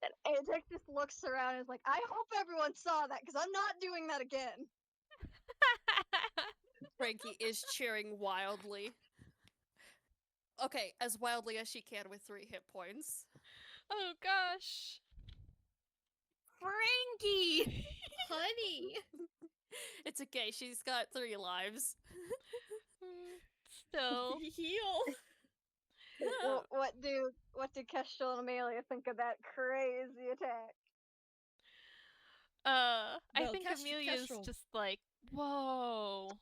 C: And Ajax just looks around and is like, I hope everyone saw that, because I'm not doing that again.
B: Franky is cheering wildly. Okay, as wildly as she can with 3 hit points.
A: Oh gosh.
D: Franky! Honey!
B: It's okay, she's got 3 lives.
A: Still.
D: Heal!
C: What do Kestrel and Amelia think of that crazy attack?
A: I
D: Well,
A: think Amelia's
D: Kestrel-
A: just like, whoa.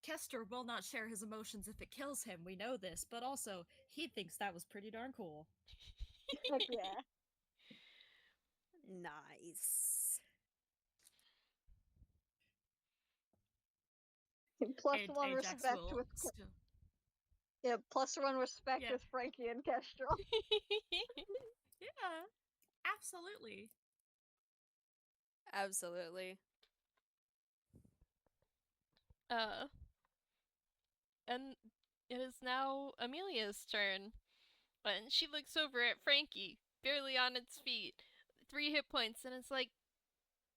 D: Kester will not share his emotions if it kills him, we know this, but also, he thinks that was pretty darn cool.
C: Heck yeah.
B: Nice.
C: Plus
D: And
C: 1
D: Ajax
C: respect
D: will
C: with
D: still...
C: yeah, plus 1 respect
D: Yeah.
C: with Franky and Kestrel.
D: Yeah, absolutely.
B: Absolutely.
A: And it is now Amelia's turn. And she looks over at Franky, barely on its feet. 3 hit points, and it's like,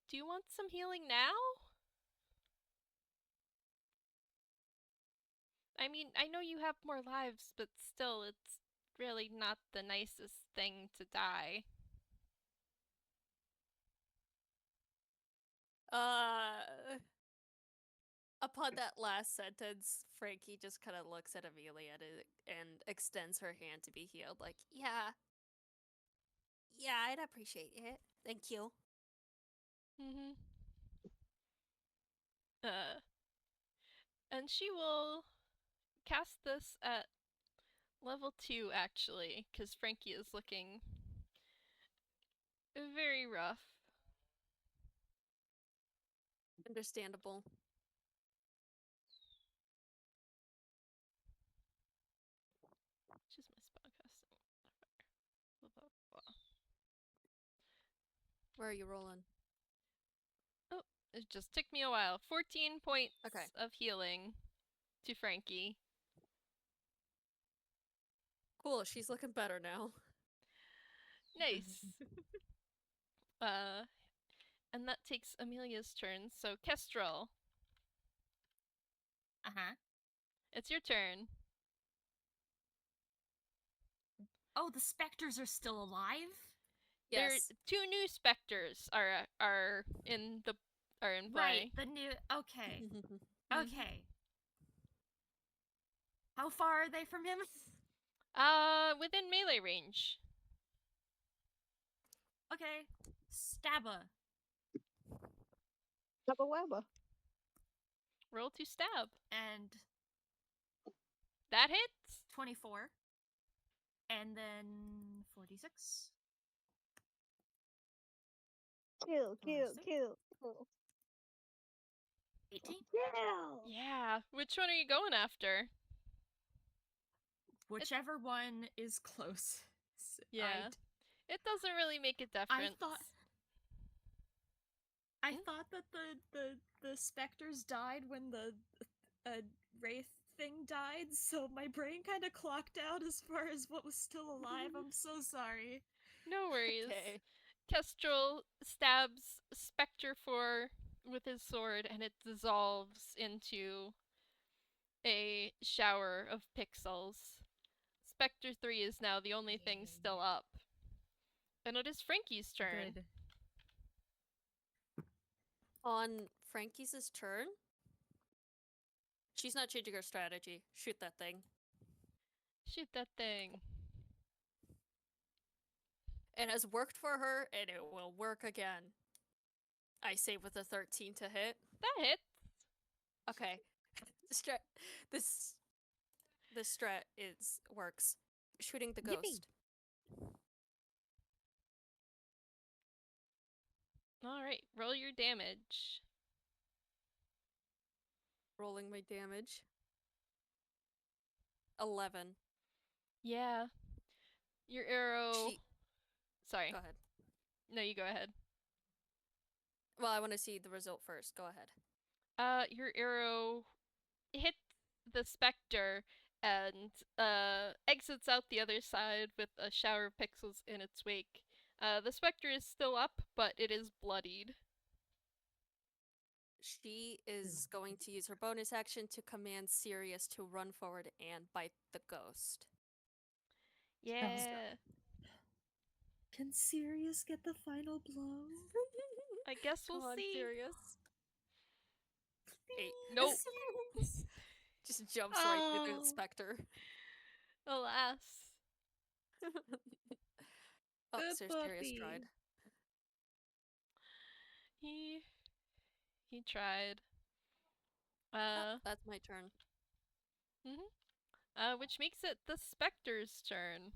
A: do you want some healing now? I mean, I know you have more lives, but still, it's really not the nicest thing to die.
B: Upon that last sentence, Frankie just kind of looks at Amelia and extends her hand to be healed. Like, yeah, I'd appreciate it. Thank you.
A: Mm-hmm. And she will cast this at level 2, actually, because Frankie is looking very rough.
B: Understandable.
A: Choose my spellcasting. Blah, blah, blah.
B: Where are you rolling?
A: Oh, it just took me a while. 14 points
B: Okay.
A: of healing to Frankie.
B: Cool, she's looking better now.
A: Nice. And that takes Amelia's turn. So Kestrel, it's your turn.
D: Oh, the specters are still alive?
B: Yes.
A: There, 2 new specters are in play.
D: Right, the new. Okay.
B: Mm-hmm.
D: Okay. How far are they from him?
A: Within melee range.
D: Okay. Stabba.
C: Webba webba.
A: Roll to stab.
D: And
A: That hits.
D: 24. And then 46.
C: Kill, kill,
D: Mercy.
C: kill, kill.
D: 18.
C: Kill!
A: Yeah. Which one are you going after?
D: Whichever one is close.
A: Yeah. It doesn't really make a difference.
D: I thought that the specters died when the wraith thing died, so my brain kind of clocked out as far as what was still alive. I'm so sorry.
A: No worries.
B: Okay.
A: Kestrel stabs Spectre 4 with his sword, and it dissolves into a shower of pixels. Spectre 3 is now the only thing
D: Yay.
A: still up. And it is Frankie's turn.
D: Good.
B: On Frankie's turn, she's not changing her strategy. Shoot that thing.
A: Shoot that thing.
B: It has worked for her, and it will work again. I save with a 13 to hit.
A: That hits.
B: Okay. This strat works. Shooting the
C: Yippee.
B: ghost.
A: Alright, roll your damage.
B: Rolling my damage. 11.
A: Yeah. Your arrow. Sorry.
B: Go ahead.
A: No, you go ahead.
B: Well, I want to see the result first. Go ahead.
A: Your arrow hits the specter and exits out the other side with a shower of pixels in its wake. The specter is still up, but it is bloodied.
B: She is going to use her bonus action to command Sirius to run forward and bite the ghost.
A: Yeah.
D: Can Sirius get the final blow?
A: I guess we'll
B: Come on,
A: see.
B: Sirius. 8.
A: Nope.
B: Just jumps right through
D: Oh.
B: the specter.
A: Alas.
B: Oh,
D: Good
B: Sirius
D: puppy.
B: tried.
A: He tried.
B: That's my turn.
A: Which makes it the specter's turn.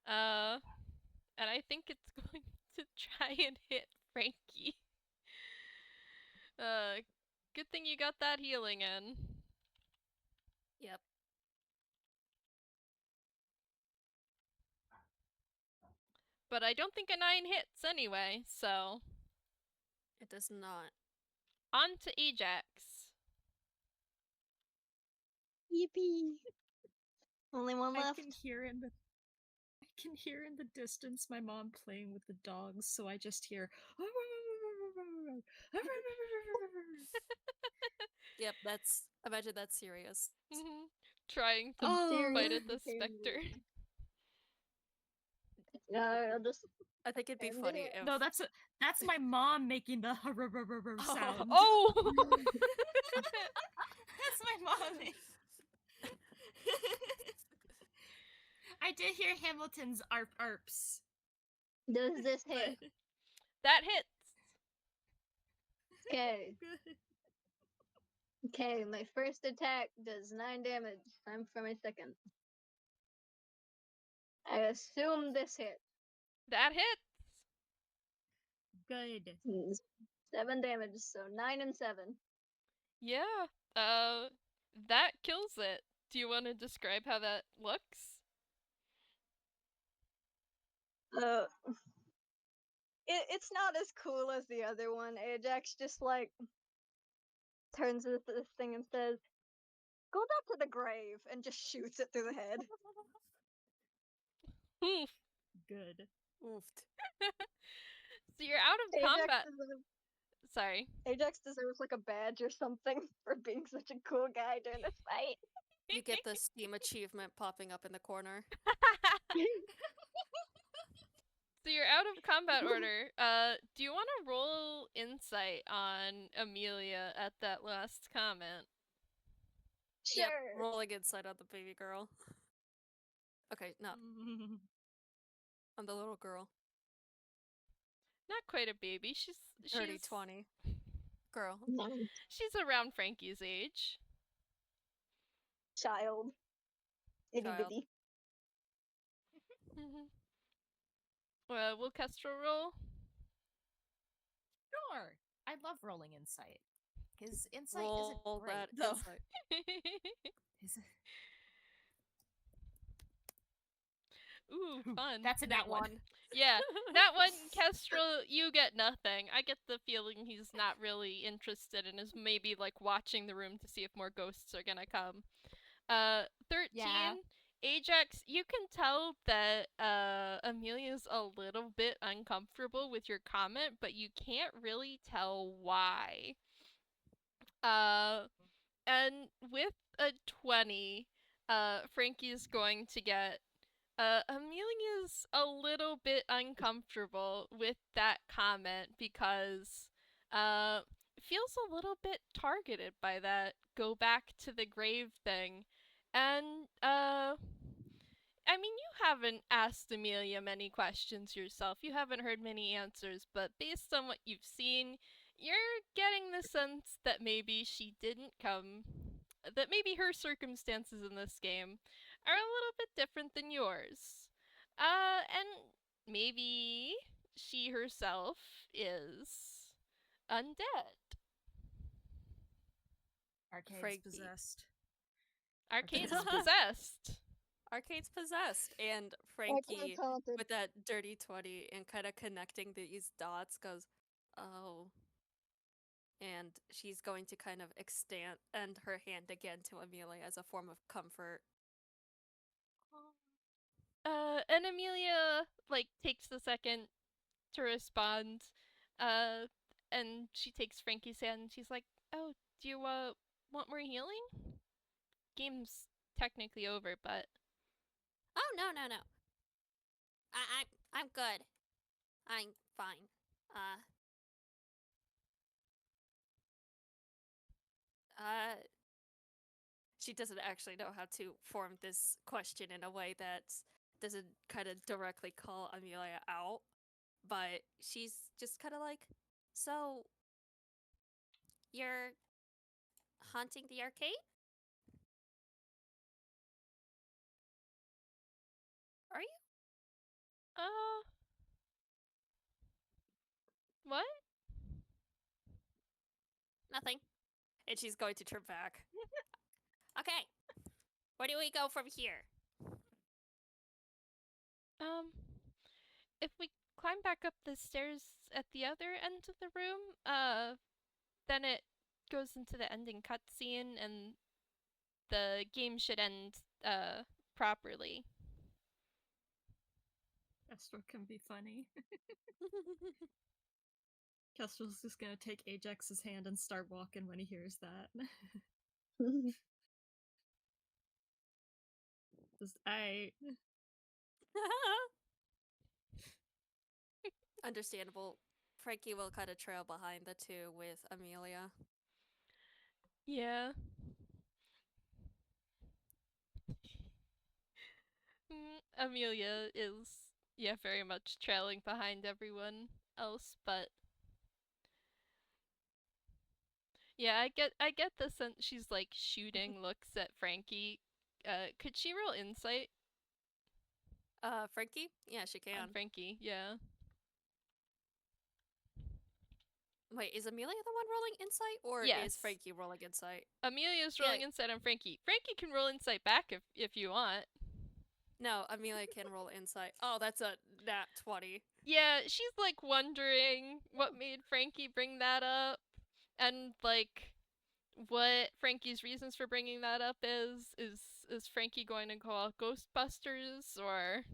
A: And I think it's going to try and hit Frankie. Good thing you got that healing in.
B: Yep.
A: But I don't think a 9 hits anyway, so.
B: It does not.
A: On to Ajax.
C: Yippee! Only one
D: I
C: left.
D: can hear in the distance my mom playing with the dogs, so I just hear.
B: Yep, imagine that's Sirius.
A: Trying to
D: Oh,
A: bite at the specter.
C: I'll just
B: I think it'd be
C: end
B: funny
C: it.
B: if
D: No, that's my mom making the sound.
A: Oh!
D: That's my mom. I did hear Hamilton's arps.
C: Does this hit?
D: But
A: That hits!
C: Okay.
D: good.
C: Okay, my first attack does 9 damage. Time for my second. I assume this hit.
A: That hits!
D: Good.
C: 7 damage, so 9 and 7.
A: Yeah. That kills it. Do you want to describe how that looks?
C: It's not as cool as the other one. Ajax just like turns to this thing and says, "Go back to the grave," and just shoots it through the head.
A: Oof.
D: Good.
B: oofed.
A: So you're out of combat. Sorry.
C: Ajax deserves like a badge or something for being such a cool guy during this fight.
B: You get the Steam achievement popping up in the corner.
A: So you're out of combat order. Do you want to roll insight on Amelia at that last comment?
C: Sure.
B: Yep, rolling inside on the baby girl. Okay, no, on the little girl.
A: Not quite a baby.
B: Dirty
A: she's
B: 20. Girl.
A: She's around Franky's age.
C: Child. Itty
B: Child.
C: bitty.
A: Will Kestrel roll?
D: Sure. I love rolling insight. His insight
B: Roll
D: isn't great,
B: that
D: though.
B: insight.
D: His-
A: Ooh, fun.
D: That's a nat one.
A: Yeah, that one, Kestrel, you get nothing. I get the feeling he's not really interested and is maybe like watching the room to see if more ghosts are gonna come. 13,
D: Yeah.
A: Ajax, you can tell that Amelia's a little bit uncomfortable with your comment, but you can't really tell why. And with a 20, Franky's going to get Amelia's a little bit uncomfortable with that comment because feels a little bit targeted by that go back to the grave thing. And I mean, you haven't asked Amelia many questions yourself. You haven't heard many answers, but based on what you've seen, you're getting the sense that maybe she didn't come, that maybe her circumstances in this game are a little bit different than yours. And maybe she herself is undead.
D: Arcade's
B: Franky.
D: possessed.
A: Arcade's
D: Arcade's
A: possessed.
B: Arcade's possessed, and Franky, with that dirty 20 and kind of connecting these dots, goes, "Oh." And she's going to kind of extend her hand again to Amelia as a form of comfort.
A: And Amelia, like, takes the second to respond, and she takes Franky's hand and she's like, "Oh, do you, want more healing? Game's technically over, but..."
B: Oh, no. I'm good. I'm fine. She doesn't actually know how to form this question in a way that doesn't kind of directly call Amelia out, but she's just kind of like, "So, you're haunting the arcade? Are you?"
A: What?
B: Nothing. And she's going to turn back. Okay. Where do we go from here?
A: If we climb back up the stairs at the other end of the room, then it goes into the ending cutscene and the game should end, properly.
D: Kestrel can be funny. Kestrel's just gonna take Ajax's hand and start walking when he hears that. Just,
B: understandable. Frankie will kind of trail behind the two with Amelia.
A: Yeah. Amelia is, yeah, very much trailing behind everyone else, but yeah, I get the sense she's like shooting looks at Franky. Could she roll insight
B: Frankie? Yeah, she
A: on
B: can.
A: Franky? Yeah.
B: Wait, is Amelia the one rolling insight, or is
A: Yes.
B: Frankie rolling insight?
A: Amelia's
B: Yeah.
A: rolling insight on Franky. Franky can roll insight back if you want.
B: No, Amelia can roll insight. Oh, that's a nat 20.
A: Yeah, she's like wondering what made Franky bring that up, and like what Franky's reasons for bringing that up is Franky going to call Ghostbusters or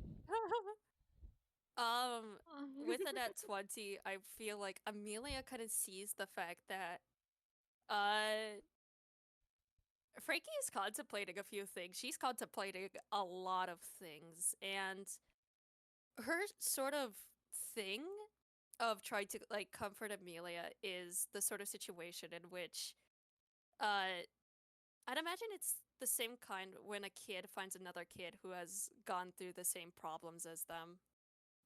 B: With a nat 20, I feel like Amelia kind of sees the fact that uh Frankie is contemplating a few things. She's contemplating a lot of things, and her sort of thing of trying to like comfort Amelia is the sort of situation in which I'd imagine it's the same kind when a kid finds another kid who has gone through the same problems as them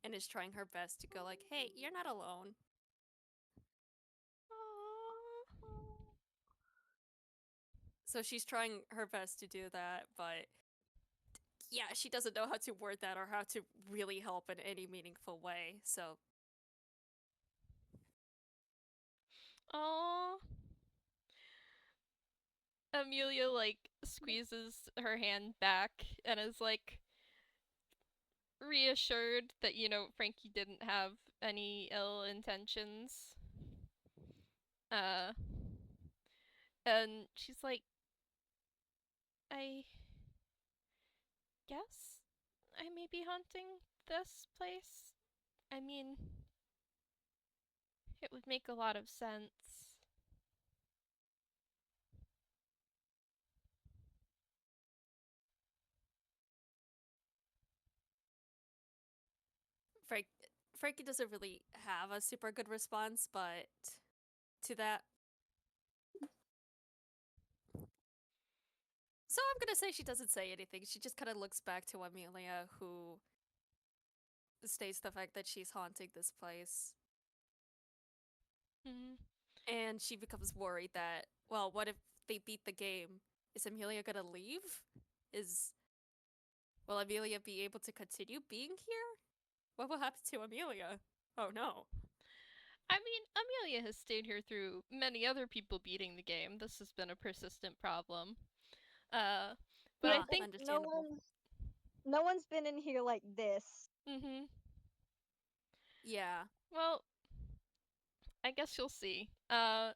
B: and is trying her best to go like, "Hey, you're not alone." So she's trying her best to do that, but yeah, she doesn't know how to word that or how to really help in any meaningful way. So
A: oh, Amelia like squeezes her hand back and is like reassured that Frankie didn't have any ill intentions. Uh and she's like, I guess I may be haunting this place. I mean, it would make a lot of sense.
B: Frank Frankie doesn't really have a super good response, but to that, so I'm gonna say she doesn't say anything. She just kind of looks back to Amelia, who states the fact that she's haunting this place.
A: Mm-hmm.
B: And she becomes worried that, well, what if they beat the game? Is Amelia gonna leave? Is Will Amelia be able to continue being here? What will happen to Amelia? Oh no.
A: I mean, Amelia has stayed here through many other people beating the game. This has been a persistent problem. Uh, but I think.
B: understandable.
C: No one's been in here like this.
A: Mm-hmm.
B: Yeah.
A: Well, I guess you'll see. But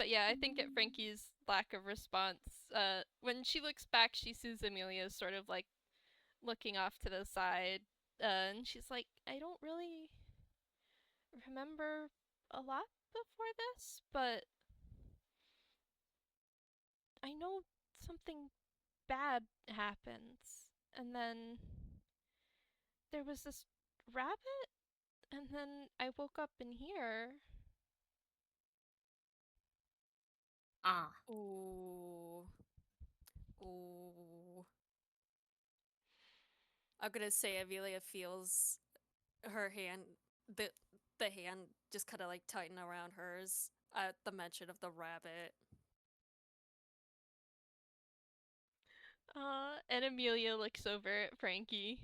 A: yeah, I think at Frankie's lack of response, when she looks back, she sees Amelia sort of like looking off to the side, and she's like, I don't really remember a lot before this, but I know something bad happens. And then there was this rabbit, and then I woke up in here.
D: Ah.
B: Ooh. Ooh. I'm gonna say Amelia feels her hand, the the hand just kind of like tighten around hers at the mention of the rabbit.
A: And Amelia looks over at Frankie.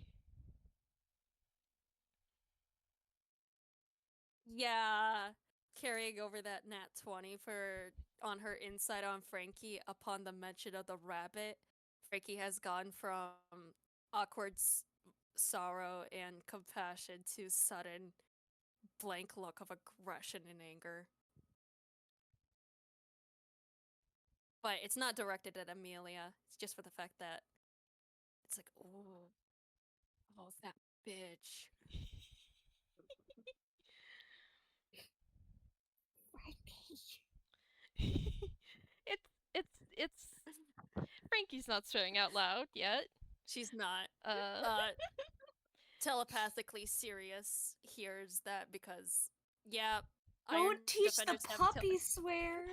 B: Yeah, carrying over that nat 20 for on her insight on Frankie upon the mention of the rabbit. Frankie has gone from awkward sorrow and compassion to sudden blank look of aggression and anger. But it's not directed at Amelia. It's just for the fact that it's like, oh, that bitch.
A: it's Frankie's not swearing out loud yet.
B: She's not.
A: Uh,
B: Uh, telepathically Sirius hears that because, yeah,
D: Don't
B: Iron
D: teach the
B: Defenders have
D: puppy swears.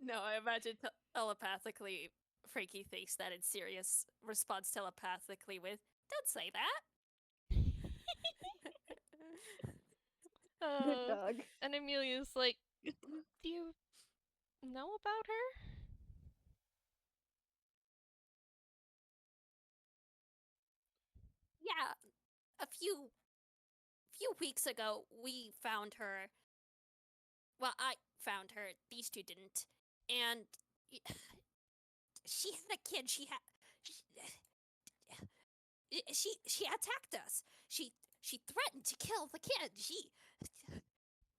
B: No, I imagine telepathically Frankie thinks that, and Sirius responds telepathically with, "Don't say that."
C: Good
A: Uh,
C: dog.
A: and Amelia's like, do you know about her?
B: Yeah, a few weeks ago we found her. Well, I found her. These two didn't, and she had a kid. She attacked us. She threatened to kill the kid.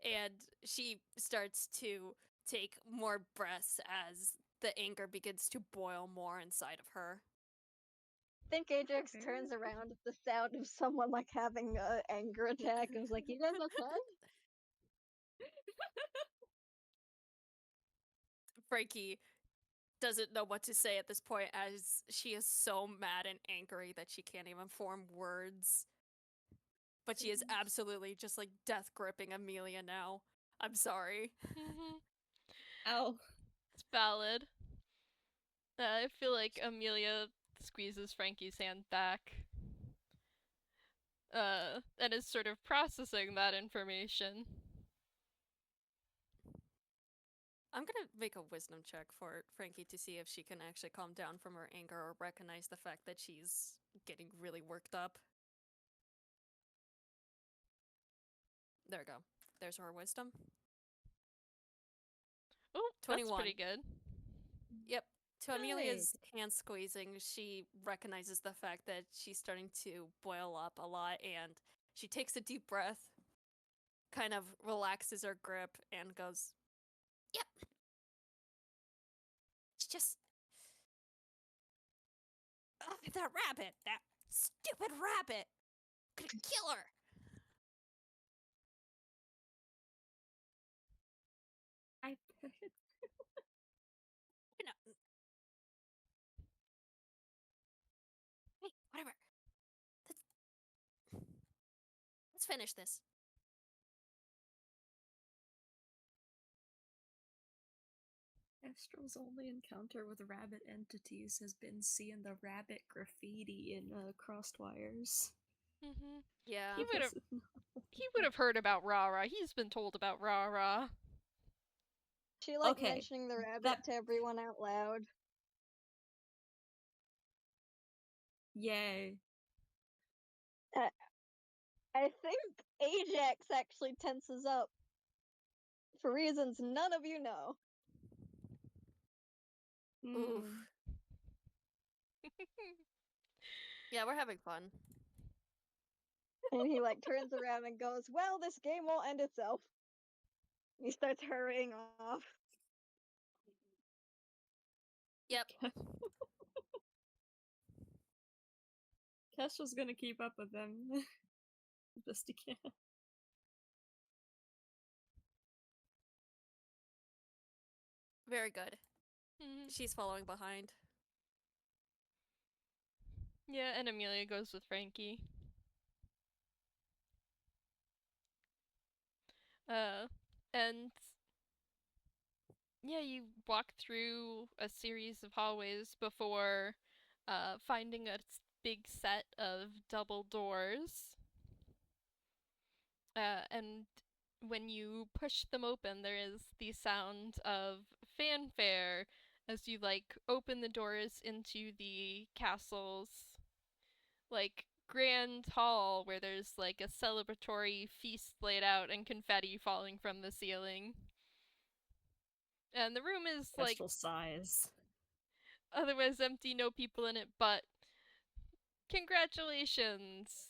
B: And she starts to take more breaths as the anger begins to boil more inside of her.
C: I think Ajax turns around at the sound of someone like having an anger attack and is like, "You guys okay?"
B: Frankie doesn't know what to say at this point as she is so mad and angry that she can't even form words. But she is absolutely just like death gripping Amelia now. I'm sorry.
D: Ow.
A: It's valid. I feel like Amelia squeezes Franky's hand back. And is sort of processing that information.
B: I'm gonna make a wisdom check for Frankie to see if she can actually calm down from her anger or recognize the fact that she's getting really worked up. There we go. There's her wisdom.
A: Oh, that's
B: 21.
A: pretty good.
B: Yep. To Amelia's hand squeezing, she recognizes the fact that she's starting to boil up a lot, and she takes a deep breath, kind of relaxes her grip, and goes, "Yep. It's just that rabbit, that stupid rabbit, gonna kill her."
D: I bet.
B: You know. Hey, whatever. Let's finish this.
D: Kestrel's only encounter with rabbit entities has been seeing the rabbit graffiti in crossed wires.
B: Yeah.
A: He would have heard about Rara. He's been told about Rara.
C: She like
D: Okay,
C: mentioning the rabbit
D: that-
C: to everyone out loud.
D: Yay.
C: I think Ajax actually tenses up for reasons none of you know.
B: Oof.
D: Mm.
B: Yeah, we're having fun.
C: And he like turns around and goes, "Well, this game won't end itself." He starts hurrying off.
B: Yep.
D: Kestrel's gonna keep up with them. Best he can.
B: Very good. She's following behind.
A: Yeah, and Amelia goes with Franky. And yeah, you walk through a series of hallways before finding a big set of double doors. And when you push them open, there is the sound of fanfare as you like open the doors into the castle's like grand hall where there's like a celebratory feast laid out and confetti falling from the ceiling. And the room is like
D: Kestrel sighs.
A: otherwise empty, no people in it, but congratulations!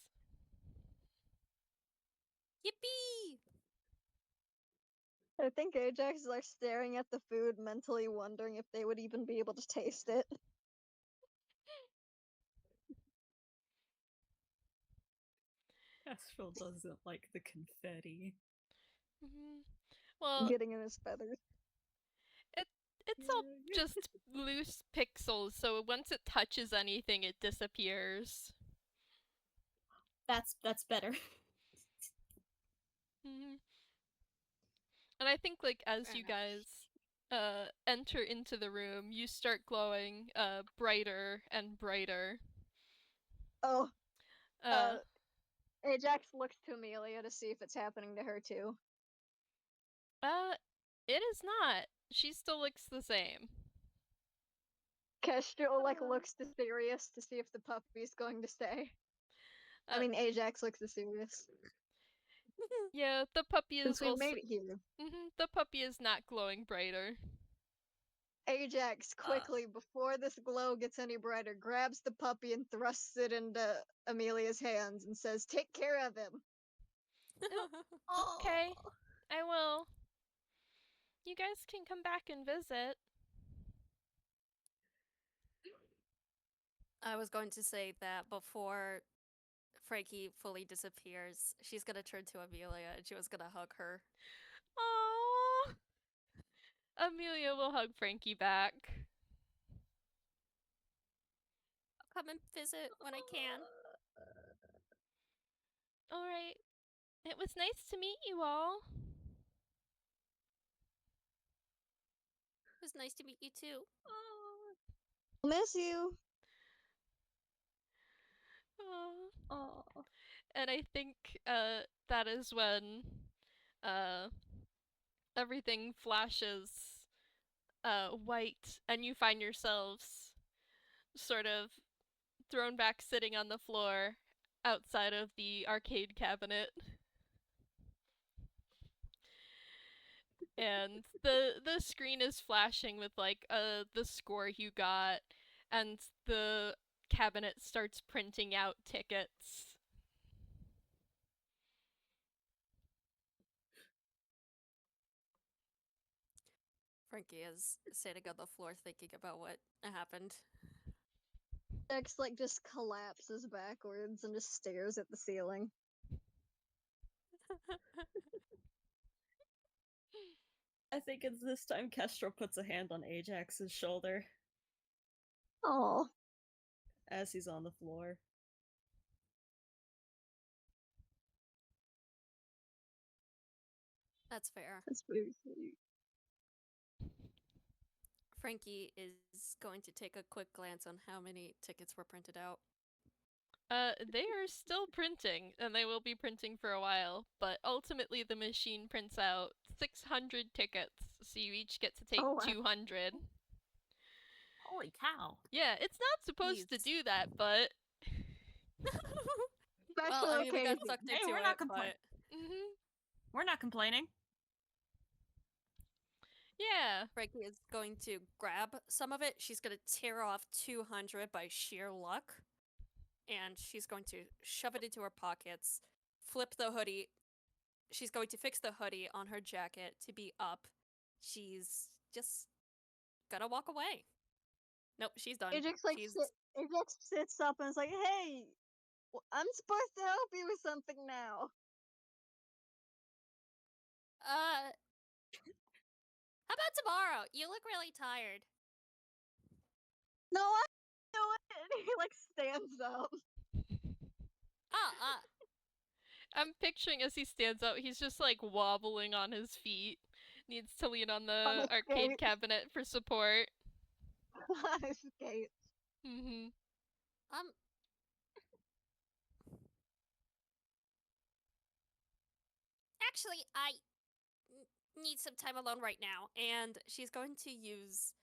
B: Yippee!
C: I think Ajax is like staring at the food, mentally wondering if they would even be able to taste it.
D: Kestrel doesn't like the confetti.
A: Well,
C: Getting in his feathers.
A: it's all just loose pixels, so once it touches anything, it disappears.
D: That's better.
A: Mhm. And I think like as
B: Fair
A: you
B: enough.
A: guys enter into the room, you start glowing brighter and brighter.
C: Oh,
A: Uh
C: Ajax looks to Amelia to see if it's happening to her too.
A: uh it is not. She still looks the same.
C: Kestrel looks serious to see if the puppy's going to stay. I
A: Uh,
C: mean, Ajax looks serious
A: yeah, the puppy
C: since
A: is
C: we
A: also
C: made it here.
A: the puppy is not glowing brighter.
C: Ajax quickly, before this glow gets any brighter, grabs the puppy and thrusts it into Amelia's hands and says, "Take care of him."
A: Okay, I will. You guys can come back and visit.
B: I was going to say that before Franky fully disappears, she's gonna turn to Amelia and she was gonna hug her.
A: Aww. Amelia will hug Franky back.
B: I'll come and visit when I can.
A: Alright. It was nice to meet you all.
B: It was nice to meet you too.
C: Miss you.
A: Aw. And I think that is when uh everything flashes white and you find yourselves sort of thrown back sitting on the floor outside of the arcade cabinet. And the screen is flashing with like the score you got, and the cabinet starts printing out tickets.
B: Franky is sitting on the floor thinking about what happened.
C: Ajax just collapses backwards and just stares at the ceiling.
D: I think it's this time Kestrel puts a hand on Ajax's shoulder
C: Oh,
D: as he's on the floor.
B: That's fair.
C: that's very sweet.
B: Franky is going to take a quick glance on how many tickets were printed out.
A: They are still printing, and they will be printing for a while, but ultimately the machine prints out 600 tickets, so you each get to take
C: Oh, wow.
A: 200.
D: Holy cow.
A: Yeah, it's not supposed to
B: Jeez.
A: do that, but
B: Well, I mean, we got
C: occasion.
B: sucked
D: Hey,
B: into
D: we're
B: it,
D: not complaining.
A: mhm.
D: We're not complaining.
A: Yeah.
B: Franky is going to grab some of it. She's going to tear off 200 by sheer luck. And she's going to shove it into her pockets, flip the hoodie. She's going to fix the hoodie on her jacket to be up. She's just gonna walk away. Nope, she's done.
C: Ajax
B: She's
C: Ajax sits up and is like, "Hey, I'm supposed to help you with something now."
B: how about tomorrow? You look really tired.
C: No, I do it. And he stands up.
B: Oh,
A: I'm picturing as he stands up, he's just like wobbling on his feet. Needs to lean on the
C: On his
A: arcade
C: skate.
A: cabinet for support.
C: On his skates.
A: Mhm.
B: actually, I need some time alone right now. And she's going to use.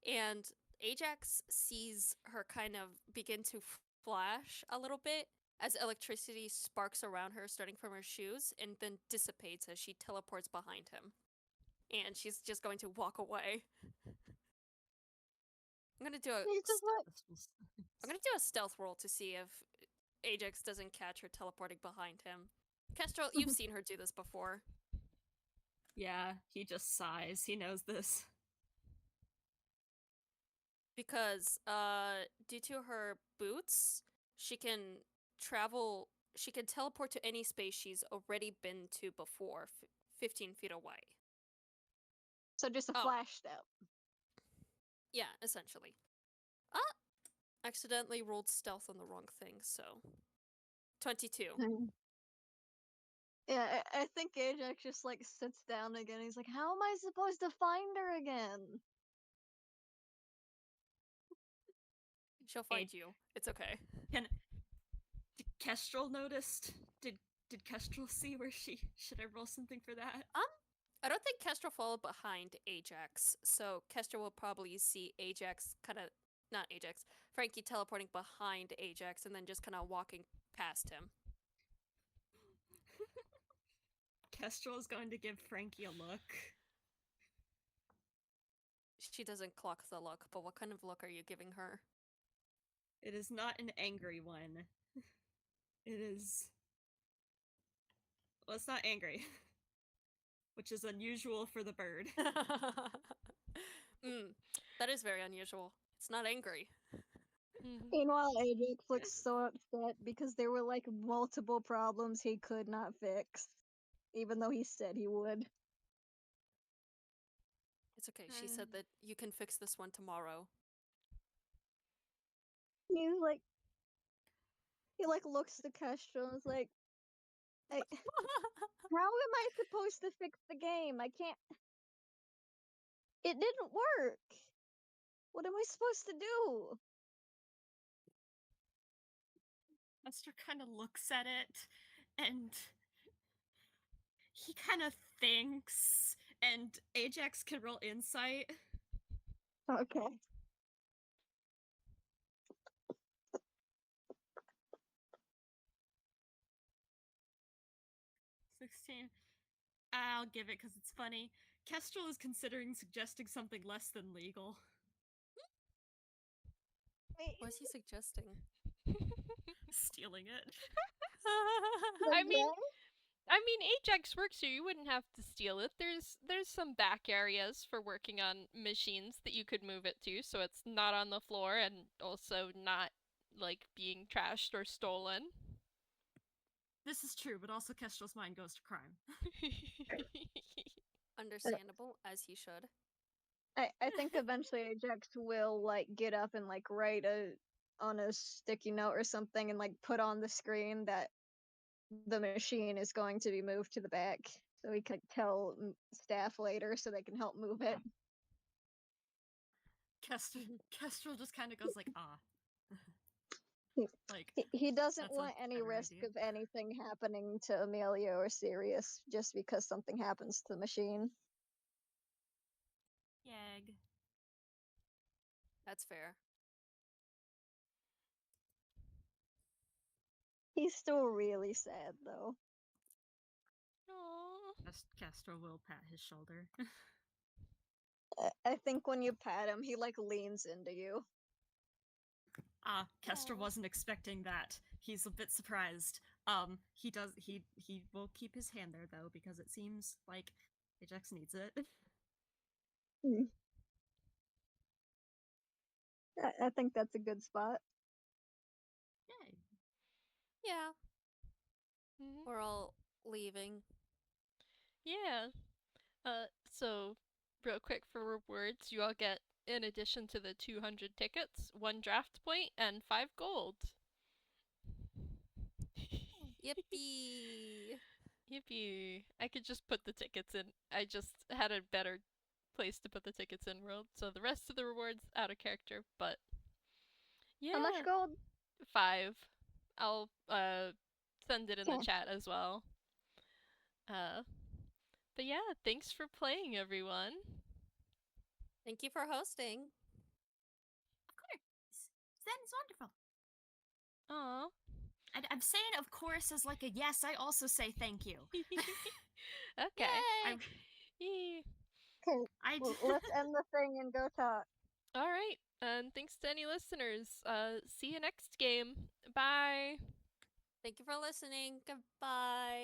B: And Ajax sees her kind of begin to flash a little bit as electricity sparks around her, starting from her shoes, and then dissipates as she teleports behind him. And she's just going to walk away. I'm gonna do a
C: He's just
B: I'm gonna do a stealth roll to see if Ajax doesn't catch her teleporting behind him. Kestrel, you've seen her do this before.
D: Yeah, he just sighs. He knows this.
B: Because due to her boots, she can teleport to any space she's already been to before, 15 feet away.
C: So just a
B: Oh.
C: flash step.
B: Yeah, essentially. Accidentally rolled stealth on the wrong thing, so 22.
C: Yeah, I think Ajax just like sits down again. He's like, "How am I supposed to find her again?"
B: She'll find you. It's okay.
D: Did Kestrel noticed? Did Kestrel see where she? Should I roll something for that?
B: I don't think Kestrel followed behind Ajax, so Kestrel will probably see Ajax not Ajax, Franky teleporting behind Ajax and then just kind of walking past him.
D: Kestrel is going to give Franky a look.
B: She doesn't clock the look, but what kind of look are you giving her?
D: It is not an angry one. It is. Well, it's not angry, which is unusual for the bird.
B: That is very unusual. It's not angry.
C: Meanwhile, Ajax looks so upset because there were like multiple problems he could not fix, even though he said he would.
B: It's okay. She said that you can fix this one tomorrow.
C: He's like, he like looks to Kestrel and is like, how am I supposed to fix the game? I can't. It didn't work. What am I supposed to do?
D: Lester kind of looks at it, and he kind of thinks, and Ajax can roll insight.
C: Okay.
D: 16. I'll give it because it's funny. Kestrel is considering suggesting something less than legal.
B: What is he suggesting?
D: Stealing it.
A: I mean, Ajax works here. You wouldn't have to steal it. There's some back areas for working on machines that you could move it to, so it's not on the floor and also not like being trashed or stolen.
D: This is true, but also Kestrel's mind goes to crime.
B: Understandable, as he should.
C: I think eventually Ajax will like get up and like write on a sticky note or something and like put on the screen that the machine is going to be moved to the back, so we could tell staff later so they can help move it.
D: Kestrel just kind of goes like, ah. Like,
C: he doesn't
D: that's a
C: want any
D: better
C: risk
D: idea.
C: of anything happening to Amelia or Sirius just because something happens to the machine.
D: Yag.
B: That's fair.
C: He's still really sad though.
A: Aww.
D: Kestrel will pat his shoulder.
C: I think when you pat him, he like leans into you.
D: Kestrel
A: Aw.
D: wasn't expecting that. He's a bit surprised. He will keep his hand there though, because it seems like Ajax needs it.
C: I think that's a good spot.
D: Yay.
B: Yeah,
A: Mhm.
B: we're all leaving.
A: Yeah. So real quick for rewards, you all get, in addition to the 200 tickets, 1 draft point and 5 gold.
B: Yippee!
A: Yippee. I could just put the tickets in. I just had a better place to put the tickets in world, so the rest of the rewards out of character, but yeah.
C: How much gold?
A: 5. I'll send it in the
C: Okay.
A: chat as well. But yeah, thanks for playing, everyone.
B: Thank you for hosting.
D: Of course. That is wonderful.
A: Aw.
D: I'm saying of course as like a yes, I also say thank you.
A: Okay.
B: Yay!
A: Yee.
C: Okay, let's end the thing and go talk.
A: All right. And thanks to any listeners. See you next game. Bye.
B: Thank you for listening. Goodbye.